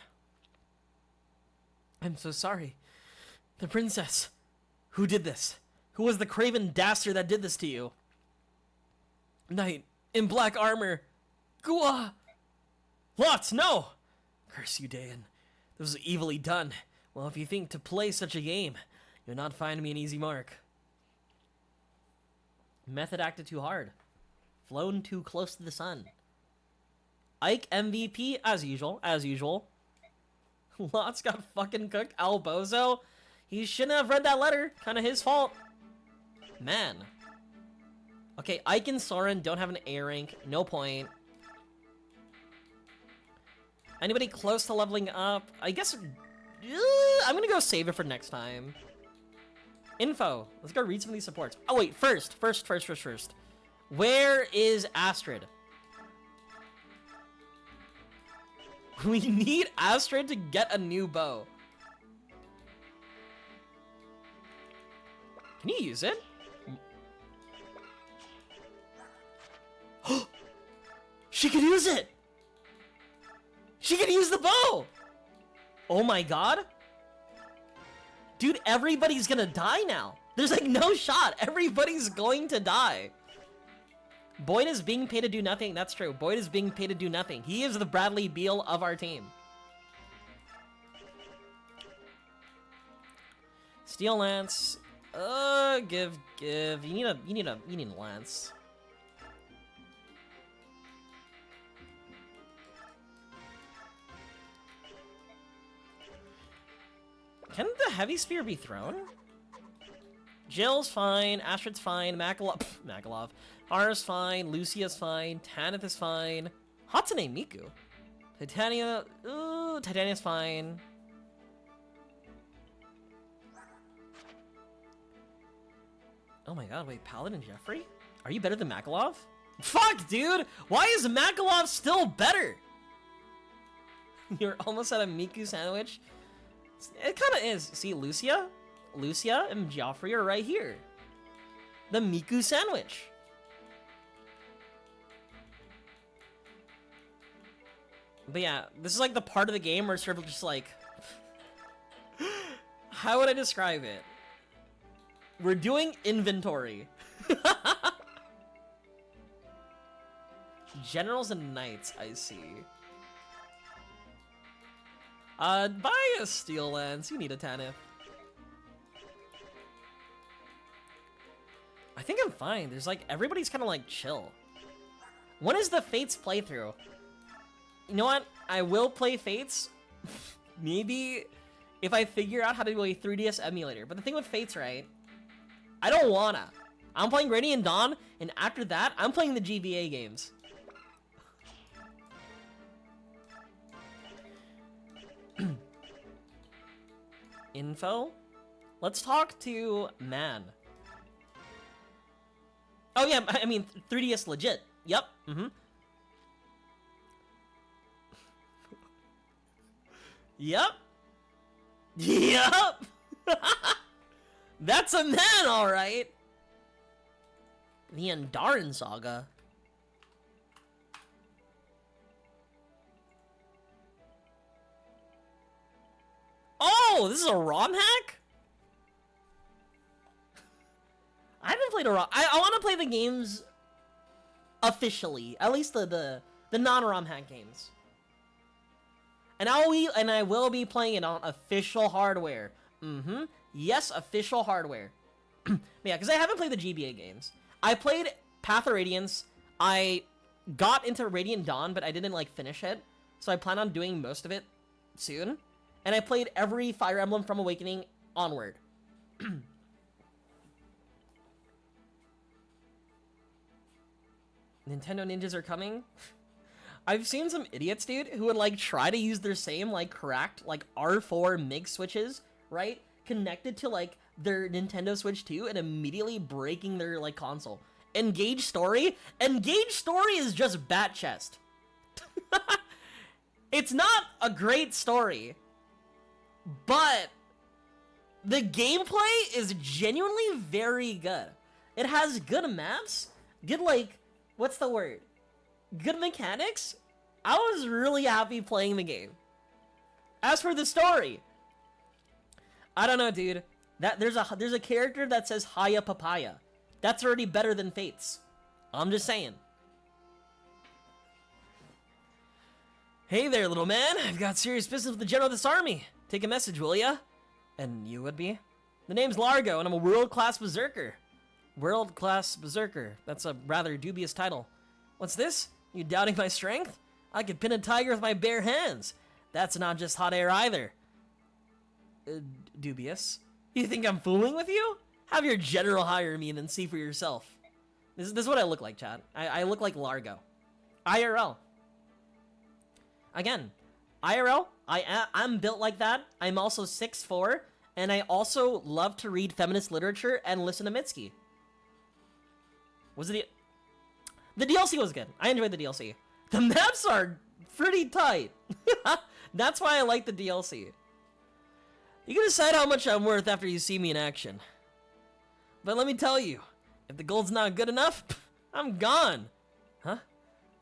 I'm so sorry. The princess. Who did this? Who was the craven dastard that did this to you? Knight in black armor. Gua! Lots, no! Curse you, Dayan. This was evilly done. Well, if you think to play such a game, you'll not find me an easy mark. Method acted too hard. Flown too close to the sun. Ike MVP, as usual, as usual. Lots got fucking cooked. Albozo, he shouldn't have read that letter. Kind of his fault. Man. Okay, Ike and Soren don't have an A rank. No point. Anybody close to leveling up? I guess... I'm gonna go save it for next time. Info. Let's go read some of these supports. Oh, wait. First. Where is Astrid? We need Astrid to get a new bow. Can you use it? She can use it! She can use the bow! Oh my god. Dude, everybody's gonna die now. There's like no shot. Everybody's going to die. Boyd is being paid to do nothing. That's true. Boyd is being paid to do nothing. He is the Bradley Beal of our team. Steel Lance. Give. You need a lance. Can the heavy spear be thrown? Jill's fine, Astrid's fine, Makalov. Hara's fine, Lucia's fine, Tanith is fine. Hatsune Miku. Titania's fine. Oh my god, wait, Paladin Jeffrey? Are you better than Makalov? Fuck, dude! Why is Makalov still better? You're almost at a Miku sandwich? It kind of is. See, Lucia and Joffrey are right here. The Miku sandwich. But yeah, this is like the part of the game where it's sort of just like... How would I describe it? We're doing inventory. Generals and knights, I see. Buy a steel lance. You need a Tanith. I think I'm fine. There's like, everybody's kind of like chill. When is the Fates playthrough? You know what? I will play Fates. Maybe if I figure out how to do a 3DS emulator. But the thing with Fates, right? I don't wanna. I'm playing Radiant Dawn, and after that, I'm playing the GBA games. Info? Let's talk to Man. Oh yeah, I mean 3DS legit. Yep. Yep. Yep. That's a man, all right. The Andaran Saga. Oh, this is a ROM hack? I haven't played a ROM. I want to play the games officially, at least the non-ROM hack games. And I will be playing it on official hardware. Yes, official hardware. Yeah, because I haven't played the GBA games. I played Path of Radiance. I got into Radiant Dawn, but I didn't like finish it. So I plan on doing most of it soon. And I played every Fire Emblem from Awakening onward. Nintendo ninjas are coming. I've seen some idiots, dude, who would like try to use their same like cracked like R4 MIG switches, right? Connected to like their Nintendo Switch 2 and immediately breaking their like console. Engage story? Engage story is just bat chest. It's not a great story, but the gameplay is genuinely very good. It has good maps, good like, what's the word? Good mechanics. I was really happy playing the game. As for the story, I don't know, dude. There's a character that says Haya Papaya. That's already better than Fates. I'm just saying. Hey there, little man. I've got serious business with the general of this army. Take a message, will ya? And you would be? The name's Largo, and I'm a world-class berserker. World-class berserker. That's a rather dubious title. What's this? You doubting my strength? I could pin a tiger with my bare hands. That's not just hot air either. Dubious. You think I'm fooling with you? Have your general hire me and then see for yourself. This is what I look like, Chad. I look like Largo. IRL. Again, IRL, I'm built like that. I'm also 6'4", and I also love to read feminist literature and listen to Mitski. Was it the DLC was good. I enjoyed the DLC. The maps are pretty tight. That's why I like the DLC. You can decide how much I'm worth after you see me in action. But let me tell you, if the gold's not good enough, I'm gone. Huh?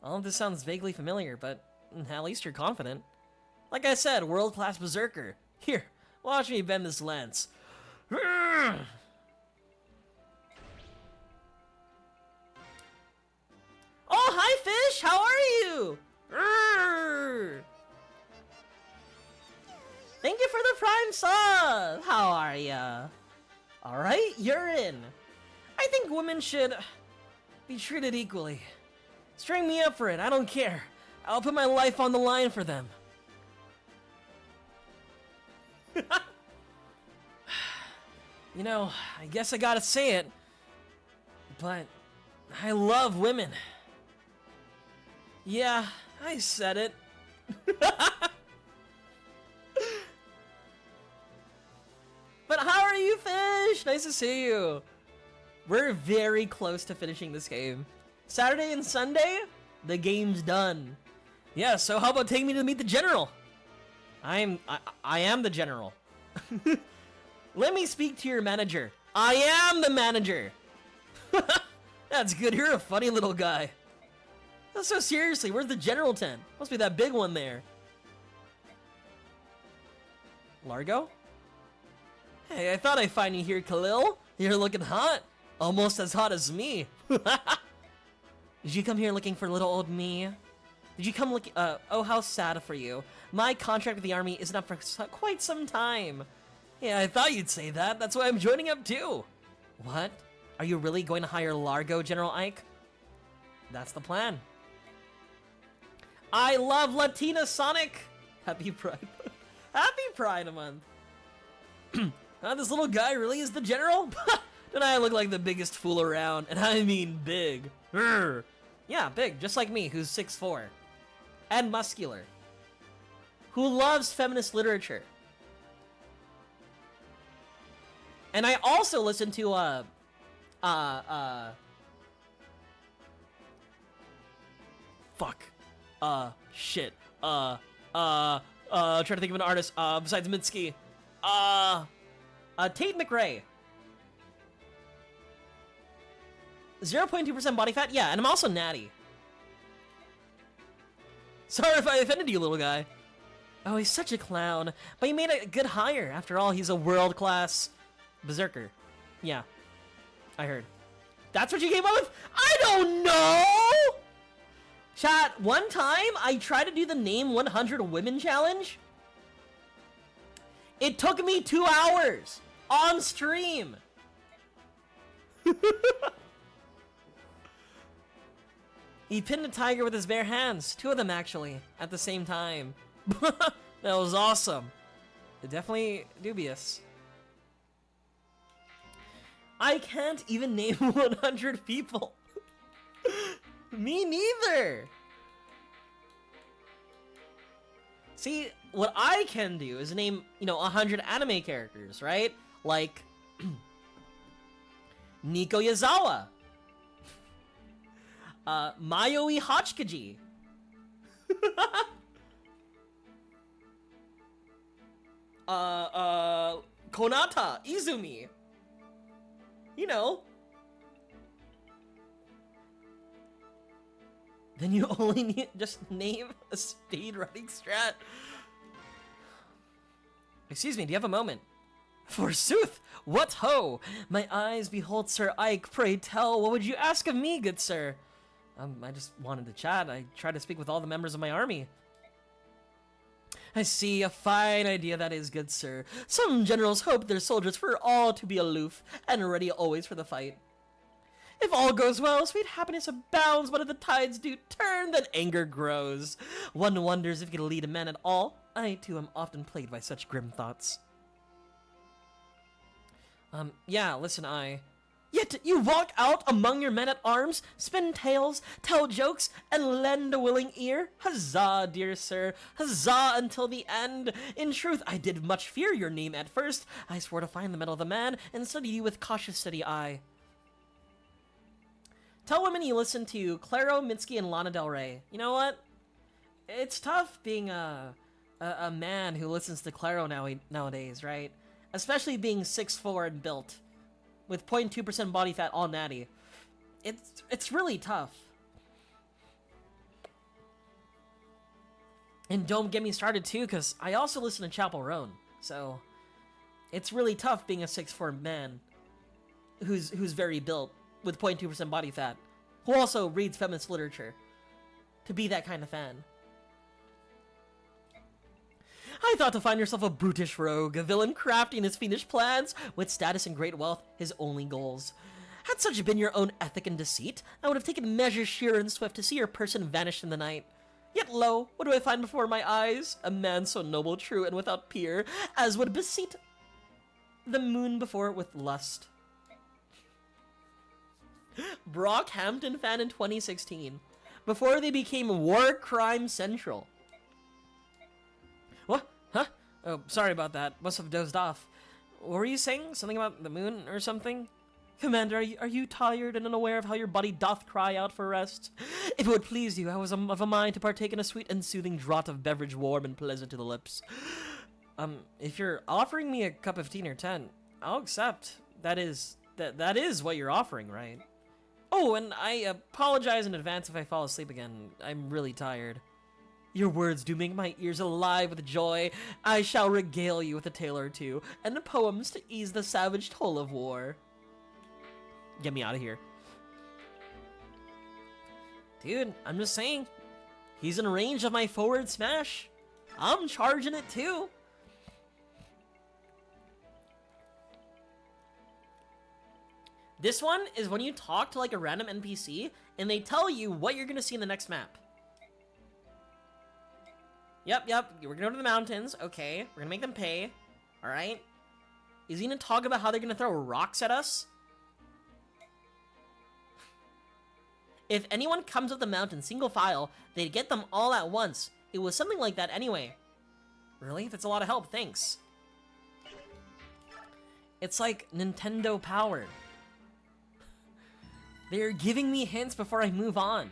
All of this sounds vaguely familiar, but at least you're confident. Like I said, world-class berserker. Here, watch me bend this lance. Oh, hi, fish! How are you? Thank you for the prime sub! How are ya? Alright, you're in. I think women should be treated equally. String me up for it, I don't care. I'll put my life on the line for them. You know, I guess I gotta say it, but I love women. Yeah, I said it. But how are you, Fish? Nice to see you. We're very close to finishing this game. Saturday and Sunday, the game's done. Yeah, so how about taking me to meet the general? I am the general. Let me speak to your manager. I am the manager. That's good. You're a funny little guy. So seriously, where's the general tent? Must be that big one there. Largo? Hey, I thought I'd find you here, Khalil. You're looking hot. Almost as hot as me. Did you come here looking for little old me? Did you come looking... oh, how sad for you. My contract with the army isn't up for quite some time. Yeah, I thought you'd say that. That's why I'm joining up too. What? Are you really going to hire Largo, General Ike? That's the plan. I love Latina Sonic. Happy Pride Month. Happy Pride Month. This little guy really is the general? Don't I look like the biggest fool around? And I mean big. Urgh. Yeah, big, just like me, who's 6'4". And muscular. Who loves feminist literature. And I also listen to, fuck. Shit. Trying to think of an artist, besides Mitski. Tate McRae. 0.2% body fat? Yeah, and I'm also natty. Sorry if I offended you, little guy. Oh, he's such a clown. But you made a good hire. After all, he's a world-class berserker. Yeah. I heard. That's what you came up with? I don't know! Chat, one time I tried to do the Name 100 Women Challenge. It took me 2 hours on stream. He pinned a tiger with his bare hands. 2 of them, actually, at the same time. That was awesome. Definitely dubious. I can't even name 100 people. Me neither. See, what I can do is name, 100 anime characters, right? Like, Nico Yazawa. Mayoi Hachikaji. Konata Izumi. Then you only need just name a speed running strat. Excuse me, do you have a moment? Forsooth, what ho! My eyes behold Sir Ike, pray tell, what would you ask of me, good sir? I just wanted to chat. I tried to speak with all the members of my army. I see, a fine idea that is, good sir. Some generals hope their soldiers were all to be aloof, and ready always for the fight. If all goes well, sweet happiness abounds, but if the tides do turn, then anger grows. One wonders if you can lead a man at all. I, too, am often plagued by such grim thoughts. Yeah, listen, Yet you walk out among your men-at-arms, spin tales, tell jokes, and lend a willing ear? Huzzah, dear sir, huzzah until the end. In truth, I did much fear your name at first. I swore to find the mettle of the man, and study you with cautious steady eye. Tell women you listen to Claro, Mitski, and Lana Del Rey. You know what? It's tough being a man who listens to Claro nowadays, right? Especially being 6'4" and built, with 0.2% body fat, all natty. It's really tough. And don't get me started too, because I also listen to Chapel Roan, so it's really tough being a 6'4" man who's very built with 0.2% body fat, who also reads feminist literature, to be that kind of fan. I thought to find yourself a brutish rogue, a villain crafty in his fiendish plans, with status and great wealth his only goals. Had such been your own ethic and deceit, I would have taken measures sure and swift to see your person vanish in the night. Yet lo, what do I find before my eyes? A man so noble, true, and without peer, as would beseet the moon before with lust. Brockhampton fan in 2016, before they became War Crime Central. What? Huh? Oh, sorry about that. Must have dozed off. What were you saying? Something about the moon or something? Commander, are you tired and unaware of how your body doth cry out for rest? If it would please you, I was of a mind to partake in a sweet and soothing draught of beverage warm and pleasant to the lips. If you're offering me a cup of tea or 10, I'll accept. That is what you're offering, right? Oh, and I apologize in advance if I fall asleep again. I'm really tired. Your words do make my ears alive with joy. I shall regale you with a tale or two, and poems to ease the savage toll of war. Get me out of here. Dude, I'm just saying. He's in range of my forward smash. I'm charging it too. This one is when you talk to like a random NPC and they tell you what you're gonna see in the next map. Yep, we're gonna go to the mountains. Okay, we're gonna make them pay. Alright. Is he gonna talk about how they're gonna throw rocks at us? If anyone comes up the mountain single file, they'd get them all at once. It was something like that anyway. Really? That's a lot of help, thanks. It's like Nintendo powered. They're giving me hints before I move on.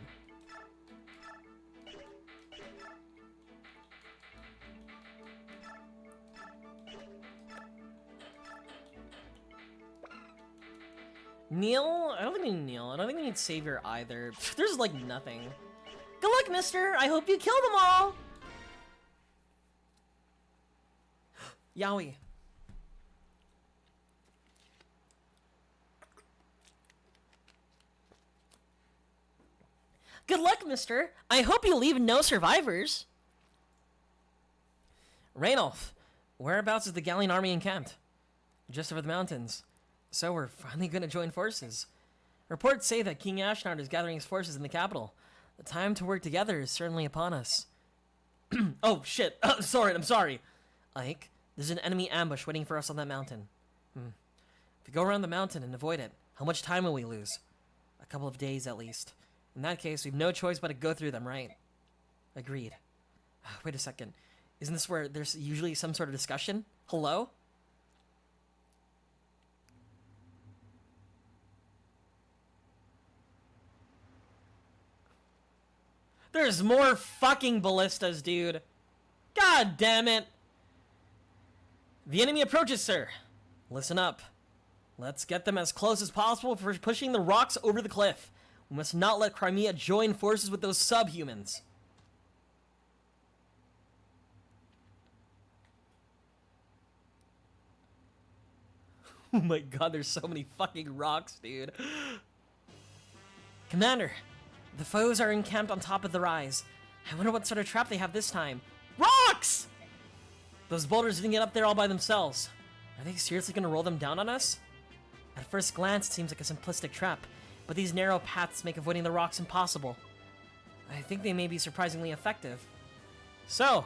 Kneel? I don't think we need kneel. I don't think we need savior either. There's like nothing. Good luck, mister! I hope you kill them all! Yowie. Good luck, mister! I hope you leave no survivors! Raynolf, whereabouts is the Galleon army encamped? Just over the mountains. So we're finally gonna join forces. Reports say that King Ashnard is gathering his forces in the capital. The time to work together is certainly upon us. Oh, shit. I'm sorry. Ike, there's an enemy ambush waiting for us on that mountain. If we go around the mountain and avoid it, how much time will we lose? A couple of days, at least. In that case, we've no choice but to go through them, right? Agreed. Wait a second. Isn't this where there's usually some sort of discussion? Hello? There's more fucking ballistas, dude. God damn it. The enemy approaches, sir. Listen up. Let's get them as close as possible for pushing the rocks over the cliff. We must not let Crimea join forces with those subhumans. Oh my god, there's so many fucking rocks, dude. Commander, the foes are encamped on top of the rise. I wonder what sort of trap they have this time. Rocks! Those boulders didn't get up there all by themselves. Are they seriously gonna roll them down on us? At first glance, it seems like a simplistic trap, but these narrow paths make avoiding the rocks impossible. I think they may be surprisingly effective. So,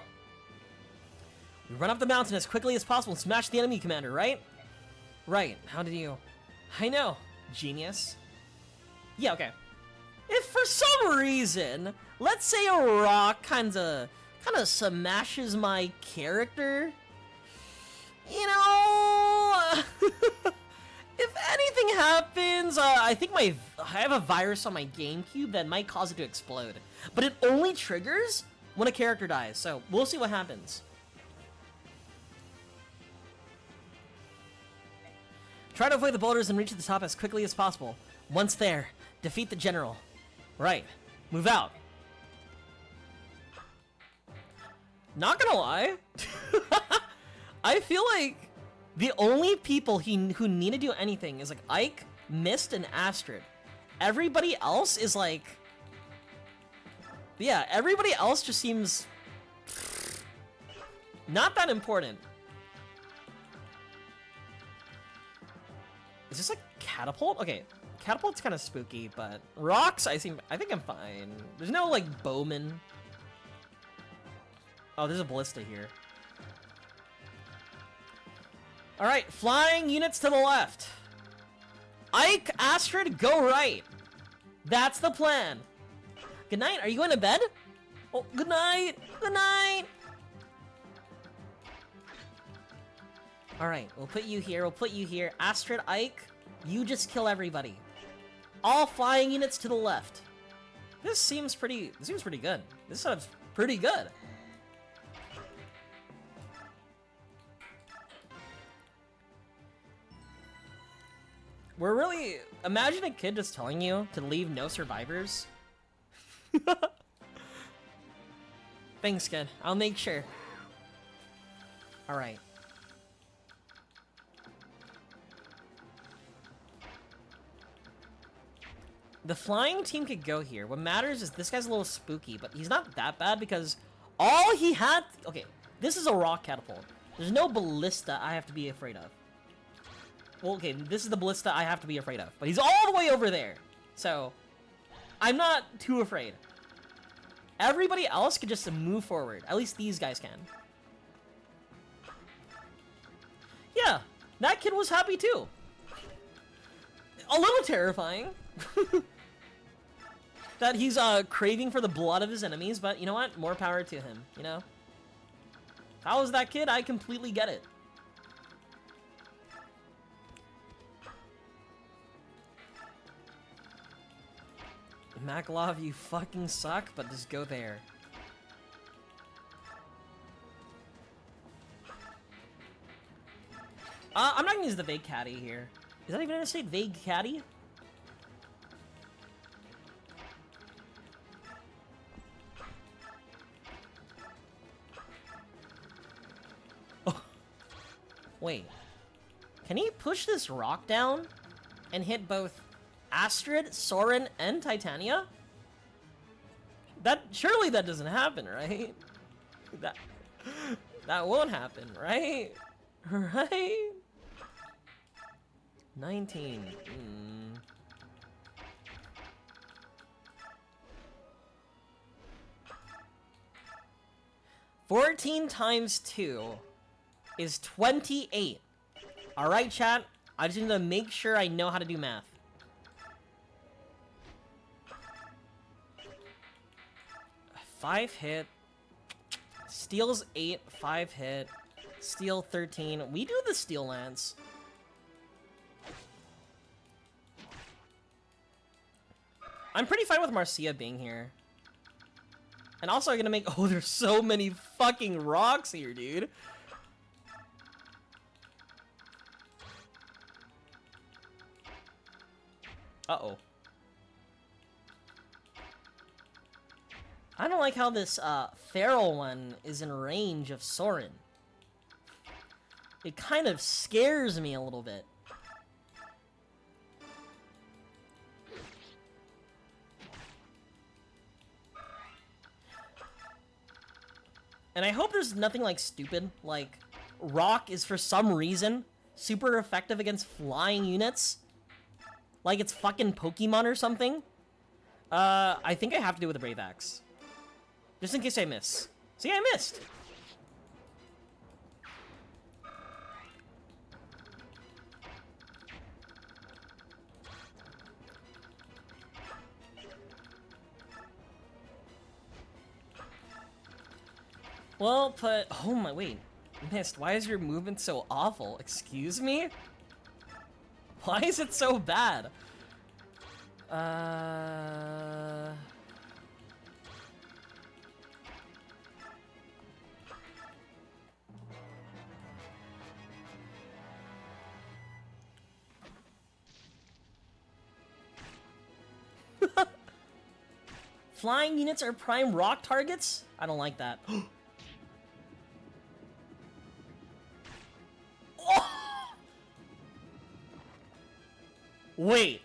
we run up the mountain as quickly as possible and smash the enemy, Commander, right? Right, how did you... I know, genius. Yeah, okay. If for some reason, let's say a rock kinda smashes my character, you know, if anything happens, I think I have a virus on my GameCube that might cause it to explode, but it only triggers when a character dies, so we'll see what happens. Try to avoid the boulders and reach the top as quickly as possible. Once there, defeat the general. Right. Move out. Not gonna lie. I feel like the only people who need to do anything is like Ike, Mist, and Astrid. Everybody else is like... Yeah, everybody else just seems... not that important. Is this a catapult? Okay. Catapult's kind of spooky, but rocks, I think I'm fine. There's no, like, bowman. Oh, there's a ballista here. Alright, flying units to the left. Ike, Astrid, go right. That's the plan. Good night, are you going to bed? Oh, good night, good night. Alright, we'll put you here, Astrid, Ike, you just kill everybody. All flying units to the left. This seems pretty good. This setup's pretty good. We're really... Imagine a kid just telling you to leave no survivors. Thanks, kid. I'll make sure. Alright. The flying team could go here. What matters is this guy's a little spooky, but he's not that bad because all he had... Okay, this is a rock catapult. There's no ballista I have to be afraid of. Well, okay, this is the ballista I have to be afraid of. But he's all the way over there. So, I'm not too afraid. Everybody else could just move forward. At least these guys can. Yeah, that kid was happy too. A little terrifying. That he's craving for the blood of his enemies, but you know what? More power to him, you know? If I was that kid, I completely get it. Makalov, you fucking suck, but just go there. I'm not gonna use the Vague Caddy here. Is that even gonna say Vague Caddy? Oh. Wait. Can he push this rock down and hit both Astrid, Soren, and Titania? Surely that doesn't happen, right? That won't happen, right? Right? 19. 14 times 2 is 28. Alright, chat? I just need to make sure I know how to do math. Five hit. Steals 8, 5 hit. Steel 13. We do the Steel Lance. I'm pretty fine with Marcia being here. And also I'm gonna make... Oh, there's so many fucking rocks here, dude. Uh-oh. I don't like how this feral one is in range of Soren. It kind of scares me a little bit. And I hope there's nothing like stupid, like rock is for some reason super effective against flying units. Like it's fucking Pokemon or something. I think I have to do it with a Brave Axe. Just in case I miss. See, I missed! Well, but... Oh my, wait. Missed. Why is your movement so awful? Excuse me? Why is it so bad? Flying units are prime rock targets? I don't like that. Oh! Wait.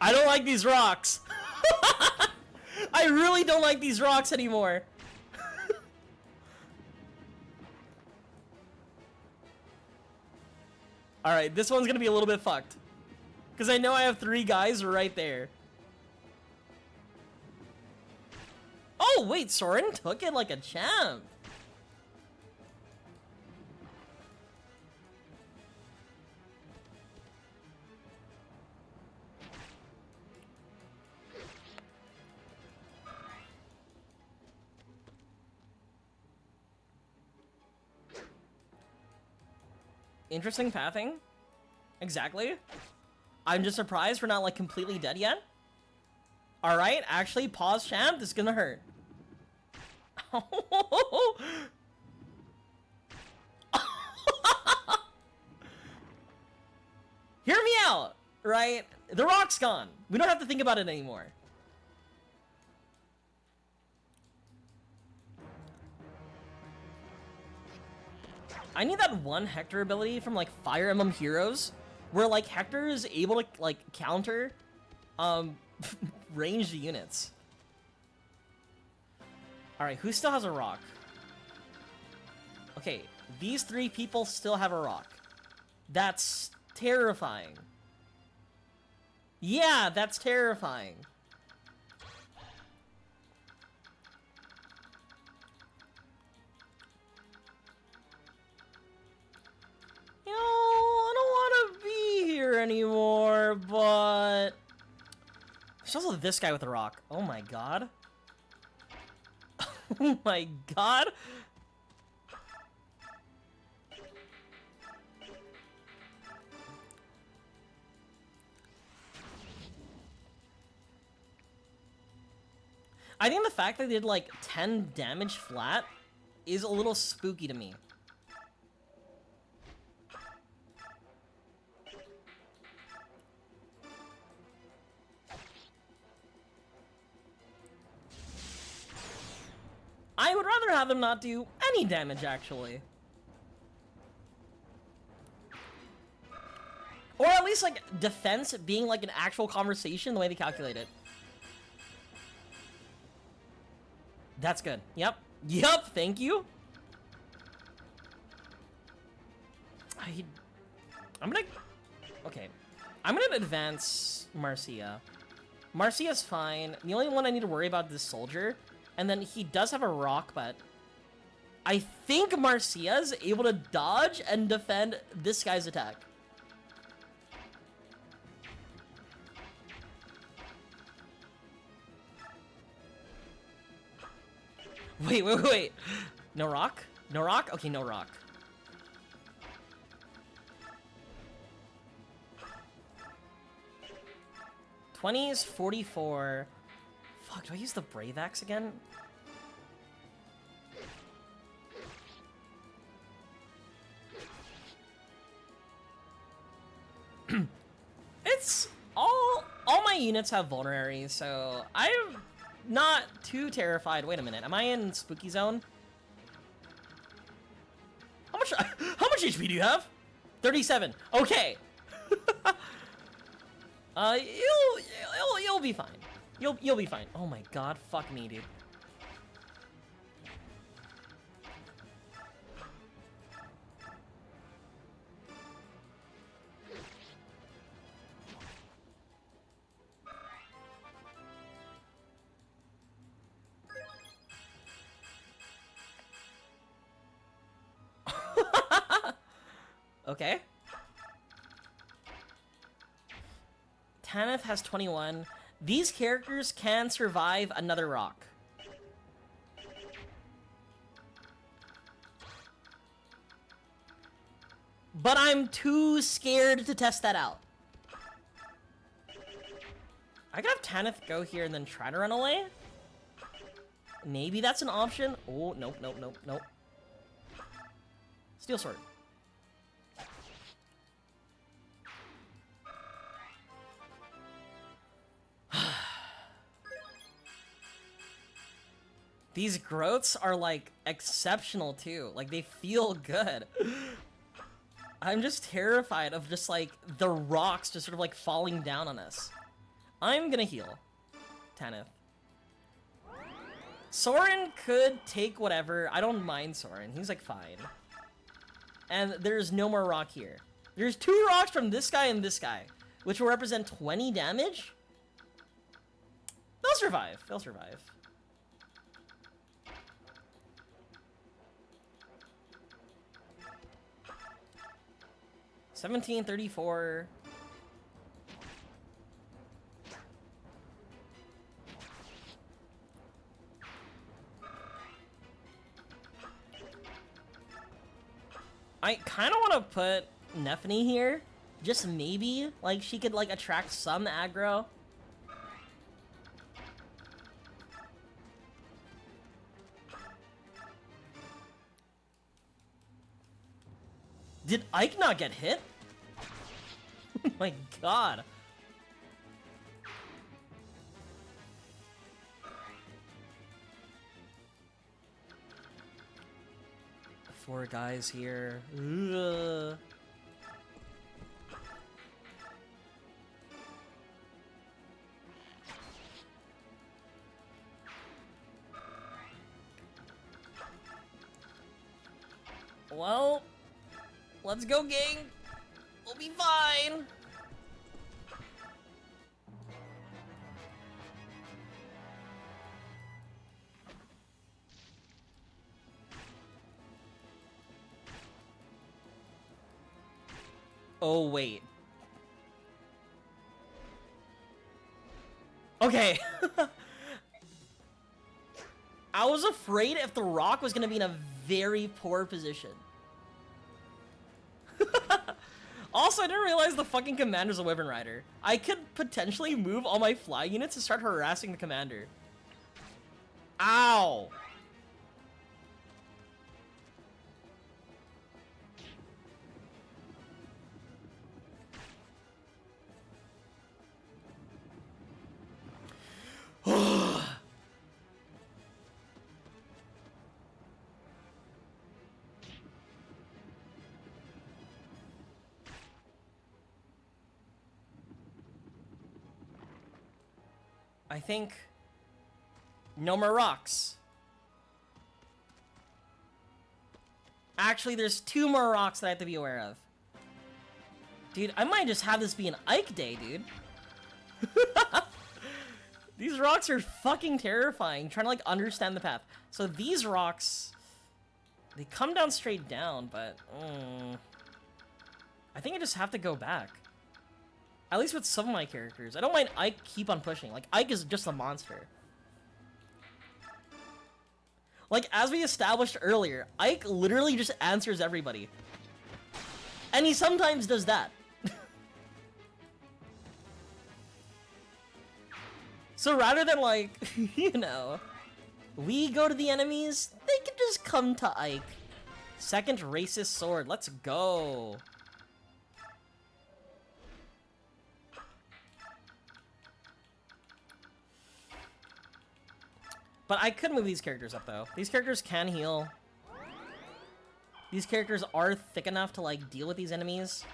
I don't like these rocks. I really don't like these rocks anymore. Alright, this one's gonna be a little bit fucked. Because I know I have 3 guys right there. Oh, wait, Soren took it like a champ. Interesting pathing. Exactly. I'm just surprised we're not like completely dead yet. Alright, actually, pause champ. This is gonna hurt. Hear me out, right? The rock's gone. We don't have to think about it anymore. I need that one Hector ability from like Fire Emblem Heroes where like Hector is able to like counter ranged units. All right, who still has a rock? Okay, these 3 people still have a rock. That's terrifying. Yeah, that's terrifying. You know, I don't want to be here anymore, but... There's also this guy with a rock. Oh my god. Oh my god. I think the fact that they did like 10 damage flat is a little spooky to me. I would rather have them not do any damage, actually. Or at least, like, defense being, like, an actual conversation, the way they calculate it. That's good. Yep. Yep, thank you. I'm gonna... Okay. I'm gonna advance Marcia. Marcia's fine. The only one I need to worry about is this soldier. And then he does have a rock, but... I think Marcia's able to dodge and defend this guy's attack. Wait. No rock? No rock? Okay, no rock. $20 is 44. Fuck, do I use the Brave Axe again? It's all my units have vulnerary, so I'm not too terrified. Wait a minute, am I in spooky zone? How much HP do you have? 37. Okay. You'll be fine. You'll be fine. Oh my god, fuck me, dude. Okay. Tanith has 21. These characters can survive another rock. But I'm too scared to test that out. I could have Tanith go here and then try to run away. Maybe that's an option. Oh, nope. Steel sword. These growths are, like, exceptional, too. Like, they feel good. I'm just terrified of just, like, the rocks just sort of, like, falling down on us. I'm gonna heal Tanith. Soren could take whatever. I don't mind Soren. He's, like, fine. And there's no more rock here. There's 2 rocks from this guy and this guy, which will represent 20 damage. They'll survive. They'll survive. $17.34. I kind of want to put Nephany here. Just maybe. Like, she could, like, attract some aggro. Did Ike not get hit? Oh my god. Four guys here. Ugh. Well, let's go, gang. We'll be fine. Oh, wait. Okay. I was afraid if the rock was gonna be in a very poor position. Also, I didn't realize the fucking commander's a Wyvern Rider. I could potentially move all my fly units and start harassing the commander. Ow! I think no more rocks. Actually, there's 2 more rocks that I have to be aware of. Dude, I might just have this be an Ike day, dude. These rocks are fucking terrifying, trying to like understand the path. So these rocks, they come down straight down, but I think I just have to go back. At least with some of my characters. I don't mind Ike keep on pushing. Like, Ike is just a monster. Like, as we established earlier, Ike literally just answers everybody. And he sometimes does that. So rather than, like, you know, we go to the enemies, they can just come to Ike. Second racist sword, let's go. But I could move these characters up, though. These characters can heal. These characters are thick enough to, like, deal with these enemies.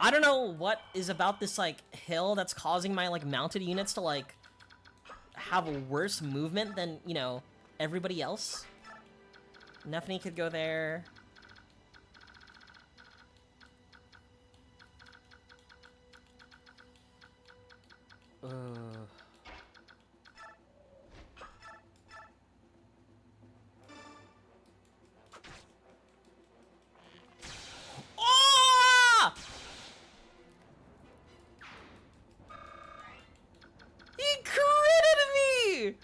I don't know what is about this, like, hill that's causing my, like, mounted units to, like, have a worse movement than, you know, everybody else. Nephany could go there. Oh! He critted me!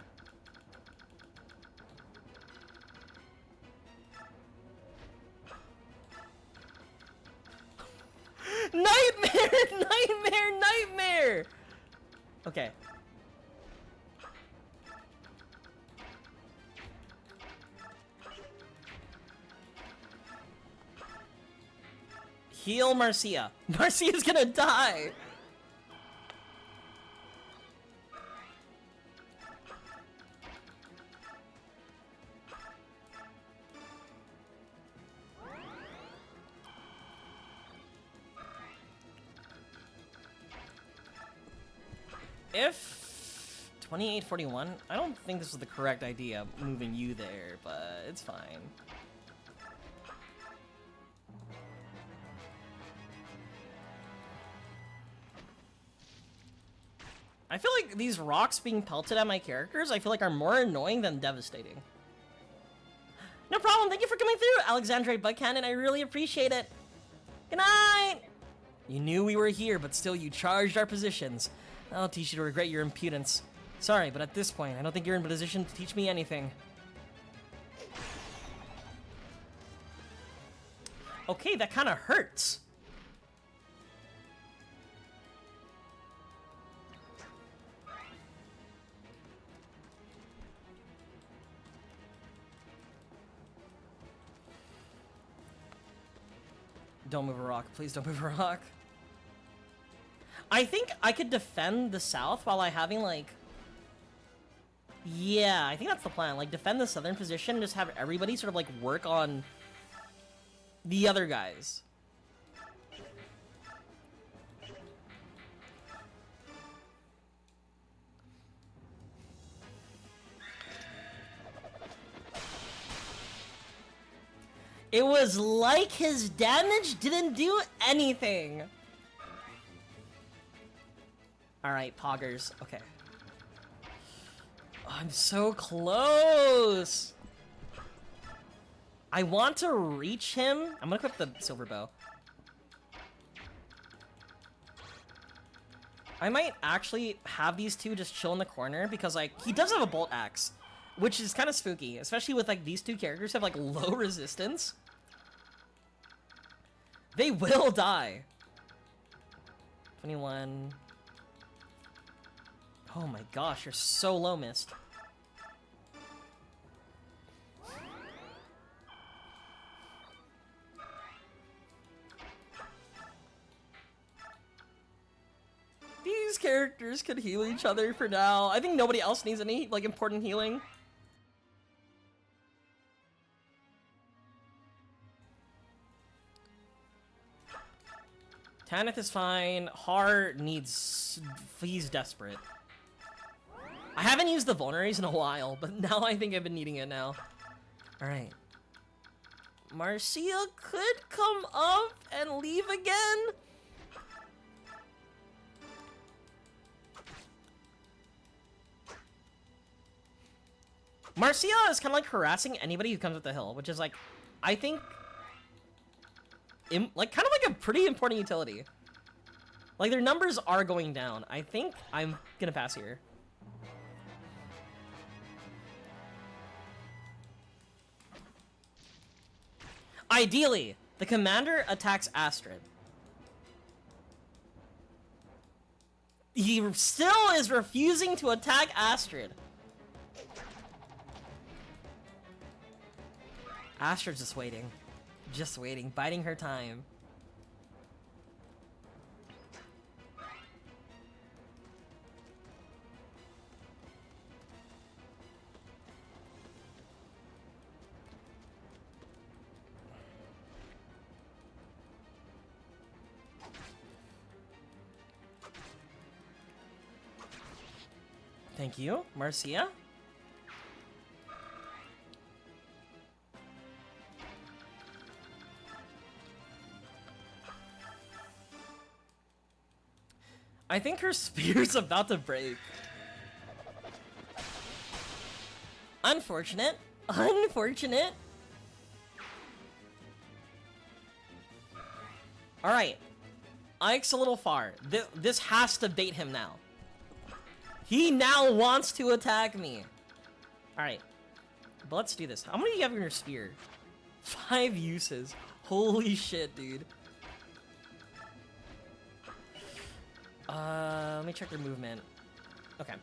Nightmare! Nightmare! Nightmare! Okay. Heal Marcia. Marcia's gonna die! If 2841, I don't think this is the correct idea, moving you there, but it's fine. I feel like these rocks being pelted at my characters, I feel like are more annoying than devastating. No problem, thank you for coming through, Alexandre Buckhannon, I really appreciate it. Good night! You knew we were here, but still you charged our positions. I'll teach you to regret your impudence. Sorry, but at this point, I don't think you're in a position to teach me anything. Okay, that kind of hurts. Don't move a rock. Please don't move a rock. I think I could defend the south while I having, like... Yeah, I think that's the plan. Like, defend the southern position and just have everybody sort of, like, work on the other guys. It was like his damage didn't do anything. Alright, poggers. Okay. Oh, I'm so close. I want to reach him. I'm gonna equip the silver bow. I might actually have these two just chill in the corner because, like, he does have a bolt axe, which is kind of spooky, especially with, like, these two characters have, like, low resistance. They will die. 21. Oh my gosh, you're so low, Mist. These characters could heal each other for now. I think nobody else needs any, like, important healing. Tanith is fine. Har needs... He's desperate. I haven't used the vulneraries in a while, but now I think I've been needing it now. Alright. Marcia could come up and leave again. Marcia is kind of like harassing anybody who comes up the hill, which is like, I think, like kind of like a pretty important utility. Like their numbers are going down. I think I'm gonna pass here. Ideally, the commander attacks Astrid. He still is refusing to attack Astrid. Astrid's just waiting. Just waiting, biding her time. Thank you, Marcia. I think her spear's about to break. Unfortunate. Unfortunate. Alright. Ike's a little far. This has to bait him now. He now wants to attack me. Alright. But let's do this. How many do you have in your spear? 5 uses. Holy shit, dude. Let me check their movement. Okay.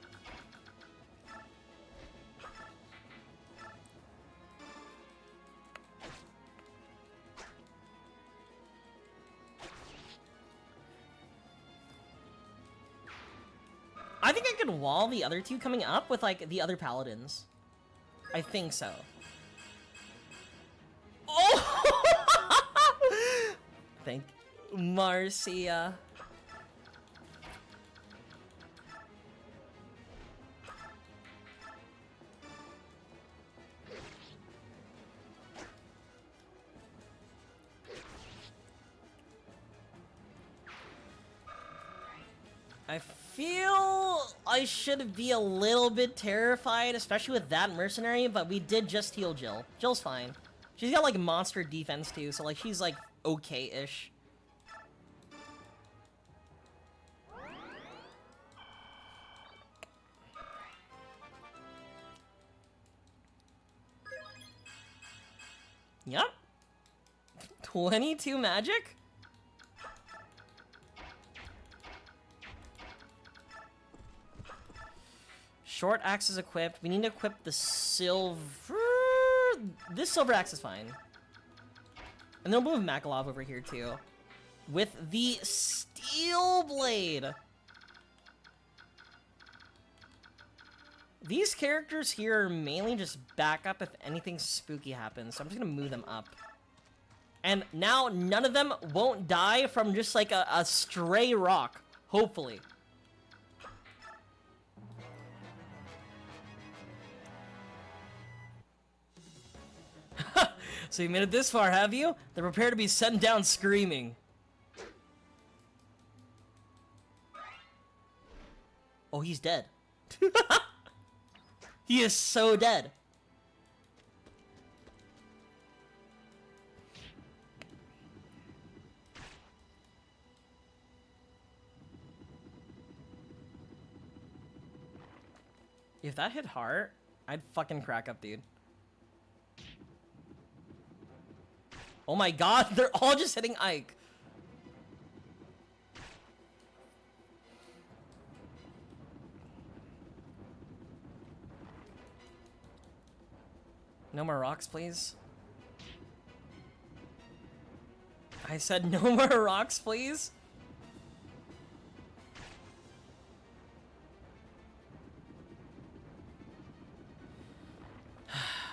I think I could wall the other two coming up with, like, the other paladins. I think so. Oh! Thank Marcia. I feel I should be a little bit terrified, especially with that mercenary, but we did just heal Jill. Jill's fine. She's got, like, monster defense, too, so, like, she's, like, okay-ish. Yep. 22 magic? Short axe is equipped. We need to equip the silver... This silver axe is fine. And then we'll move Makalov over here, too. With the steel blade. These characters here are mainly just backup if anything spooky happens. So I'm just going to move them up. And now none of them won't die from just like a stray rock. Hopefully. So you made it this far, have you? Then prepare to be sent down screaming. Oh, he's dead. He is so dead. If that hit hard, I'd fucking crack up, dude. Oh my god, they're all just hitting Ike. No more rocks, please. I said no more rocks, please.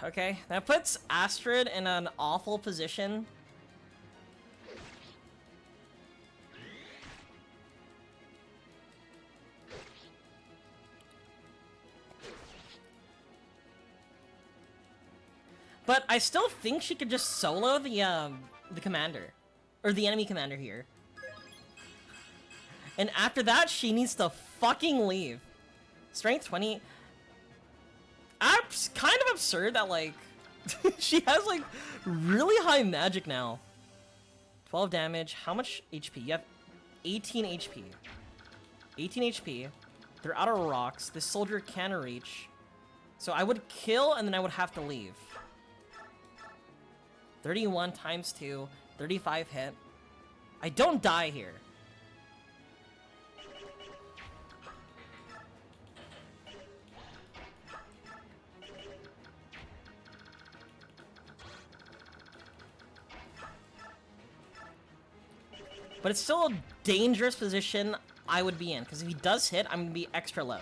Okay, that puts Astrid in an awful position. But I still think she could just solo the commander. Or the enemy commander here. And after that, she needs to fucking leave. Strength 20. Kind of absurd that, like, she has, like, really high magic now. 12 damage. How much HP? You have 18 HP. 18 HP. They're out of rocks. This soldier can reach. So I would kill, and then I would have to leave. 31 times 2. 35 hit. I don't die here. But it's still a dangerous position I would be in, because if he does hit, I'm going to be extra low.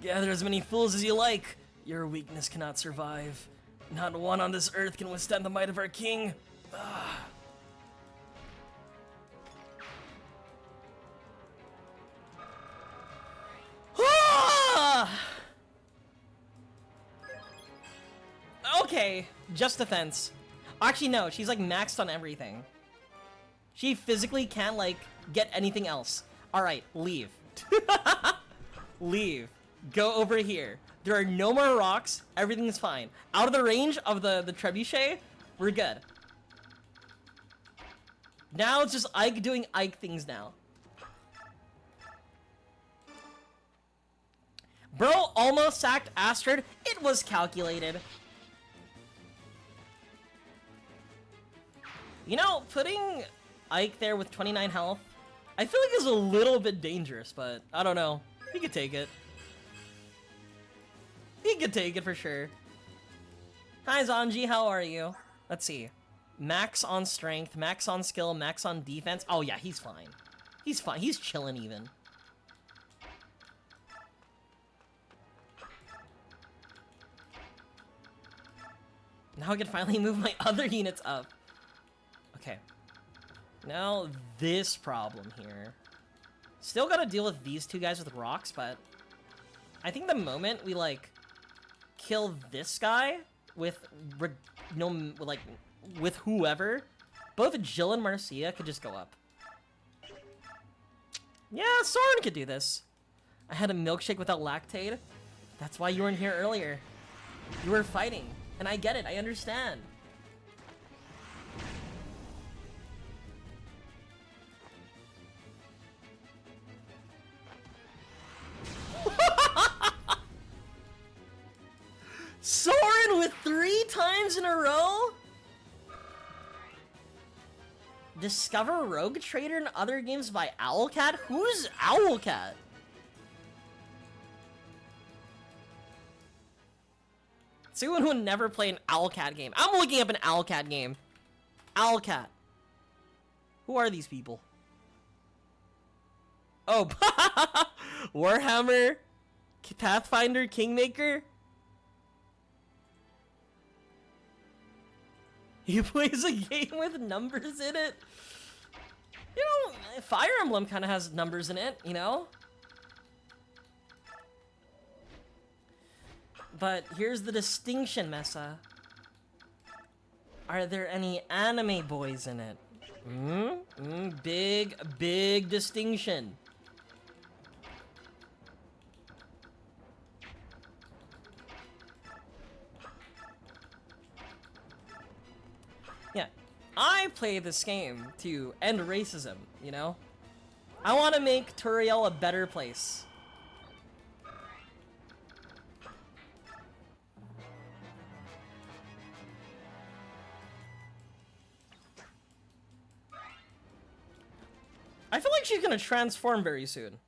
Gather as many fools as you like. Your weakness cannot survive. Not one on this earth can withstand the might of our king. Okay, just defense. Actually, no, she's like maxed on everything. She physically can't like get anything else. Alright, leave. Leave. Go over here. There are no more rocks. Everything is fine. Out of the range of the trebuchet, we're good. Now it's just Ike doing Ike things now. Bro almost sacked Astrid. It was calculated. You know, putting Ike there with 29 health, I feel like is a little bit dangerous, but I don't know. He could take it. He could take it for sure. Hi, Zanji, how are you? Let's see. Max on strength, max on skill, max on defense. Oh yeah, he's fine. He's fine. He's chilling even. Now I can finally move my other units up. Okay. Now this problem here. Still gotta deal with these two guys with rocks, but I think the moment we like kill this guy with with whoever, both Jill and Marcia could just go up. Yeah, Soren could do this. I had a milkshake without lactate. That's why you weren't here earlier. You were fighting, and I get it. I understand. Soren with 3 times in a row? Discover Rogue Trader in other games by Owlcat? Who's Owlcat? Someone who would never play an Owlcat game. I'm looking up an Owlcat game. Owlcat. Who are these people? Oh, Warhammer, Pathfinder, Kingmaker. He plays a game with numbers in it. You know, Fire Emblem kind of has numbers in it, you know? But here's the distinction, Mesa. Are there any anime boys in it? Big distinction. Yeah, I play this game to end racism, you know? I want to make Turiel a better place. I feel like she's gonna transform very soon.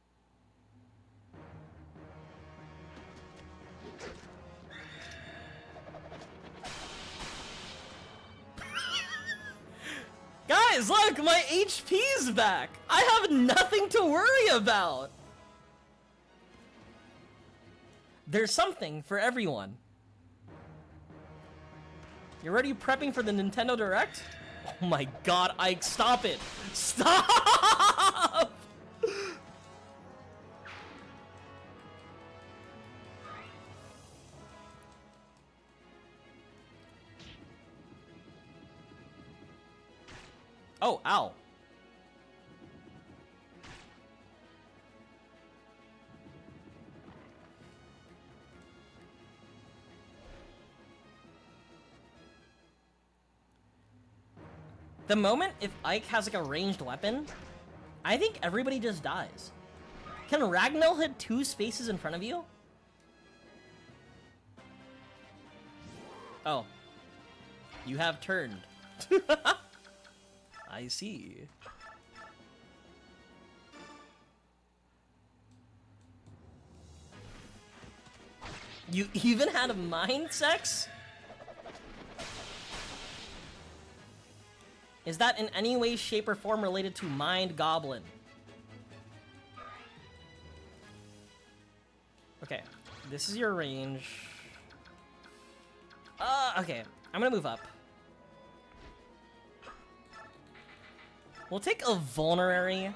Guys, look, my HP's back. I have nothing to worry about. There's something for everyone. You already prepping for the Nintendo Direct? Oh my god, Ike, stop it. Stop! Oh, ow. The moment if Ike has like a ranged weapon, I think everybody just dies. Can Ragnall hit 2 spaces in front of you? Oh. You have turned. I see. You even had a mind sex? Is that in any way, shape, or form related to Mind Goblin? Okay, this is your range. Okay, I'm gonna move up. We'll take a vulnerary.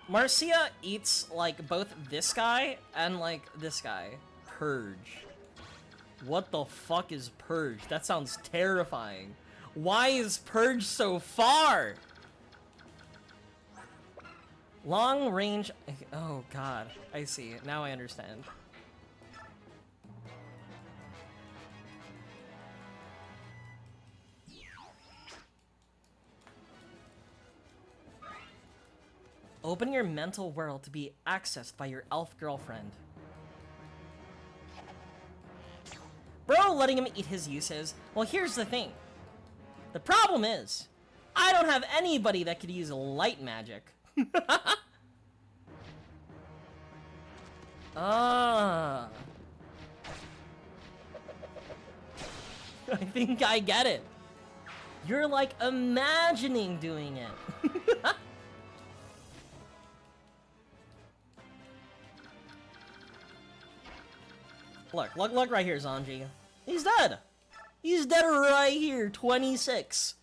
Marcia eats, like, both this guy and, like, this guy. Purge. What the fuck is Purge? That sounds terrifying. Why is Purge so far? Long range... Oh, God. I see. Now I understand. Open your mental world to be accessed by your elf girlfriend. Bro, letting him eat his uses. Well, here's the thing. The problem is, I don't have anybody that could use light magic. Ah. I think I get it. You're like imagining doing it. Look right here, Zanji. He's dead. He's dead right here, 26.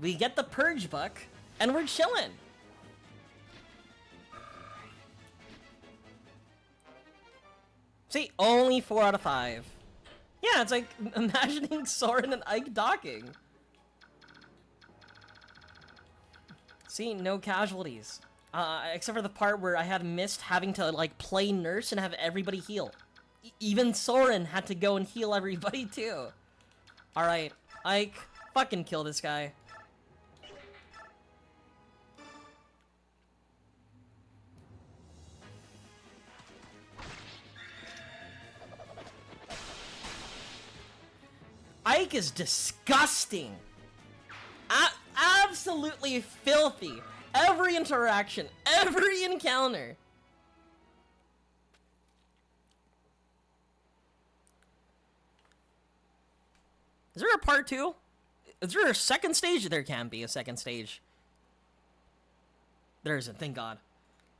We get the Purge buck, and we're chilling. See, only 4 out of 5. Yeah, it's like imagining Soren and Ike docking. See, no casualties. Except for the part where I had missed having to, like, play nurse and have everybody heal. Even Soren had to go and heal everybody, too. Alright, Ike, fucking kill this guy. Ike is disgusting. Absolutely filthy. Every interaction, every encounter. Is there a part 2? Is there a second stage? There can be a second stage. There isn't, thank God.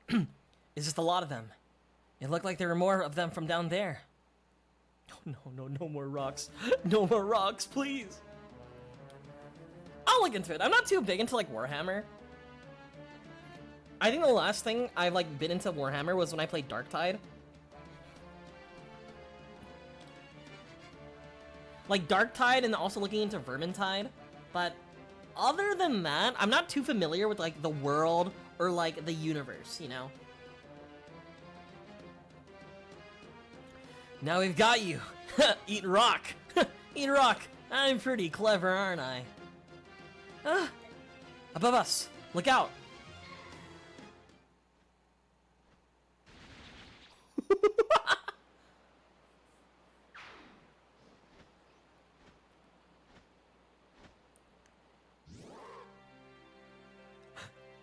It's just a lot of them. It looked like there were more of them from down there. Oh, no more rocks. No more rocks, please. I'll look into it. I'm not too big into, like, Warhammer. I think the last thing I've, like, been into Warhammer was when I played Darktide. Like, Darktide and also looking into Vermintide. But other than that, I'm not too familiar with, like, the world or, like, the universe, you know? Now we've got you. Eat rock. Eat rock. I'm pretty clever, aren't I? Above us. Look out.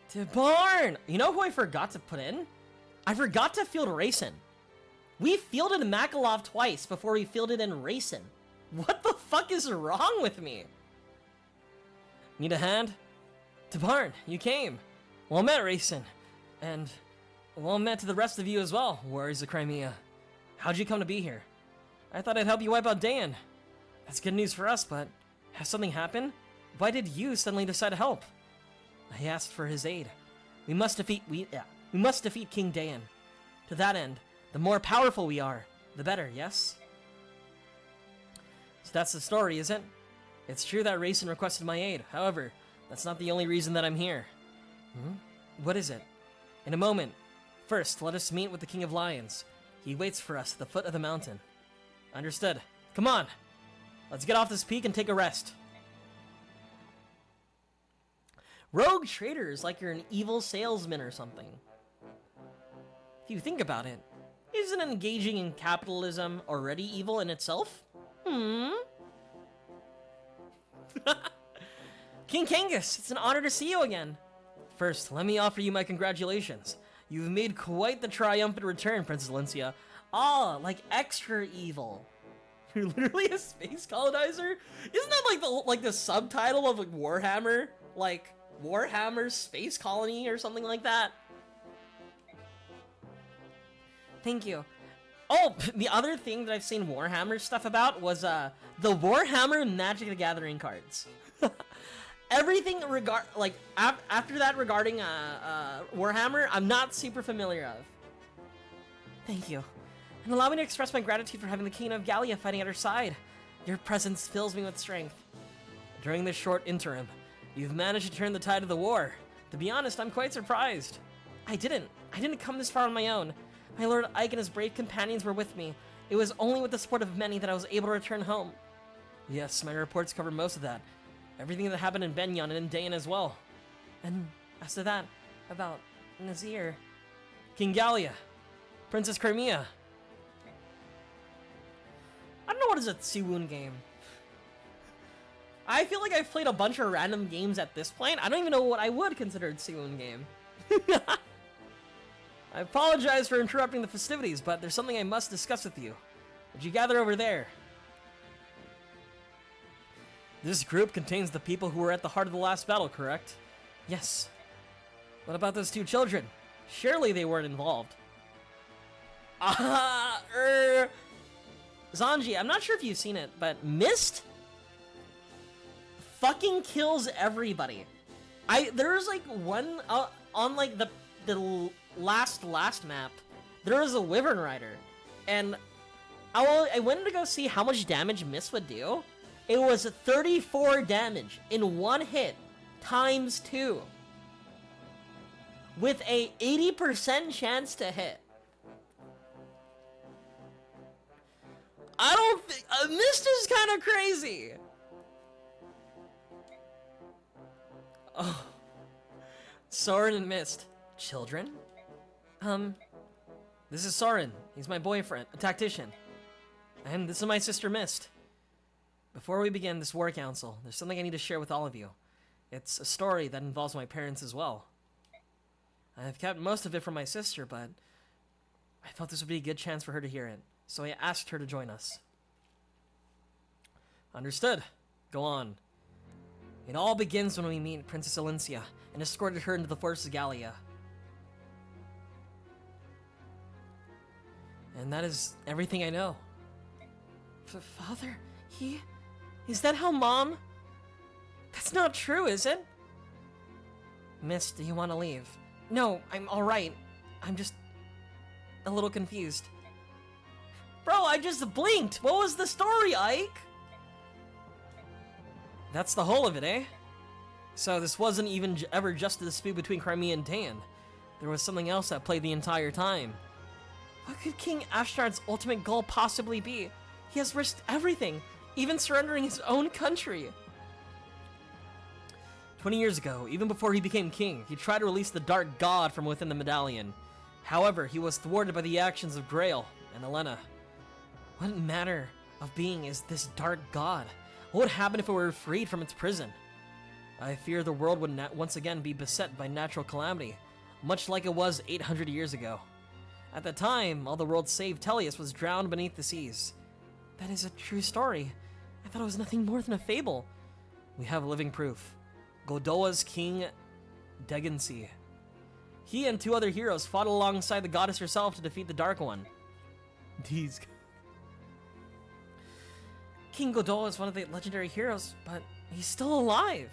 To barn! You know who I forgot to put in? I forgot to field Racin. We fielded Makalov twice before we fielded in Racin. What the fuck is wrong with me? Need a hand? To barn, you came. Well met, Racin. And well met to the rest of you as well, Warriors of Crimea. How'd you come to be here? I thought I'd help you wipe out Dan. That's good news for us, but has something happened? Why did you suddenly decide to help? I asked for his aid. We must defeat King Dan. To that end, the more powerful we are, the better, yes? So that's the story, is it? It's true that Racin requested my aid. However, that's not the only reason that I'm here. What is it? In a moment. First, let us meet with the King of Lions. He waits for us at the foot of the mountain. Understood. Come on. Let's get off this peak and take a rest. Rogue trader is like you're an evil salesman or something. If you think about it, isn't engaging in capitalism already evil in itself? King Kangas, it's an honor to see you again. First, let me offer you my congratulations. You've made quite the triumphant return, Princess Alencia. Ah, like extra evil. You're literally a space colonizer? Isn't that like the subtitle of like Warhammer? Like Warhammer Space Colony or something like that? Thank you. Oh, the other thing that I've seen Warhammer stuff about was the Warhammer Magic the Gathering cards. Everything after that regarding Warhammer, I'm not super familiar of. Thank you. And allow me to express my gratitude for having the King of Gallia fighting at her side. Your presence fills me with strength. During this short interim, you've managed to turn the tide of the war. To be honest, I'm quite surprised. I didn't come this far on my own. My Lord Ike and his brave companions were with me. It was only with the support of many that I was able to return home. Yes, my reports cover most of that. Everything that happened in Benyon and in Dayan as well. And as to that, about Nazir. King Gallia. Princess Crimea. I don't know what is a Siwun game. I feel like I've played a bunch of random games at this point. I don't even know what I would consider a Siwun game. I apologize for interrupting the festivities, but there's something I must discuss with you. Would you gather over there? This group contains the people who were at the heart of the last battle, correct? Yes. What about those two children? Surely they weren't involved. Zanji, I'm not sure if you've seen it, but Mist fucking kills everybody. There's like one on like the last map. There was a Wyvern Rider, and I wanted to go see how much damage Mist would do. It was 34 damage in one hit, times 2. With a 80% chance to hit. I don't think... Mist is kind of crazy! Oh. Soren and Mist. Children? This is Soren. He's my boyfriend, a tactician. And this is my sister Mist. Before we begin this war council, there's something I need to share with all of you. It's a story that involves my parents as well. I've kept most of it from my sister, but I felt this would be a good chance for her to hear it, so I asked her to join us. Understood. Go on. It all begins when we meet Princess Alencia and escorted her into the forest of Gallia. And that is everything I know. Father? Is that how Mom? That's not true, is it? Miss, do you want to leave? No, I'm alright. I'm just a little confused. Bro, I just blinked! What was the story, Ike? That's the whole of it, eh? So this wasn't even ever just a dispute between Crimea and Dan. There was something else that played the entire time. What could King Ashnard's ultimate goal possibly be? He has risked everything, even surrendering his own country. 20 years ago, even before he became king, he tried to release the Dark God from within the medallion. However, he was thwarted by the actions of Grail and Elena. What manner of being is this Dark God? What would happen if it were freed from its prison? I fear the world would once again be beset by natural calamity, much like it was 800 years ago. At the time, all the world save Teleus was drowned beneath the seas. That is a true story. I thought it was nothing more than a fable. We have living proof. Godoa's king, Degensi. He and 2 other heroes fought alongside the goddess herself to defeat the Dark One. These... King Godoa is one of the legendary heroes, but he's still alive.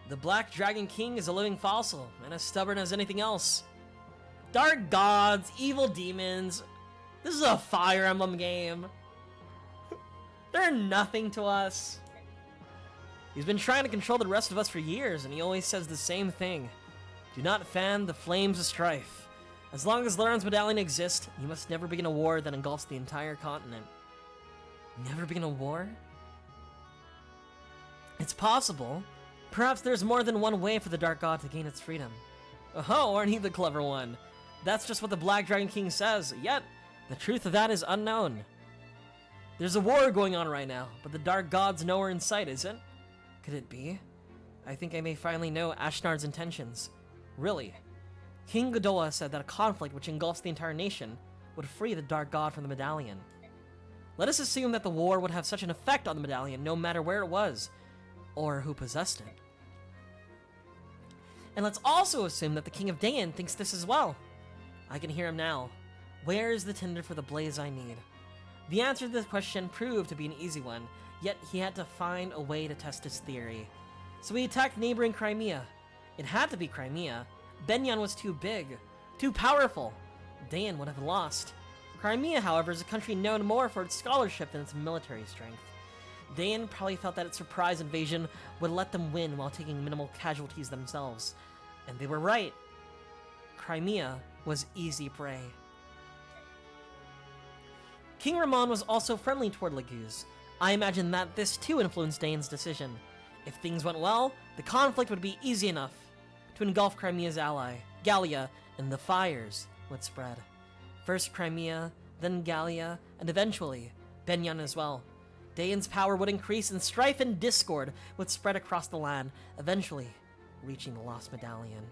The Black Dragon King is a living fossil, and as stubborn as anything else. Dark gods, evil demons. This is a Fire Emblem game. They're nothing to us. He's been trying to control the rest of us for years, and he always says the same thing. Do not fan the flames of strife. As long as Laron's medallion exists, you must never begin a war that engulfs the entire continent. Never begin a war? It's possible. Perhaps there's more than one way for the Dark God to gain its freedom. Oh, aren't he the clever one? That's just what the Black Dragon King says, yet the truth of that is unknown. There's a war going on right now, but the Dark God's nowhere in sight, is it? Could it be? I think I may finally know Ashnard's intentions. Really. King Godoa said that a conflict which engulfs the entire nation would free the Dark God from the medallion. Let us assume that the war would have such an effect on the medallion no matter where it was, or who possessed it. And let's also assume that the King of Dayan thinks this as well. I can hear him now. Where is the tinder for the blaze I need? The answer to this question proved to be an easy one, yet he had to find a way to test his theory. So he attacked neighboring Crimea. It had to be Crimea. Benyan was too big, too powerful. Dayan would have lost. Crimea, however, is a country known more for its scholarship than its military strength. Dayan probably felt that its surprise invasion would let them win while taking minimal casualties themselves. And they were right. Crimea was easy prey. King Ramon was also friendly toward Laguz. I imagine that this too influenced Dayan's decision. If things went well, the conflict would be easy enough to engulf Crimea's ally, Gallia, and the fires would spread. First Crimea, then Gallia, and eventually Benyan as well. Dayan's power would increase and strife and discord would spread across the land, eventually reaching the Lost Medallion.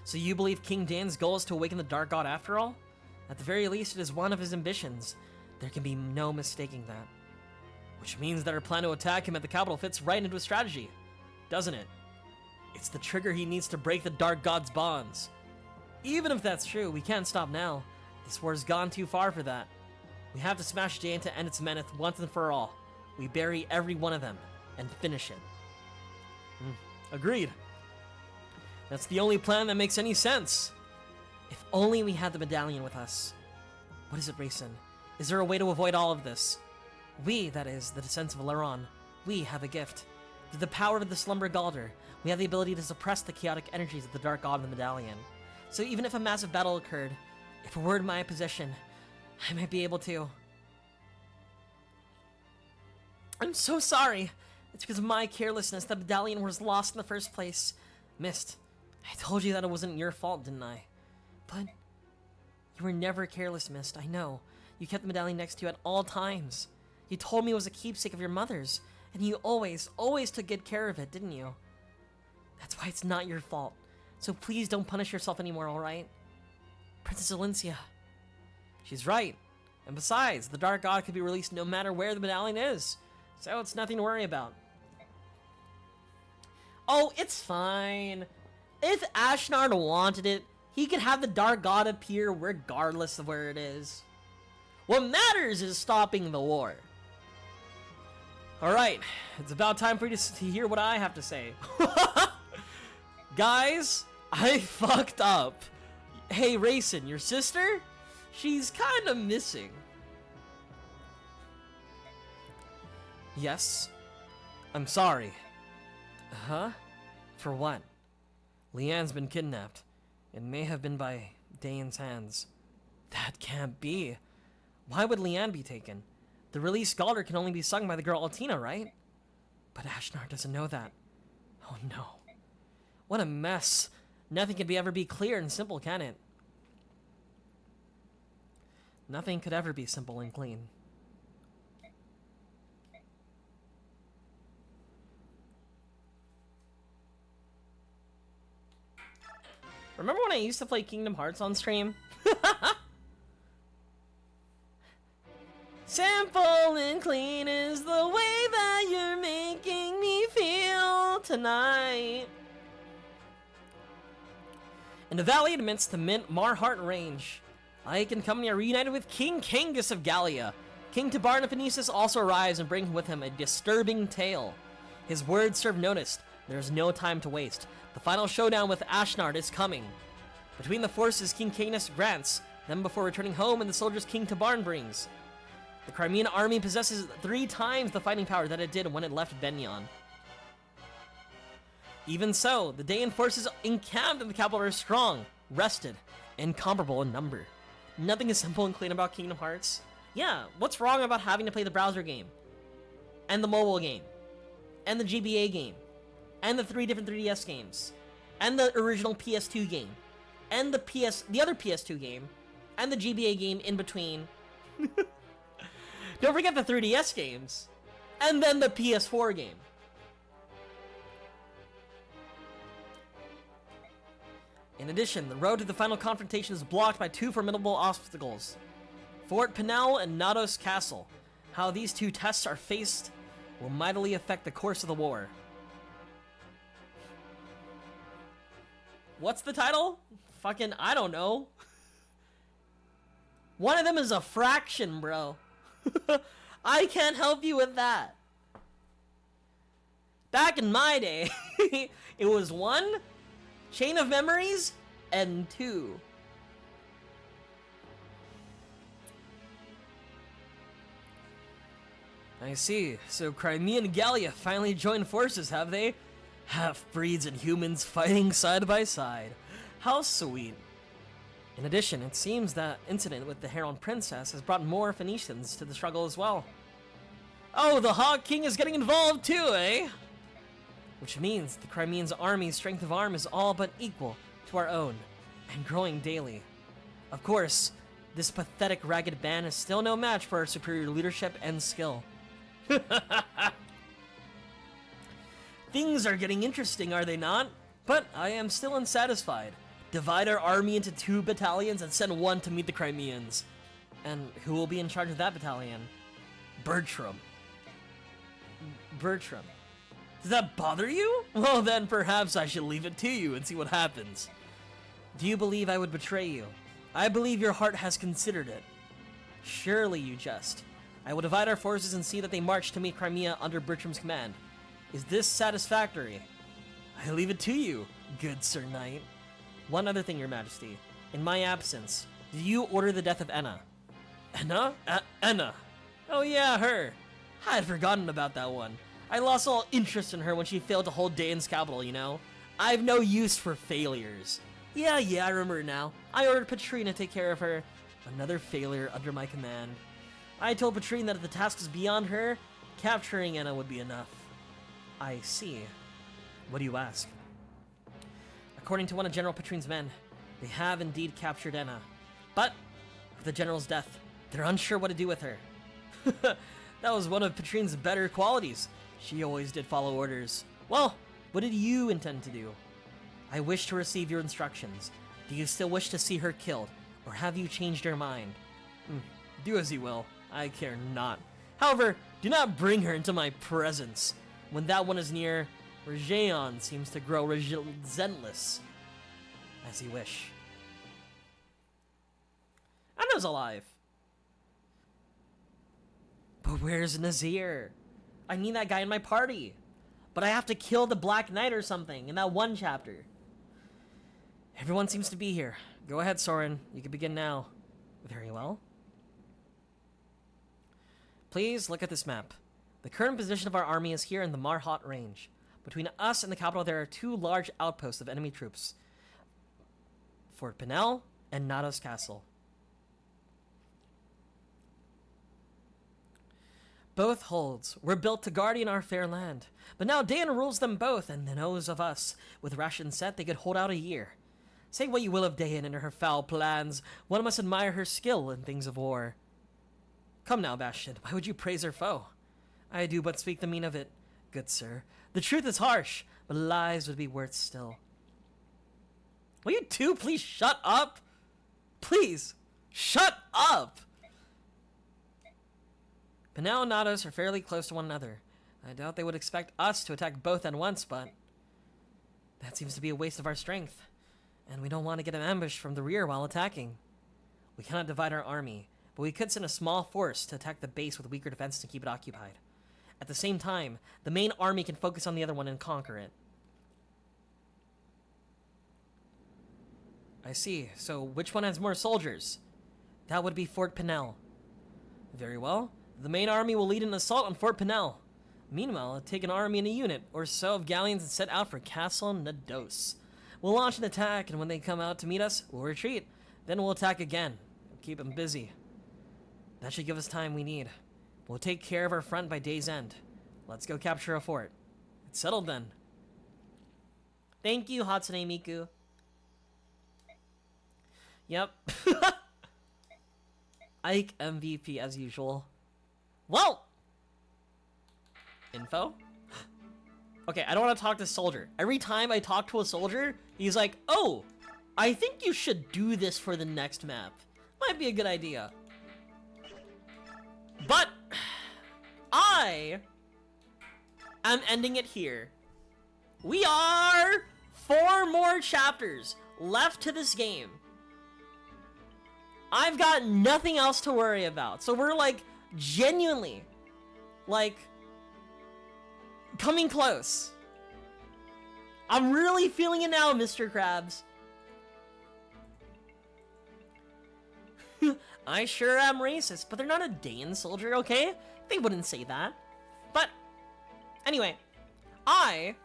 So you believe King Dayan's goal is to awaken the Dark God after all? At the very least, it is one of his ambitions. There can be no mistaking that. Which means that our plan to attack him at the capital fits right into his strategy, doesn't it? It's the trigger he needs to break the Dark God's bonds. Even if that's true, we can't stop now. This war's gone too far for that. We have to smash Dayan to end its menace once and for all. We bury every one of them and finish it. Agreed. That's the only plan that makes any sense. If only we had the medallion with us. What is it, Rayson? Is there a way to avoid all of this? We, that is, the descendants of Laron, we have a gift. Through the power of the Slumber Galder, we have the ability to suppress the chaotic energies of the Dark God in the medallion. So even if a massive battle occurred, if it were in my possession, I might be able to... I'm so sorry. It's because of my carelessness that medallion was lost in the first place. Mist, I told you that it wasn't your fault, didn't I? But you were never careless, Mist, I know. You kept the medallion next to you at all times. You told me it was a keepsake of your mother's, and you always took good care of it, didn't you? That's why it's not your fault. So please don't punish yourself anymore, alright? Princess Alencia. She's right. And besides, the Dark God could be released no matter where the medallion is. So it's nothing to worry about. Oh, it's fine. If Ashnard wanted it, He could have the Dark God appear regardless of where it is. What matters is stopping the war. Alright, it's about time for you to hear what I have to say. Guys, I fucked up. Hey, Raisin, your sister? She's kind of missing. Yes. I'm sorry. Huh? For what? Leanne's been kidnapped. It may have been by Dane's hands. That can't be. Why would Leanne be taken? The released Galder can only be sung by the girl Altina, right? But Ashnar doesn't know that. Oh no. What a mess. Nothing could ever be clear and simple, can it? Nothing could ever be simple and clean. Remember when I used to play Kingdom Hearts on stream? Simple and clean is the way that you're making me feel tonight. In the valley amidst the Marhart Range, Ike and company are reunited with King Kangas of Gallia. King Tabar and Phoenicis also arrives and bring with him a disturbing tale. His words serve notice. There's no time to waste. The final showdown with Ashnard is coming. Between the forces King Canis grants them before returning home and the soldiers King Tabarn brings. The Crimean army possesses 3 times the fighting power that it did when it left Benyon. Even so, the Daean forces encamped in the capital are strong, rested, and comparable in number. Nothing is simple and clean about Kingdom Hearts. Yeah, what's wrong about having to play the browser game? And the mobile game? And the GBA game? And the 3 different 3DS games? And the original PS2 game? And the other PS2 game? And the GBA game in between? Don't forget the 3DS games. And then the PS4 game. In addition, the road to the final confrontation is blocked by 2 formidable obstacles. Fort Pinel and Nados Castle. How these 2 tests are faced will mightily affect the course of the war. What's the title? Fucking, I don't know. One of them is a fraction, bro. I can't help you with that. Back in my day, it was 1, Chain of Memories, and 2. I see. So Crimea and Gallia finally joined forces, have they? Half-breeds and humans fighting side by side. How sweet. In addition, it seems that incident with the Heron Princess has brought more Phoenicians to the struggle as well. Oh, the Hawk King is getting involved too, eh? Which means the Crimean's army's strength of arm is all but equal to our own, and growing daily. Of course, this pathetic ragged band is still no match for our superior leadership and skill. Things are getting interesting, are they not? But I am still unsatisfied. Divide our army into 2 battalions and send 1 to meet the Crimeans. And who will be in charge of that battalion? Bertram. Bertram. Does that bother you? Well then, perhaps I should leave it to you and see what happens. Do you believe I would betray you? I believe your heart has considered it. Surely you jest. I will divide our forces and see that they march to meet Crimea under Bertram's command. Is this satisfactory? I leave it to you, good Sir Knight. One other thing, Your Majesty. In my absence, did you order the death of Enna? Enna? Enna. Oh yeah, her. I had forgotten about that one. I lost all interest in her when she failed to hold Dane's capital, you know? I've no use for failures. Yeah, I remember now. I ordered Patrine to take care of her. Another failure under my command. I told Patrine that if the task was beyond her, capturing Enna would be enough. I see. What do you ask? According to one of General Patrine's men, they have indeed captured Enna. But, with the general's death, they're unsure what to do with her. That was one of Patrine's better qualities. She always did follow orders. Well, what did you intend to do? I wish to receive your instructions. Do you still wish to see her killed, or have you changed your mind? Do as you will. I care not. However, do not bring her into my presence. When that one is near, Regeon seems to grow relentless. As you wish. Anno's alive. But where's Nazir? I need that guy in my party. But I have to kill the Black Knight or something in that one chapter. Everyone seems to be here. Go ahead, Soren. You can begin now. Very well. Please look at this map. The current position of our army is here in the Marhat range. Between us and the capital, there are two large outposts of enemy troops. Fort Pinel and Nados Castle. Both holds were built to guardian our fair land, but now Dan rules them both and knows of us. With rations set, they could hold out a year. Say what you will of Dayan and her foul plans, one must admire her skill in things of war. Come now, Bastion, why would you praise her foe? I do but speak the mean of it, good sir. The truth is harsh, but lies would be worth still. Will you two please shut up? Please, shut up! Pinel and Nados are fairly close to one another. I doubt they would expect us to attack both at once, but that seems to be a waste of our strength. And we don't want to get ambushed from the rear while attacking. We cannot divide our army, but we could send a small force to attack the base with weaker defense to keep it occupied. At the same time, the main army can focus on the other one and conquer it. I see. So which one has more soldiers? That would be Fort Pinel. Very well. The main army will lead an assault on Fort Pinel. Meanwhile, take an army and a unit or so of galleons and set out for Castle Nados. We'll launch an attack, and when they come out to meet us, we'll retreat. Then we'll attack again. We'll keep them busy. That should give us time we need. We'll take care of our front by day's end. Let's go capture a fort. It's settled then. Thank you, Hatsune Miku. Yep. Ike MVP as usual. Well! Info? Okay, I don't want to talk to soldier. Every time I talk to a soldier, he's like, oh, I think you should do this for the next map. Might be a good idea. But I am ending it here. We are 4 more chapters left to this game. I've got nothing else to worry about. So we're like genuinely like coming close. I'm really feeling it now, Mr. Krabs. I sure am racist, but they're not a Dayan soldier, okay? They wouldn't say that. But anyway, I'm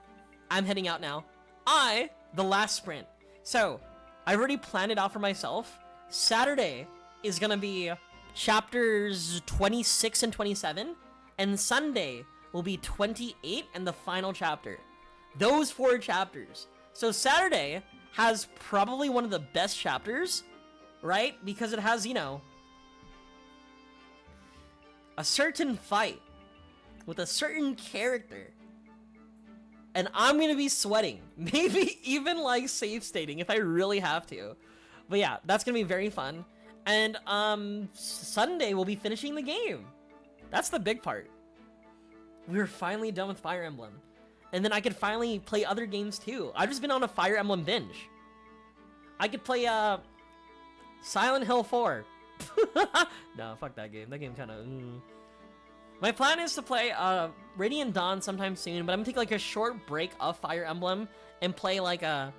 heading out now. The last sprint. So I've already planned it out for myself. Saturday is gonna be chapters 26 and 27, and Sunday will be 28 and the final chapter. Those 4 chapters. So Saturday has probably one of the best chapters, right? Because it has, you know, a certain fight with a certain character. And I'm gonna be sweating. Maybe even like save stating if I really have to. But yeah, that's gonna be very fun. And Sunday we'll be finishing the game. That's the big part. We're finally done with Fire Emblem. And then I could finally play other games too. I've just been on a Fire Emblem binge. I could play Silent Hill 4. No, fuck that game. That game kind of... My plan is to play Radiant Dawn sometime soon, but I'm gonna take like a short break of Fire Emblem and play like a...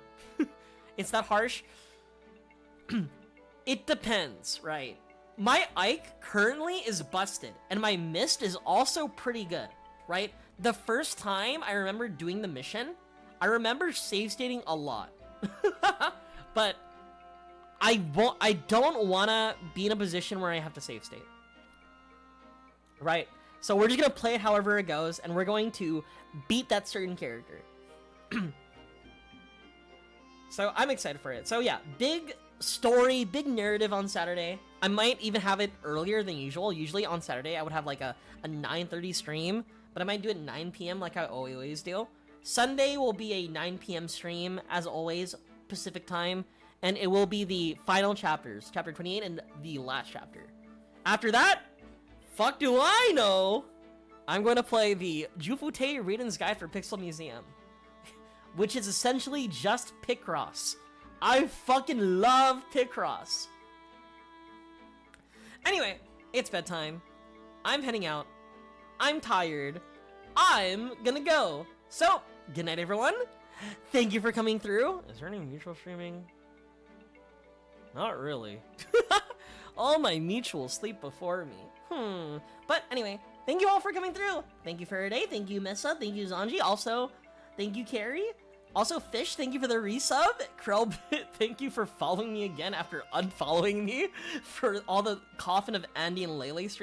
It's that harsh? It depends, right? My Ike currently is busted, and my Mist is also pretty good, right? The first time I remember doing the mission, I remember save stating a lot. But I don't want to be in a position where I have to save state. Right? So we're just going to play it however it goes, and we're going to beat that certain character. So I'm excited for it. So yeah, big story, big narrative on Saturday. I might even have it earlier than usual. Usually on Saturday I would have like a 9:30 stream, but I might do it 9 p.m. like I always do. Sunday will be a 9 p.m. stream, as always, Pacific time, and it will be the final chapters, chapter 28 and the last chapter. After that, fuck do I know? I'm going to play the Jufute Raiden's Guide for Pixel Museum, which is essentially just Picross. I fucking love Picross. Anyway, it's bedtime. I'm heading out. I'm tired. I'm gonna go. So, good night, everyone. Thank you for coming through. Is there any mutual streaming? Not really. All my mutuals sleep before me. But anyway, thank you all for coming through. Thank you Faraday. Thank you Missa. Thank you Zanji. Also, thank you Carrie. Also Fish, thank you for the resub. Krellbit, thank you for following me again after unfollowing me for all the coffin of Andy and Lele streams.